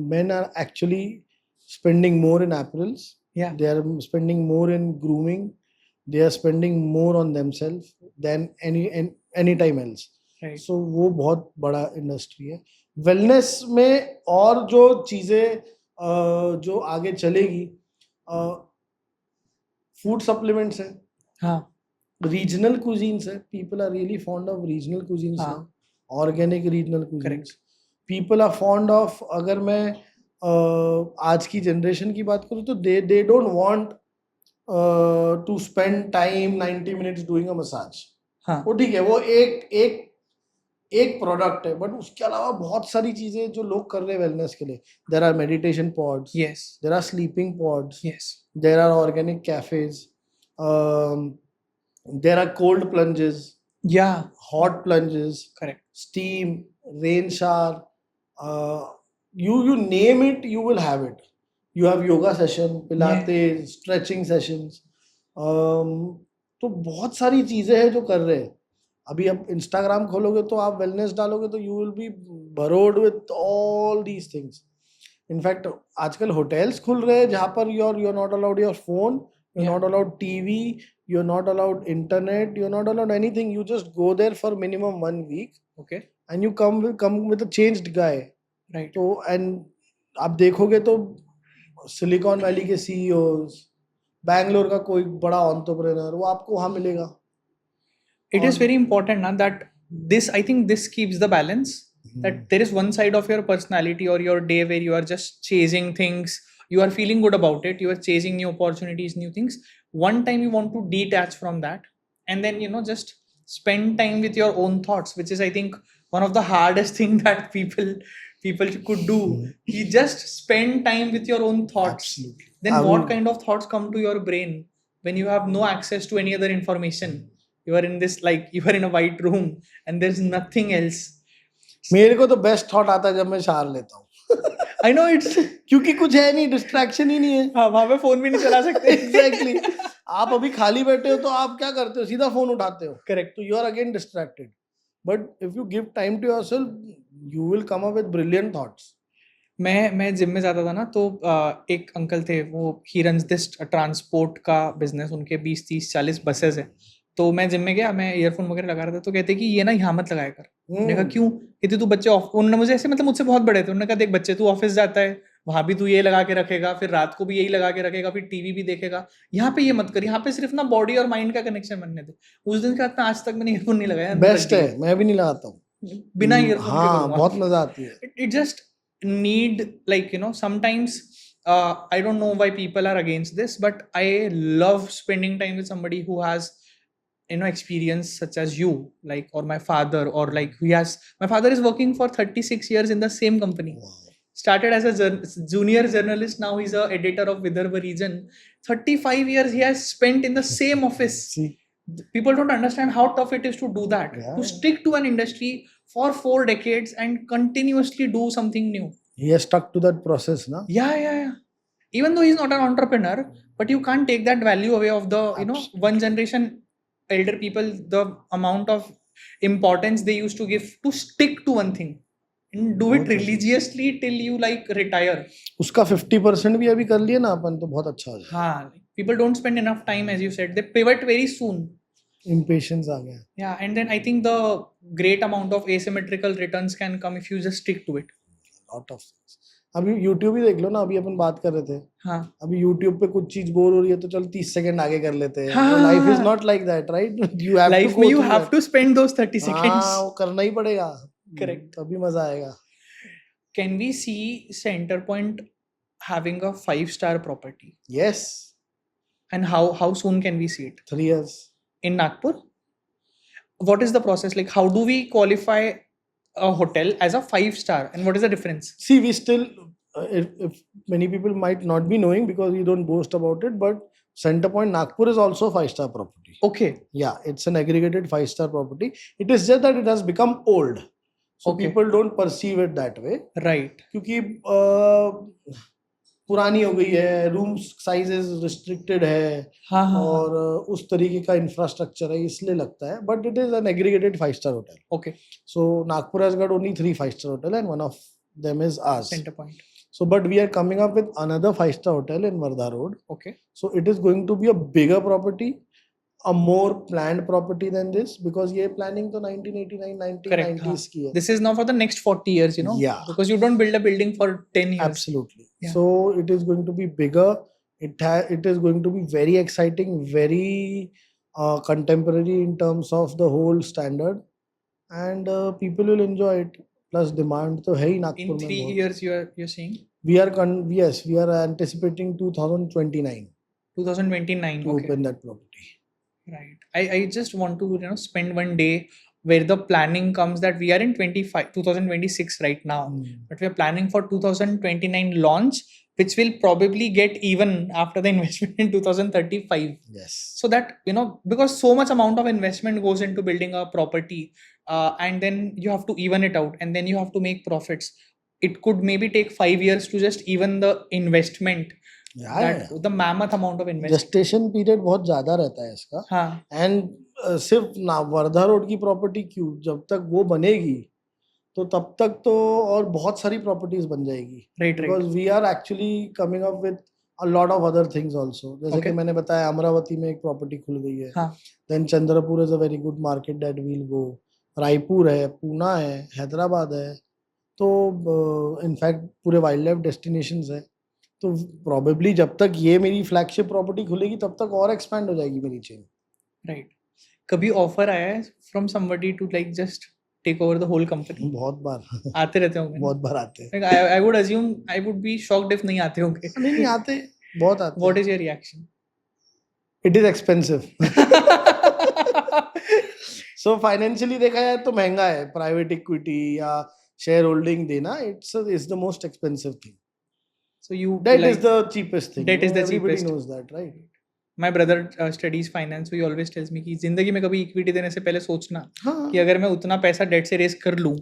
men are actually spending more in apparels. Yeah. They are spending more in grooming. They are spending more on themselves than any time else. Right. So वो बहुत बड़ा इंडस्ट्री है. वेलनेस में और जो चीजें जो आगे चलेगी, फूड सप्लीमेंट्स है, हाँ, रीजनल कुजीन्स है. People are really fond of regional cuisines, organic regional cuisines. People are fond of, अगर मैं आज की जनरेशन की बात करूँ तो they don't want to spend time 90 minutes doing a massage. वो ठीक है, वो एक प्रोडक्ट है, बट उसके अलावा बहुत सारी चीजें जो लोग कर रहे हैं वेलनेस के लिए. There are meditation pods, there are sleeping pods, there are organic cafes, there are cold plunges, hot plunges, correct, steam, rain shower, you name it, you will have it. You have yoga session, pilates, stretching sessions. तो बहुत सारी चीजें हैं जो कर रहे हैं. अभी आप इंस्टाग्राम खोलोगे तो आप वेलनेस डालोगे तो you will be burrowed with all these things. In fact आजकल होटल्स खुल रहे हैं जहाँ पर you're not allowed your phone, you're not allowed TV, you're not allowed internet, you're not allowed anything. You just go there for minimum 1 week. Okay. And you come with a changed guy. Right. तो and आप देखोगे तो सिलिकॉन वैली के CEOs, बैंगलोर का कोई बड़ा एंटरप्रेन्योर, वो आपको वहाँ मिलेगा. It is very important now that I think this keeps the balance. That there is one side of your personality or your day where you are just chasing things, you are feeling good about it, you are chasing new opportunities, new things. One time you want to detach from that and then just spend time with your own thoughts, which is I think one of the hardest thing that people could do. You just spend time with your own thoughts. Absolutely. Then what kind of thoughts come to your brain when you have no access to any other information? You are in this, like you are in a white room and there's nothing else. मेरे को तो बेस्ट थॉट आता है जब मैं शावर लेता हूँ. I know it's क्योंकि कुछ है नहीं, डिस्ट्रैक्शन ही नहीं है. हाँ, वहाँ पे फोन भी नहीं चला सकते. Exactly. आप अभी खाली बैठे हो तो आप क्या करते हो, सीधा फोन उठाते हो. Correct. तो you are again distracted. But if you give time to yourself, you will come up with brilliant thoughts. मैं जिम में जाता था ना, तो एक अंकल थे, वो ही रन्स दिस ट्रांसपोर्ट का बिजनेस. उनके 20, 30, 40 बसेस है. तो मैं जिम में गया, मैं ईयरफोन वगैरह लगा रहा था, तो कहते कि ये ना यहाँ मत लगाया कर. मैंने कहा क्यों? कहते तू बच्चे उन्होंने मुझे ऐसे, मतलब मुझसे बहुत बड़े थे, उन्होंने कहा देख बच्चे, तू ऑफिस जाता है, वहां भी तू ये लगा के रखेगा, फिर रात को भी यही लगा के रखेगा, फिर टीवी भी देखेगा. यहाँ पे ये मत कर, यहाँ पे सिर्फ ना बॉडी और माइंड का कनेक्शन बनने दे. उस दिन का आज तक मैंने ईयरफोन नहीं लगाया. बेस्ट है, मैं भी नहीं लगाता हूँ बिना ईयरफोन के. हाँ, बहुत मजा आती है. It just need, like sometimes I don't know why people are against this, but I love spending time with somebody who has experience such as you, like, or my father, or like my father is working for 36 years in the same company. Wow. Started as a junior journalist, now he's a editor of Vidarbha region. 35 years he has spent in the same office. See, People don't understand how tough it is to do that, Yeah. to stick to an industry for 4 decades and continuously do something new. he has stuck to that process, na? Yeah. Even though he's not an entrepreneur, but you can't take that value away of the one generation elder people, the amount of importance they used to give to stick to one thing and do it बहुत religiously till you like retire. उसका 50% भी अभी कर लिए ना अपन तो बहुत अच्छा हो जाएगा. हाँ, people don't spend enough time, as you said. They pivot very soon. Impatience आ गया. Yeah, and then I think the great amount of asymmetrical returns can come if you just stick to it. Lot of things. अभी YouTube ही देख लो ना, अभी अपन बात कर रहे थे. हाँ. अभी YouTube पे कुछ चीज बोर हो रही है तो चल 30 सेकंड आगे कर लेते हैं. हाँ. Life is not like that, right? You have Life to go में you through have that. to spend those 30 seconds. हाँ, वो करना ही पड़ेगा. Correct. तभी मजा आएगा. Can we see Centrepoint having a 5-star property? Yes. And how soon can we see it? 3 years. In Nagpur? What is the process? Like, how do we qualify a hotel as a 5-star, and what is the difference? See, we still, if many people might not be knowing because we don't boast about it, but Centrepoint Nagpur is also 5-star property. Okay. Yeah, it's an aggregated 5-star property. It is just that it has become old. So Okay. people don't perceive it that way. Right. क्योंकि पुरानी हो गई है, रूम साइजेस रिस्ट्रिक्टेड है, हाँ. और उस तरीके का इंफ्रास्ट्रक्चर है, इसलिए लगता है. But it is an aggregated 5-star hotel. Okay. So Nagpur has got only 3 5-star hotel and one of them is ours. Centrepoint. So but we are coming up with another 5-star hotel in Wardha Road. Okay. So it is going to be a bigger property, a more planned property than this, because ये planning तो 1989 Correct. 1990s की है. This is now for the next 40 years, Yeah. Because you don't build a building for 10 years. Absolutely. Yeah. So it is going to be bigger. It is going to be very exciting, very contemporary in terms of the whole standard, and people will enjoy it. Plus demand तो है ही नागपुर In में 3 बहुत. years, you're saying? We are anticipating 2029 2029. to Okay. open that property. Right. I just want to spend one day where the planning comes that we are in 2026 right now, but we are planning for 2029 launch, which will probably get even after the investment in 2035. Yes. So that because so much amount of investment goes into building a property, and then you have to even it out, and then you have to make profits. It could maybe take 5 years to just even the investment. Yeah. The mammoth amount of investment. Gestation period बहुत ज्यादा रहता है इसका. हाँ. एंड सिर्फ ना वर्धा रोड की प्रॉपर्टी क्यों, जब तक वो बनेगी तो तब तक तो और बहुत सारी प्रॉपर्टीज बन जाएगी. Right. Because we are actually coming up with a lot of other things also. जैसे कि मैंने बताया अमरावती में एक प्रॉपर्टी खुल गई है. हाँ. Then Chandrapur is a very good market that we'll go. Raipur है, पूना है, हैदराबाद है. तो इनफैक्ट पूरे वाइल्ड लाइफ डेस्टिनेशंस है. तो प्रोबेबली जब तक ये मेरी फ्लैगशिप प्रॉपर्टी खुलेगी तब तक और एक्सपैंड हो जाएगी मेरी चेन. राइट. कभी ऑफर आया है from somebody to like just take over the whole company? बहुत बार आते रहते होंगे. बहुत बार आते हैं. I would assume, I would be shocked if नहीं आते होंगे. नहीं आते, बहुत आते. What is your reaction? It is expensive. So financially देखा जाए तो महंगा है. प्राइवेट इक्विटी या शेयर होल्डिंग देना, it's the most expensive thing. So that is the cheapest thing. That is the Everybody cheapest. knows that, right? My brother studies finance, so he always tells me कि जिंदगी में कभी इक्विटी देने से पहले सोचना हाँ. कि अगर मैं उतना पैसा डेट से रेस कर लूं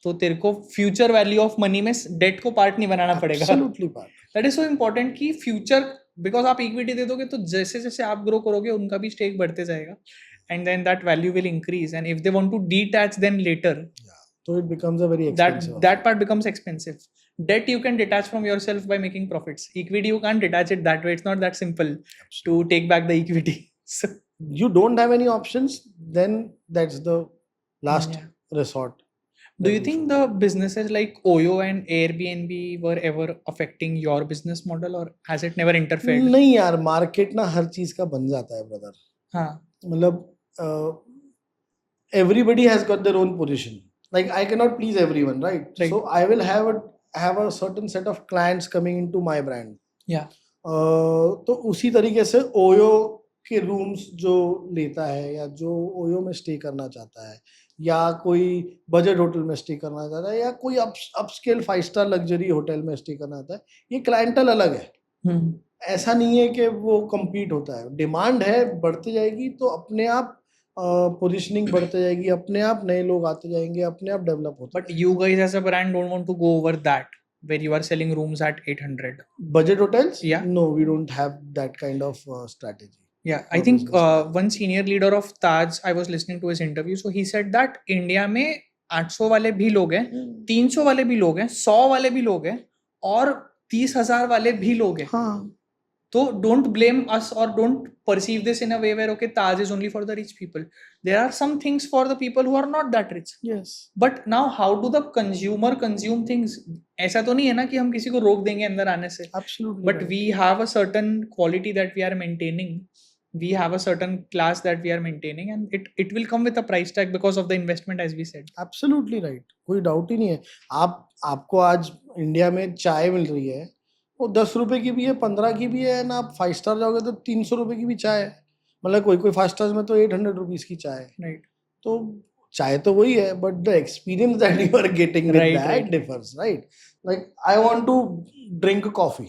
तो तेरे को फ्यूचर वैल्यू ऑफ मनी में डेट को पार्ट नहीं बनाना पड़ेगा. Absolutely part. That is so important कि फ्यूचर, बिकॉज आप इक्विटी दे दोगे तो जैसे जैसे आप ग्रो करोगे उनका भी स्टेक बढ़ते जाएगा, and then that value will increase, and if they want to detach then later, So it becomes a very expensive. that part becomes expensive. Debt you can detach from yourself by making profits. Equity you can't detach it that way. It's not that simple to take back the equity. So you don't have any options, then that's the last resort. do you think the businesses like Oyo and Airbnb were ever affecting your business model, or has it never interfered? नहीं यार, मार्केट ना हर चीज का बन जाता है ब्रदर. हाँ. मतलब everybody has got their own position. Like I cannot please everyone, right? So I will have a certain set of clients coming into my brand. Yeah. तो उसी तरीके से ओयो के रूम्स जो लेता है या जो ओयो में स्टे करना चाहता है या कोई बजट होटल में स्टे करना चाहता है या कोई अपस्केल 5 स्टार लग्जरी होटल में स्टे करना चाहता है, ये क्लाइंटल अलग है। ऐसा नहीं है कि वो compete होता है, डिमांड है, बढ़ती जाएगी तो अपने आप पोजीशनिंग बढ़ते जाएगी, अपने आप नए लोग आते जाएंगे, अपने आप डेवलप होते But you guys as a brand don't want to go over that, where you are selling rooms at 800. budget hotels? Yeah. No, we don't have that kind of strategy. Yeah, I For think business plan. one senior leader of Taj, I was listening to his interview, so he said that India में 800 वाले भी लोग हैं, 300 वाले भी लोग हैं, 100 वाले भी लोग हैं और 30,000 वाले भी लोग हैं. हाँ, So don't blame us or don't perceive this in a way where okay, Taj is only for the rich people. There are some things for the people who are not that rich. yes, But now how do the consumer consume things? ऐसा तो नहीं है ना कि हम किसी को रोक देंगे अंदर आने से. absolutely. But right. we have a certain quality that we are maintaining. We have a certain class that we are maintaining, and it will come with a price tag because of the investment, as we said. Absolutely right. कोई डाउट ही नहीं है। आपको आज इंडिया में चाय मिल रही है, वो 10 रुपए की भी है, 15 की भी है ना। आप 5 स्टार जाओगे तो 300 रुपए की भी चाय है, मतलब कोई 5 स्टार में तो 800 रुपीज की चाय है। Right. तो चाय तो वही है, but the experience that you are getting with Right, दैट right. Differs, right? Like I want to drink coffee,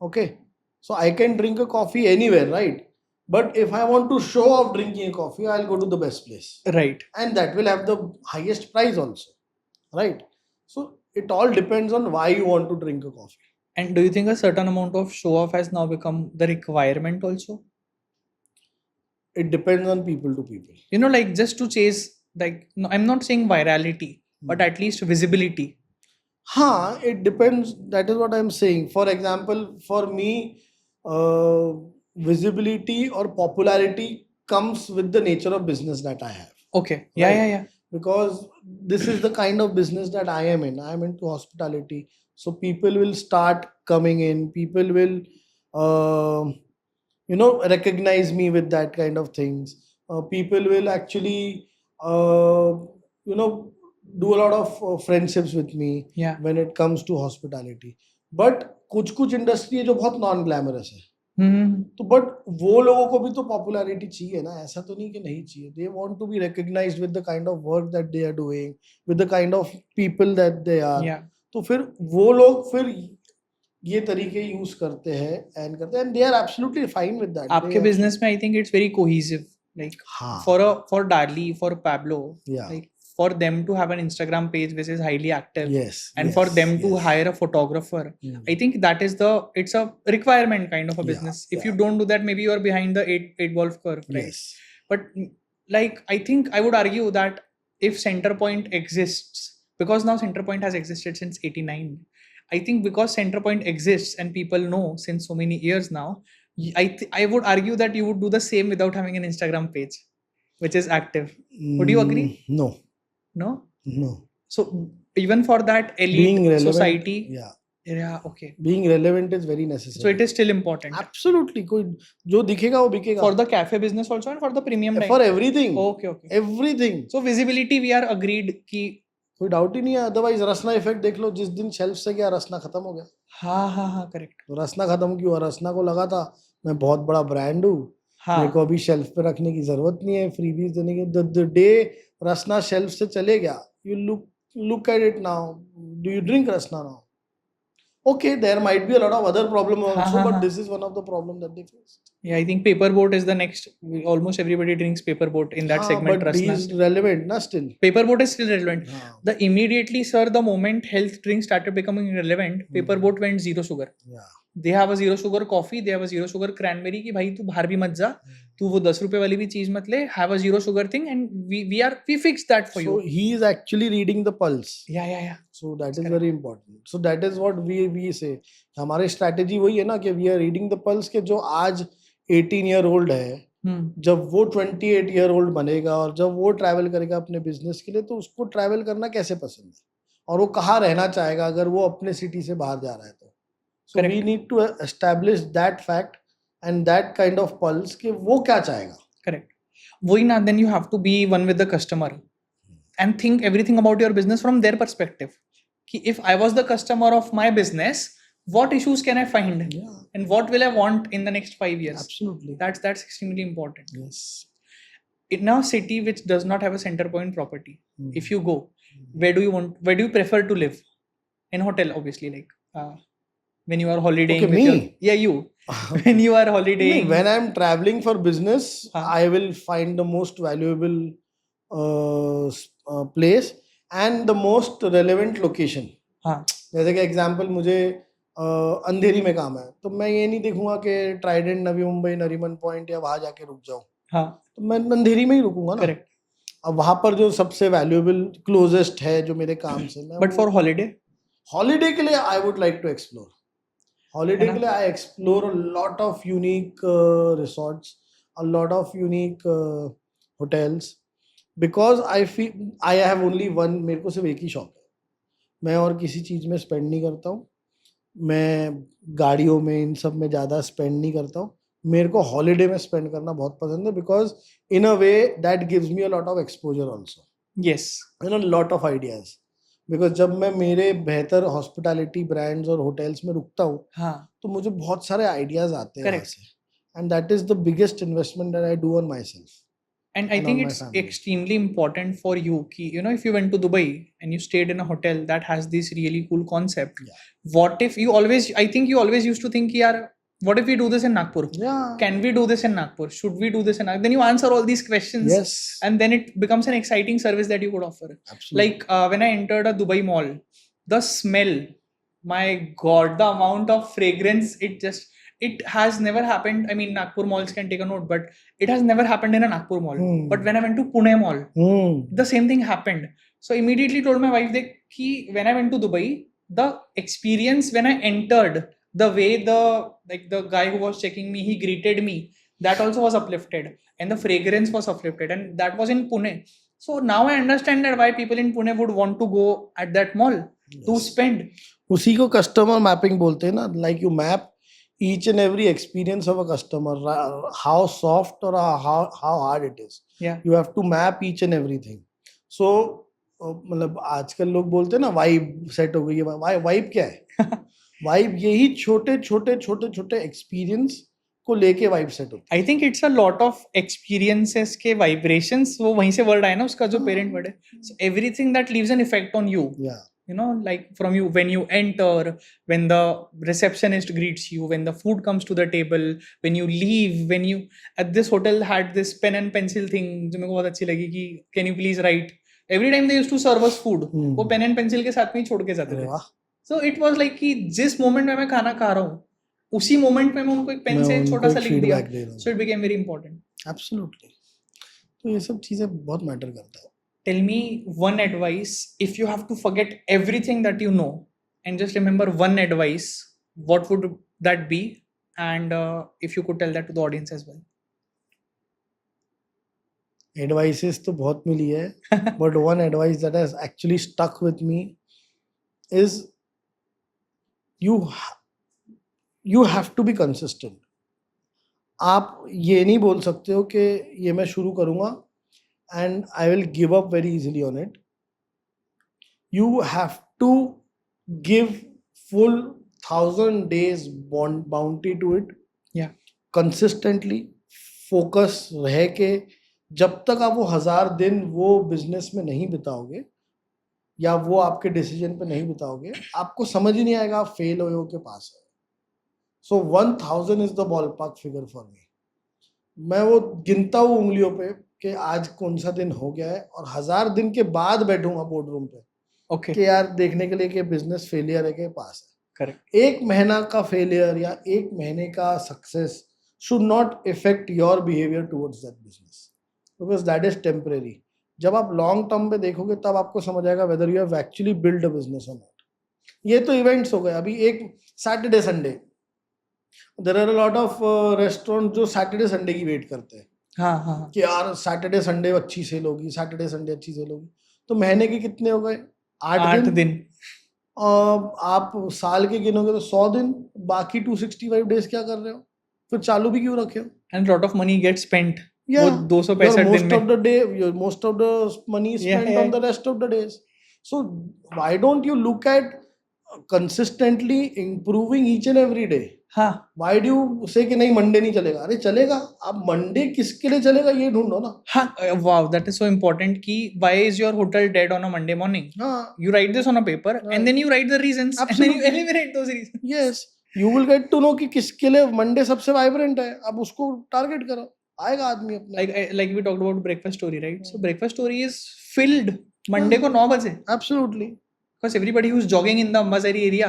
okay, so I can drink a coffee anywhere, right? But if I want to show off drinking a coffee, I'll go to the best place. Right. And that will have the highest price also, right? So it all depends on why you want to drink a coffee. And do you think a certain amount of show off has now become the requirement also? It depends on people to people. You know, like just to chase, like, no, I'm not saying virality, but at least visibility. It depends. That is what I'm saying. For example, for me, visibility or popularity comes with the nature of business that I have. Okay. Yeah, Right. yeah. Because this is the kind of business that I am in. I am into hospitality. So people will start coming in. People will, recognize me with that kind of things. People will actually, do a lot of friendships with me Yeah. when it comes to hospitality. But कुछ इंडस्ट्री है जो बहुत नॉन ग्लैमरस है, तो बट वो लोगों को भी तो पॉपुलैरिटी चाहिए ना, ऐसा तो नहीं कि नहीं चाहिए। They want to be recognised with the kind of work that they are doing, with the kind of people that they are. Yeah. तो फिर वो लोग फिर ये तरीके यूज करते हैं and they are absolutely fine with that. आपके business में I think it's very cohesive. Like हाँ, for Darlie, for Pablo, Yeah. like for them to have an Instagram page which is highly active, yes, and yes, for them to yes. hire a photographer, Mm. I think that is it's a requirement kind of a Yeah, business. If yeah. you don't do that, maybe you are behind the eight golf curve, right? Yes. But like I think I would argue that if Centerpoint exists, because now Centerpoint has existed since '89, I think because Centerpoint exists and people know since so many years now, I would argue that you would do the same without having an Instagram page which is active. Would you agree? No, No. no. So even for that elite Being relevant, society, yeah, yeah, okay. being relevant is very necessary. So it is still important Absolutely. कोई जो दिखेगा वो बिकेगा। for the cafe business also and for the premium dining. For everything. Okay, okay. Everything. So visibility we are agreed कि कोई डाउट ही नहीं है। अदरवाइज रसना इफेक्ट देख लो, जिस दिन शेल्फ से गया रसना खत्म हो गया। हाँ correct. तो रसना खत्म क्यों हुआ? रसना को लगा था मैं बहुत बड़ा ब्रांड हूँ, हाँ मेरे को अभी शेल्फ पे रखने की जरूरत नहीं है, फ्रीबीज देने की। द डे रसना शेल्फ से चले गया, you look at it now, do you drink Rasna now? Okay, there might be a lot of other problems also, but this is one of the problems that they face. Yeah, I think paper boat is the next. Almost everybody drinks paper boat in that segment. But Rasna. is relevant na still. Paper boat is still relevant. हाँ, The immediately, sir, the moment health drinks started becoming relevant, paper boat went zero sugar. yeah. They have a zero sugar coffee, they have a zero sugar cranberry कि भाई तू बाहर भी मत जा, तू वो 10 रुपए वाली भी चीज मत ले, have a zero sugar thing and we fix that for So you. he is actually reading the pulse. Yeah. So that is Correct. very important. So that is what we say. हमारी strategy वही है ना कि we are reading the pulse के जो आज 18-year-old है, जब वो 28-year-old बनेगा और जब वो ट्रैवल करेगा अपने बिजनेस के लिए, तो उसको ट्रैवल करना कैसे पसंद है और वो कहाँ रहना चाहेगा अगर वो अपने सिटी से बाहर जा रहा है तो। So we need to establish that fact and that kind of pulse कि वो क्या चाहेगा। Correct. वही ना, then you have to be one with the customer and think everything about your business from their perspective. कि if I was the customer of my business, what issues can I find, Yeah, and what will I want in the next 5 years. absolutely. That's extremely important. Yes. In a city which does not have a center point property, Hmm. if you go, where do you prefer to live? In hotel, obviously, like when you are holidaying Okay, with me? you when you are holidaying. When I'm traveling for business, Huh. I will find the most valuable place and the most relevant location. हाँ जैसे कि एग्जांपल मुझे अंधेरी में काम है, तो मैं ये नहीं देखूंगा कि ट्राइडेंट, नवी मुंबई, नरीमन पॉइंट या वहां जाके रुक जाऊं, हाँ तो मैं अंधेरी में ही रुकूंगा ना. करेक्ट. अब वहां पर जो सबसे वैल्यूएबल क्लोजेस्ट है जो मेरे काम से, मैं बट फॉर हॉलीडे, हॉलीडे के लिए I would like to explore. Holiday है के ना? लिए I explore a lot of unique resorts, a lot of unique hotels, because I feel I have only one. मेरे को सिर्फ एक ही शौक है, मैं और किसी चीज़ में स्पेंड नहीं करता हूँ. मैं गाड़ियों में इन सब में ज़्यादा स्पेंड नहीं करता हूँ. मेरे को हॉलीडे में स्पेंड करना बहुत पसंद है, because in a way that gives me a lot of exposure also, yes. You know, lot of ideas. Because जब मैं मेरे बेहतर हॉस्पिटैलिटी ब्रांड्स और होटल्स में रुकता हूँ, हाँ तो मुझे बहुत सारे आइडियाज आते हैं वहाँ Correct. से, and that is the biggest investment that I do on my self. and I And think on my it's family. extremely important for you ki, you know, if you went to Dubai and you stayed in a hotel that has this really cool concept, Yeah. what if you always, I think you always used to think yaar, what if we do this in Nagpur? Yeah. Can we do this in Nagpur? Should we do this in Nagpur? Then you answer all these questions. Yes. And then it becomes an exciting service that you could offer. Absolutely. Like when I entered a Dubai mall, the smell, my god, the amount of fragrance, it has never happened. I mean, Nagpur malls can take a note, but it has never happened in a Nagpur mall. But when I went to Pune mall, the same thing happened. So immediately told my wife that when I went to Dubai, the experience when I entered, the way the guy who was checking me, he greeted me, that also was uplifted, and the fragrance was uplifted, and that was in Pune. So now I understand that why people in Pune would want to go at that mall to spend. उसी को कस्टमर मैपिंग बोलते हैं ना. Like you map each and every experience of a customer, how soft or how hard it is. Yeah. You have to map each and everything. So मतलब आजकल लोग बोलते हैं ना वाइब सेट हो गई है. वाइब क्या है? वाइब यही छोटे छोटे छोटे छोटे एक्सपीरियंस को लेके वाइब सेट होती है. I think it's a lot of experiences के vibrations, वो वहीं से वर्ड आया ना उसका जो पेरेंट वर्ड है. So everything that leaves an effect on you. Yeah. You know, like from you, when you enter, when the receptionist greets you, when the food comes to the table, when you leave, when you at this hotel had this pen and pencil thing जो मेरे को बहुत अच्छी लगी कि can you please write. Every time they used to serve us food, वो pen and pencil के साथ में ही छोड़ के जाते थे. So it was like कि जिस moment में मैं खाना खा रहा हूँ, उसी moment में मैं उनको एक पेन से छोटा सा लिख दिया. So it became very important. Absolutely. तो ये सब चीजें बहुत मैटर करता है. Tell me one advice, if you have to forget everything that you know and just remember one advice, what would that be? And if you could tell that to the audience as well. Advices तो बहुत मिली है, but one advice that has actually stuck with me is you have to be consistent. आप ये नहीं बोल सकते हो कि ये मैं शुरू करूँगा and I will give up very easily on it. You have to give full 1,000 days bounty to it. Yeah. Consistently focus रह के जब तक आप वो 1000 दिन वो बिजनेस में नहीं बिताओगे या वो आपके डिसीजन पे नहीं बिताओगे, आपको समझ ही नहीं आएगा आप फेल हो के पास है. So 1,000 is the ballpark figure for me. मैं वो गिनता हूँ उंगलियों पे कि आज कौन सा दिन हो गया है, और 1000 दिन के बाद बैठूंगा बोर्ड रूम पे कि यार देखने के लिए कि बिजनेस फेलियर है के पास है. करेक्ट. एक महीना का फेलियर या एक महीने का success should not effect your behaviour towards that business, because that is temporary. जब आप लॉन्ग टर्म पे देखोगे तब आपको समझ आएगा whether you have actually build a business और नॉट. ये तो इवेंट्स हो गए. अभी एक Saturday Sunday, there are a lot of restaurant जो सैटरडे संडे की वेट करते हैं. हाँ. कि यार सैटरडे संडे अच्छी सेल होगी, सैटरडे संडे अच्छी सेल होगी. तो महीने के कितने हो गए? 8 दिन. आप साल के गिनोगे तो 100 दिन. बाकी 265 डेज क्या कर रहे हो? फिर चालू भी क्यों रखे हो? And lot of money gets spent. Yeah. 265 दिन में. Most of the money is spent on the rest of the days. So why don't you look at consistently improving each and every day. हाँ Why do you say कि नहीं मंडे नहीं चलेगा? अरे चलेगा, आप मंडे किसके लिए चलेगा ये ढूंढो ना. हाँ wow, that is so important कि why is your hotel dead on a Monday morning? हाँ, You write this on a paper Right. and then you write the reasons and then you Absolutely. eliminate those reasons. yes, you will get to know कि किसके लिए मंडे सबसे वाइब्रेंट है. आप उसको टारगेट करो, आएगा आदमी अपने. Like we talked about breakfast story, right? So breakfast story is filled Monday को 9 बजे Absolutely. because everybody who's jogging in the Ambasari area,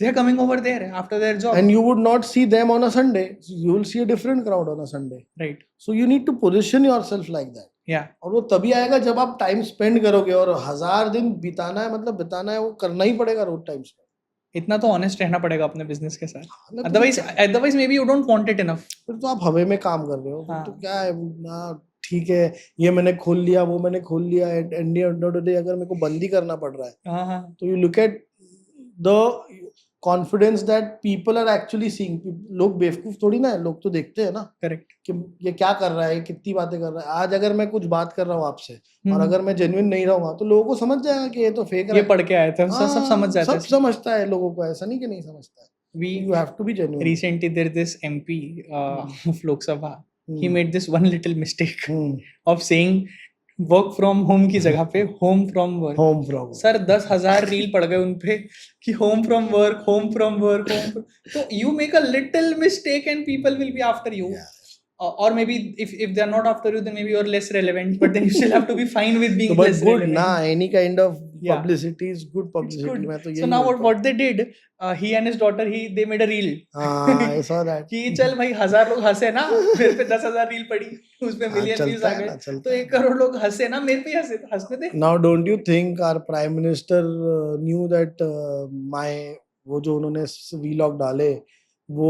they are coming over there after their job. And you would not see them on a Sunday. You will see a different crowd on a Sunday. Right. So you need to position yourself like that. Yeah. और वो तभी आएगा जब आप टाइम स्पेंड करोगे. और 1000 दिन बिताना है, मतलब बिताना है, वो करना ही पड़ेगा रोज टाइम स्पेंड. इतना तो ऑनेस्ट रहना पड़ेगा अपने बिजनेस के साथ. मतलब Otherwise maybe you don't want it enough. फिर तो आप हवे में काम कर रहे हो. हाँ. तो क्या है ना, ठीक है ये मैंने खोल लिया, वो मैंने खोल लिया, and end of the day अगर मेरे को बंद ही करना पड़ रहा है, हाँ हाँ. तो you look at the confidence that people are actually seeing. लोग बेवकूफ थोड़ी ना है, लोग तो देखते हैं ना करेक्ट. कि ये क्या कर रहा है, कितनी बातें कर रहा है. आज अगर मैं कुछ बात कर रहा हूँ आपसे और अगर मैं जेन्युइन नहीं रहूंगा तो लोगों को समझ जाएगा कि ये तो फेक ये पढ़ के आए थे. सब समझ जाते हैं. सब समझता है लोगों को, ऐसा नहीं कि नहीं समझता है. We You have to be genuine. recently there this MP of Lok Sabha. He made this one little mistake of saying work from home की जगह पे home from work. Home from. Sir 10,000 reel पड़ गए उनपे कि home from work, home from work, home from... तो you make a little mistake and people will be after you. Yeah. Or maybe if they are not after you, then maybe you are less relevant. But then you still have to be fine with being But less good relevant. ना, any kind of Yeah. publicity is good It's publicity. good. मैं तो So यही now बोलता what they did, he and his daughter, they made a reel. हूँ. हाँ, I saw that. कि चल भाई 1000 लोग हंसे ना, मेरे पे 10,000 रील पड़ी, उसपे हाँ, मिलियन व्यूज चलता आ है ना, गए, चलता तो है 1 करोड़ लोग हंसे ना, मेरे पे ही हंसे, तो हंसने दे. Now don't you think our prime minister knew that my वो जो उन्होंने vlog डाले वो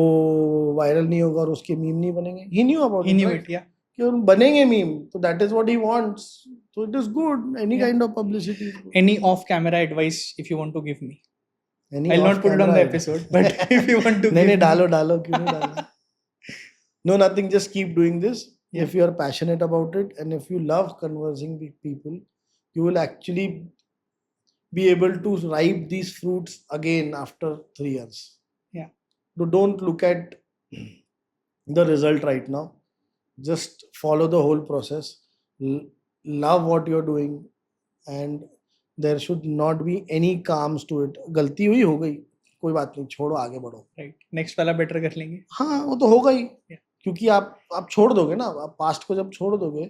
वायरल नहीं होगा और उसके मीम नहीं बनेंगे? He knew about He it. knew right? it, yeah. कि उन बनेंगे मीम, तो that is what he wants. So it is good. Any Yeah. kind of publicity is good. Any off-camera advice if you want to give me? Any I'll not put it on the off-camera episode, but if you want to नहीं give नहीं me- डालो क्यों नहीं डालना. No, nothing, just keep doing this. Yeah. If you are passionate about it and if you love conversing with people, you will actually be able to ripe these fruits again after 3 years. Yeah. So don't look at the result right now. Just follow the whole process. Love what you're doing and there should not be any calms to it. गलती हुई हो गई, कोई बात नहीं, छोड़ो, आगे बढ़ो. Right. Next वाला better कर लेंगे. हाँ, वो तो होगा ही. Yeah. क्योंकि आप छोड़ दोगे ना, आप पास्ट को जब छोड़ दोगे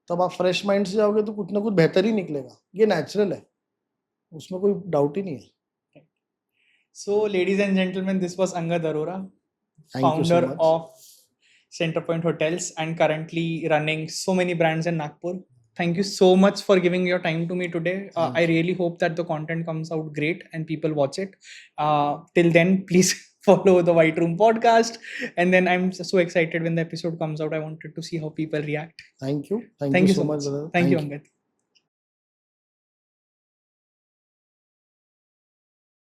तब आप फ्रेश माइंड से जाओगे तो कुछ ना कुछ बेहतर ही निकलेगा. ये नेचुरल है, उसमें कोई डाउट ही नहीं है. So ladies and gentlemen, this was Angad Arora, Thank you so founder much. of Centrepoint Hotels and currently running so many brands in Nagpur. Thank you so much for giving your time to me today. I really hope that the content comes out great and people watch it. Till then, please follow the White Room podcast. And then I'm so excited when the episode comes out. I wanted to see how people react. Thank you. Thank you so much, much. brother. Thank you, Angad.